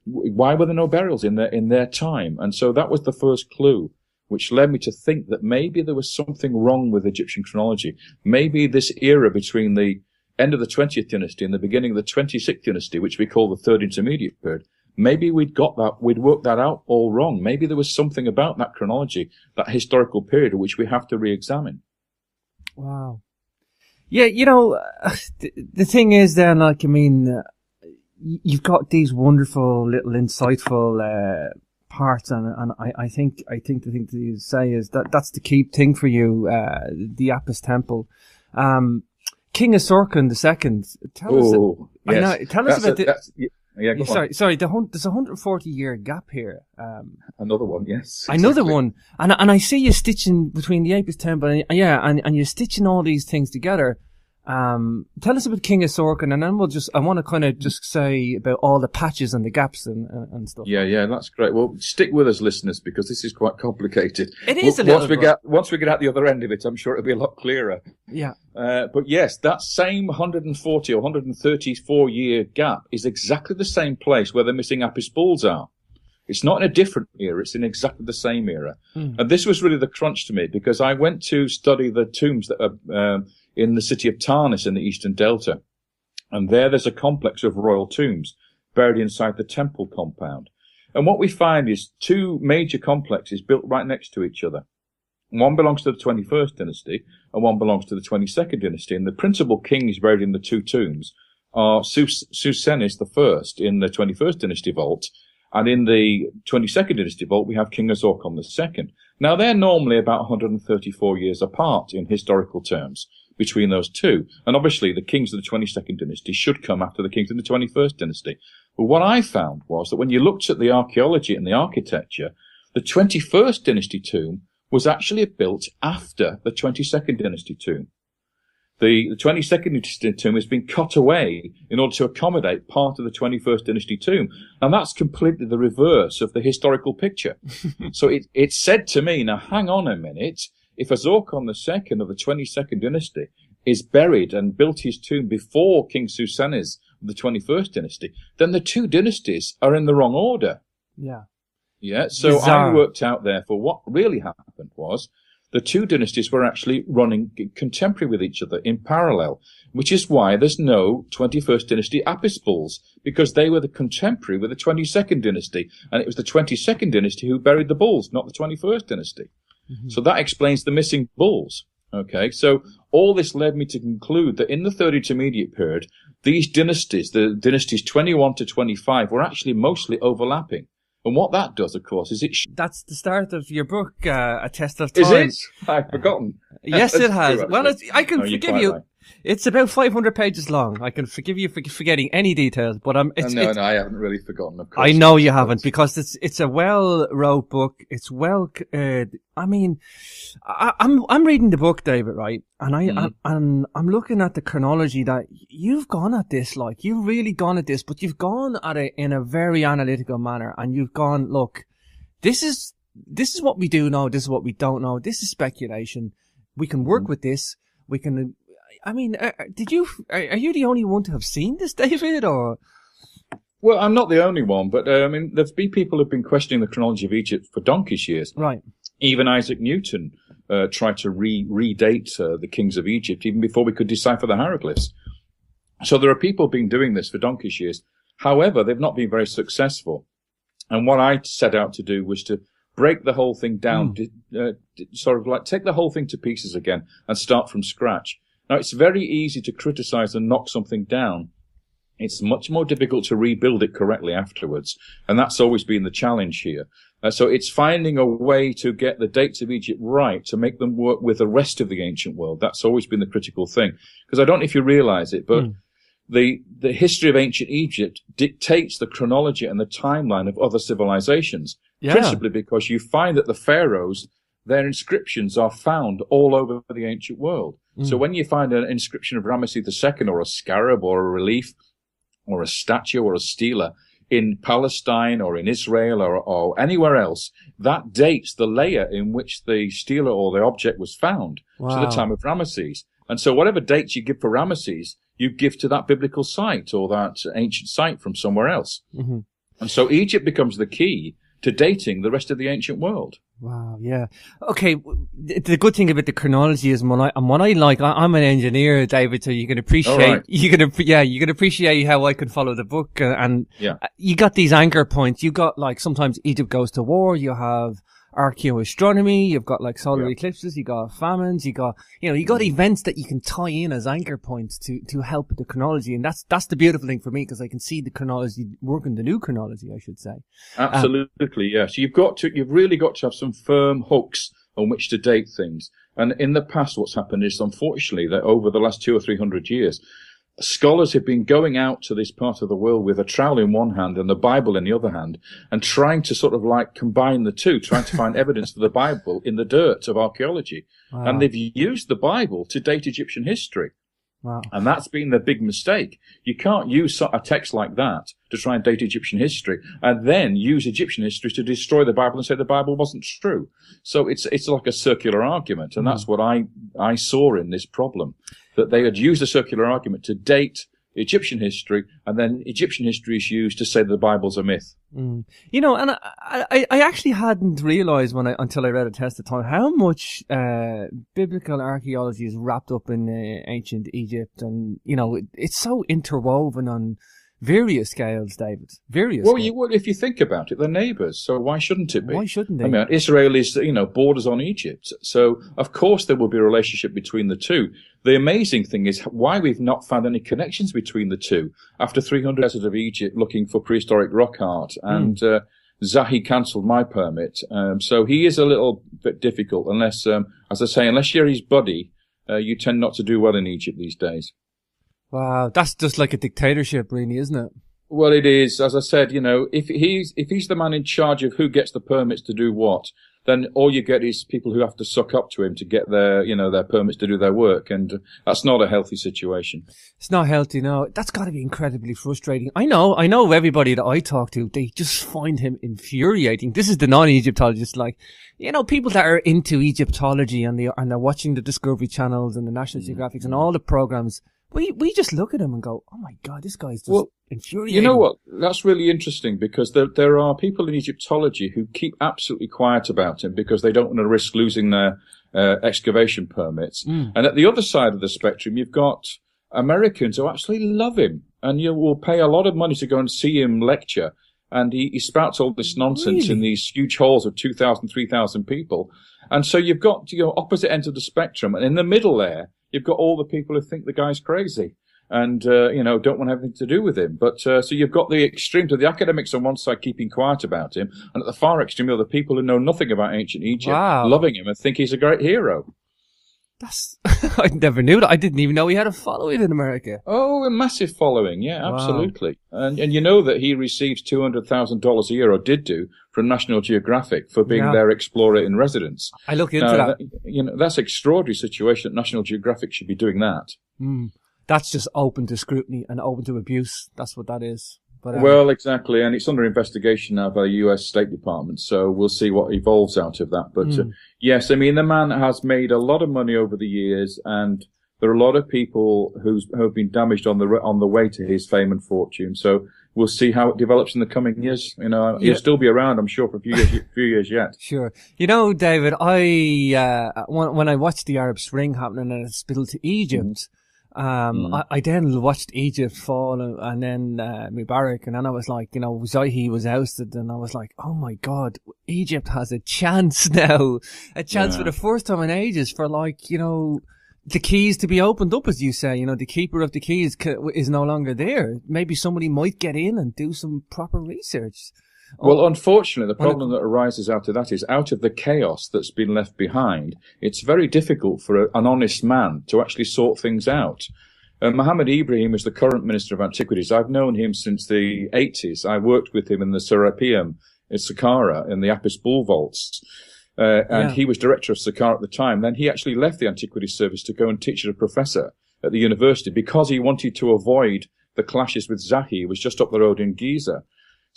Why were there no burials in their time? And so that was the first clue, which led me to think that maybe there was something wrong with Egyptian chronology. Maybe this era between the end of the 20th dynasty and the beginning of the 26th dynasty, which we call the third intermediate period, maybe we'd worked that out all wrong. Maybe there was something about that chronology, that historical period, which we have to re-examine. Wow. Yeah, the thing is then, you've got these wonderful little insightful parts, and I think the thing to say is that's the key thing for you, the Apis Temple. King Asurkan II, tell us about this. Yeah, sorry. There's a 140-year gap here. Another one, yes. Exactly. Another one, and I see you stitching between the Apis Temple, and you're stitching all these things together, Tell us about King Asorkan, and then I want to kind of just say about all the patches and the gaps and stuff. Yeah, that's great. Well, stick with us, listeners, because this is quite complicated. It is a little once we get out the other end of it, I'm sure it'll be a lot clearer. Yeah. But yes, that same 140 or 134 year gap is exactly the same place where the missing apis bulls are. It's not in a different era, it's in exactly the same era. And this was really the crunch to me, because I went to study the tombs that are in the city of Tarnis in the Eastern Delta. And there's a complex of royal tombs buried inside the temple compound. And what we find is two major complexes built right next to each other. One belongs to the 21st dynasty and one belongs to the 22nd dynasty. And the principal kings buried in the two tombs are Susenis I in the 21st dynasty vault. And in the 22nd dynasty vault, we have King Asorkan II. Now, they're normally about 134 years apart in historical terms between those two. And obviously, the kings of the 22nd dynasty should come after the kings of the 21st dynasty. But what I found was that when you looked at the archaeology and the architecture, the 21st dynasty tomb was actually built after the 22nd dynasty tomb. The 22nd dynasty tomb has been cut away in order to accommodate part of the 21st dynasty tomb. And that's completely the reverse of the historical picture. So it said to me, now hang on a minute, if Asorkan II of the 22nd dynasty is buried and built his tomb before King Susenis of the 21st dynasty, then the two dynasties are in the wrong order. Yeah, so bizarre. I worked out, therefore, what really happened was the two dynasties were actually running contemporary with each other in parallel, which is why there's no 21st dynasty apis bulls, because they were the contemporary with the 22nd dynasty, and it was the 22nd dynasty who buried the bulls, not the 21st dynasty. So that explains the missing bulls. Okay, so all this led me to conclude that in the Third Intermediate period, these dynasties, the dynasties 21 to 25, were actually mostly overlapping. And what that does, of course, is that's the start of your book, A Test of Time. Is it? I've forgotten. Yes, it has. True, well, I can forgive you. Right. It's about 500 pages long. I can forgive you for forgetting any details, but No, I haven't really forgotten, of course. I know you haven't, because it's a well-wrote book. It's I'm reading the book, David, right? And I'm looking at the chronology that you've gone at this, like, you've really gone at this, but you've gone at it in a very analytical manner, and you've gone, look, this is what we do know, this is what we don't know, this is speculation. We can work with this. We can, are you the only one to have seen this, David, or? Well, I'm not the only one, but there's been people who've been questioning the chronology of Egypt for donkey's years. Right. Even Isaac Newton tried to redate the kings of Egypt even before we could decipher the hieroglyphs. So there are people been doing this for donkey's years. However, they've not been very successful. And what I set out to do was to break the whole thing down, sort of like take the whole thing to pieces again and start from scratch. Now, it's very easy to criticize and knock something down. It's much more difficult to rebuild it correctly afterwards. And that's always been the challenge here. So it's finding a way to get the dates of Egypt right, to make them work with the rest of the ancient world. That's always been the critical thing. Because I don't know if you realize it, but the history of ancient Egypt dictates the chronology and the timeline of other civilizations. Yeah. Principally because you find that the pharaohs, their inscriptions are found all over the ancient world. So when you find an inscription of Rameses II, or a scarab, or a relief, or a statue, or a stela in Palestine, or in Israel, or anywhere else, that dates the layer in which the stela or the object was found to the time of Rameses. And so whatever dates you give for Rameses, you give to that biblical site or that ancient site from somewhere else. And so Egypt becomes the key to dating the rest of the ancient world. Wow, yeah. Okay, the good thing about the chronology is what I like, I'm an engineer, David, so you can appreciate, you can appreciate how I can follow the book, and you got these anchor points. You got, like, sometimes Egypt goes to war, you have archaeoastronomy, you've got like solar eclipses, you got famines, you got events that you can tie in as anchor points to help with the chronology. And that's the beautiful thing for me, because I can see the chronology working, the new chronology, I should say. Absolutely, yes. You've really got to have some firm hooks on which to date things. And in the past, what's happened is, unfortunately, that over the last 200 or 300 years, scholars have been going out to this part of the world with a trowel in one hand and the Bible in the other hand, and trying to sort of like combine the two, trying to find evidence for the Bible in the dirt of archaeology. And they've used the Bible to date Egyptian history. Wow. And that's been the big mistake. You can't use a text like that to try and date Egyptian history and then use Egyptian history to destroy the Bible and say the Bible wasn't true. So it's like a circular argument. And that's what I saw in this problem, that they had used a circular argument to date Egyptian history, and then Egyptian history is used to say that the Bible's a myth. You know, and I actually hadn't realised until I read a test of time how much biblical archaeology is wrapped up in ancient Egypt, and you know it's so interwoven on various scales, David. Well, you would if you think about it. They're neighbours, so why shouldn't it be? Why shouldn't they? I mean, Israel is, borders on Egypt, so of course there will be a relationship between the two. The amazing thing is why we've not found any connections between the two after 300 years of Egypt looking for prehistoric rock art, and Zahi cancelled my permit. So he is a little bit difficult unless, as I say, unless you're his buddy, you tend not to do well in Egypt these days. Wow, that's just like a dictatorship, really, isn't it? Well, it is. As I said, if he's the man in charge of who gets the permits to do what, then all you get is people who have to suck up to him to get their permits to do their work, and that's not a healthy situation. It's not healthy, no. That's got to be incredibly frustrating. I know everybody that I talk to, they just find him infuriating. This is the non-Egyptologists, people that are into Egyptology and they're watching the Discovery channels and the National Geographics and all the programs. We just look at him and go, oh my God, this guy's just infuriating. You know what? That's really interesting because there are people in Egyptology who keep absolutely quiet about him because they don't want to risk losing their excavation permits. And at the other side of the spectrum, you've got Americans who absolutely love him and you will pay a lot of money to go and see him lecture. And he spouts all this nonsense in these huge halls of 2,000, 3,000 people. And so you've got, opposite ends of the spectrum. And in the middle there, you've got all the people who think the guy's crazy and, don't want anything to do with him. But, so you've got the extremes of the academics on one side keeping quiet about him. And at the far extreme, are the people who know nothing about ancient Egypt, loving him and think he's a great hero. I never knew that. I didn't even know he had a following in America. Oh, a massive following. Yeah, absolutely. Wow. And you know that he receives $200,000 a year, or did do, from National Geographic for being their explorer in residence. I look into that. That's an extraordinary situation. National Geographic should be doing that. That's just open to scrutiny and open to abuse. That's what that is. But, well, exactly. And it's under investigation now by the US State Department. So we'll see what evolves out of that. But yes, I mean, the man has made a lot of money over the years, and there are a lot of people who have been damaged on the way to his fame and fortune. So we'll see how it develops in the coming years. He'll still be around, I'm sure, for a few years yet. Sure. David, when I watched the Arab Spring happening and it spilled to Egypt, I then watched Egypt fall and then Mubarak, and then I was like, Zahi was ousted, and I was like, oh my God, Egypt has a chance now, for the first time in ages for the keys to be opened up, as you say. The keeper of the keys is no longer there. Maybe somebody might get in and do some proper research. Well, unfortunately, the problem that arises out of that is out of the chaos that's been left behind, it's very difficult for an honest man to actually sort things out. Mohammed Ibrahim is the current Minister of Antiquities. I've known him since the 80s. I worked with him in the Serapeum in Saqqara in the Apis Bull Vaults. And he was director of Saqqara at the time. Then he actually left the Antiquities Service to go and teach as a professor at the university because he wanted to avoid the clashes with Zahi. He was just up the road in Giza.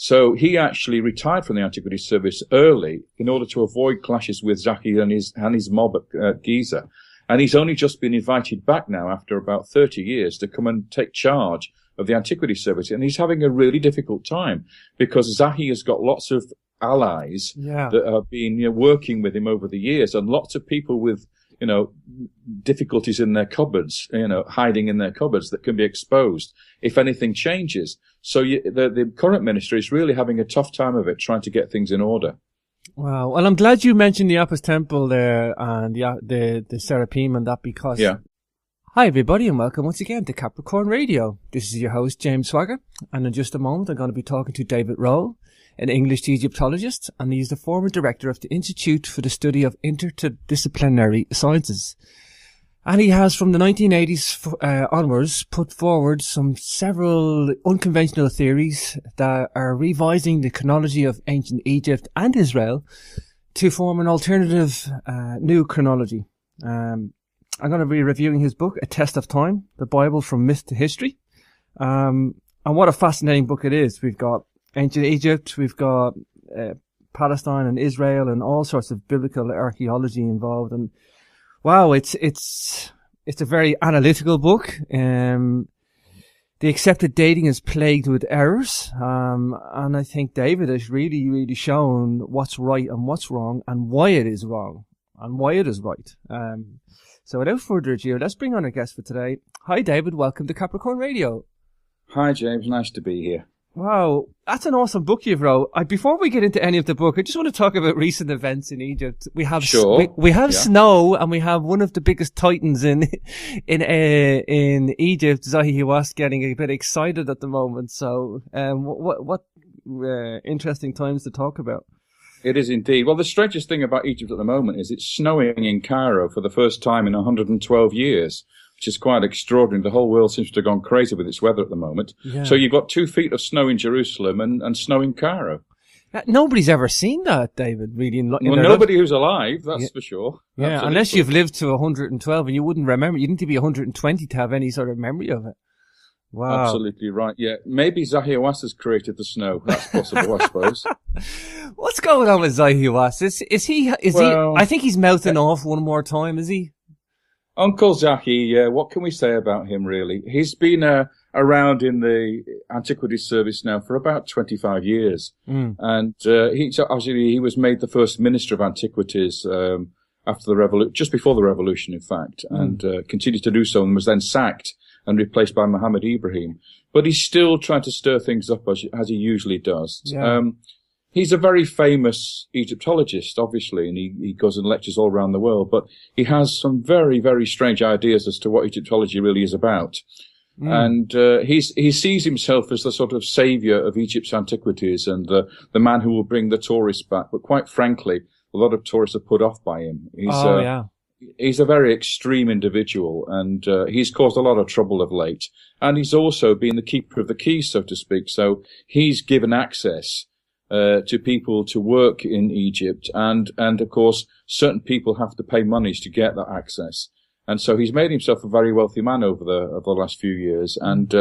So he actually retired from the Antiquities Service early in order to avoid clashes with Zahi and his mob at Giza. And he's only just been invited back now after about 30 years to come and take charge of the Antiquities Service. And he's having a really difficult time because Zahi has got lots of allies that have been working with him over the years, and lots of people with difficulties in their cupboards, hiding in their cupboards that can be exposed if anything changes. So the current minister is really having a tough time of it, trying to get things in order. Wow. Well, I'm glad you mentioned the Apis Temple there and the Serapeum and that because... Yeah. Hi everybody and welcome once again to Capricorn Radio. This is your host James Swagger, and in just a moment I'm going to be talking to David Rohl, an English Egyptologist, and he's the former director of the Institute for the Study of Interdisciplinary Sciences. And he has, from the 1980s onwards, put forward several unconventional theories that are revising the chronology of ancient Egypt and Israel to form an alternative new chronology. I'm going to be reviewing his book, A Test of Time, the Bible from Myth to History. And what a fascinating book it is. We've got ancient Egypt, we've got Palestine and Israel and all sorts of biblical archaeology involved. And wow, it's a very analytical book. The accepted dating is plagued with errors. And I think David has really, really shown what's right and what's wrong and why it is wrong and why it is right. So without further ado, let's bring on our guest for today. Hi, David. Welcome to Capricorn Radio. Hi, James. Nice to be here. Wow, that's an awesome book you've wrote. Before we get into any of the book, I just want to talk about recent events in Egypt. We have we have snow, and we have one of the biggest titans in Egypt, Zahi Hawass, getting a bit excited at the moment. So, what interesting times to talk about. It is indeed. Well, the strangest thing about Egypt at the moment is it's snowing in Cairo for the first time in 112 years. Which is quite extraordinary. The whole world seems to have gone crazy with its weather at the moment. Yeah. So you've got 2 feet of snow in Jerusalem and snow in Cairo. Nobody's ever seen that, David, really. Nobody who's alive, that's for sure. Yeah, absolutely. Unless you've lived to 112 and you wouldn't remember. You need to be 120 to have any sort of memory of it. Wow. Absolutely right, yeah. Maybe Zahi Hawass has created the snow. That's possible, I suppose. What's going on with Zahi Hawass? Is he, I think he's mouthing off one more time, is he? Uncle Zahi, what can we say about him, really? He's been around in the Antiquities Service now for about 25 years. And he was made the first Minister of Antiquities after the revolution, just before the revolution, in fact, and continued to do so and was then sacked and replaced by Muhammad Ibrahim. But he's still trying to stir things up as he usually does. Yeah. He's a very famous Egyptologist, obviously, and he goes and lectures all around the world, but he has some very, very strange ideas as to what Egyptology really is about. And he sees himself as the sort of savior of Egypt's antiquities and the man who will bring the tourists back. But quite frankly, a lot of tourists are put off by him. He's a very extreme individual, and he's caused a lot of trouble of late. And he's also been the keeper of the keys, so to speak. So he's given access to people to work in Egypt, and of course certain people have to pay monies to get that access, and so he's made himself a very wealthy man over the last few years, and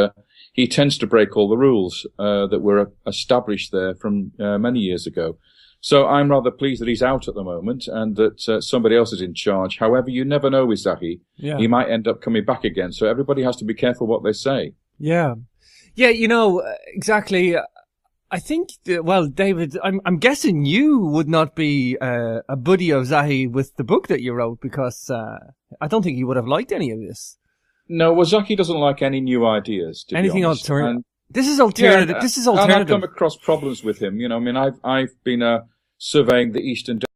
he tends to break all the rules that were established there from many years ago. So I'm rather pleased that he's out at the moment and that somebody else is in charge. However, you never know with Zahi. Yeah. He might end up coming back again, so everybody has to be careful what they say. Yeah, exactly. I think, David, I'm guessing you would not be a buddy of Zahi with the book that you wrote, because I don't think he would have liked any of this. No, well, Zahi doesn't like any new ideas, to anything be honest. Alternative. This is alternative. And I've come across problems with him. I mean, I've been surveying the eastern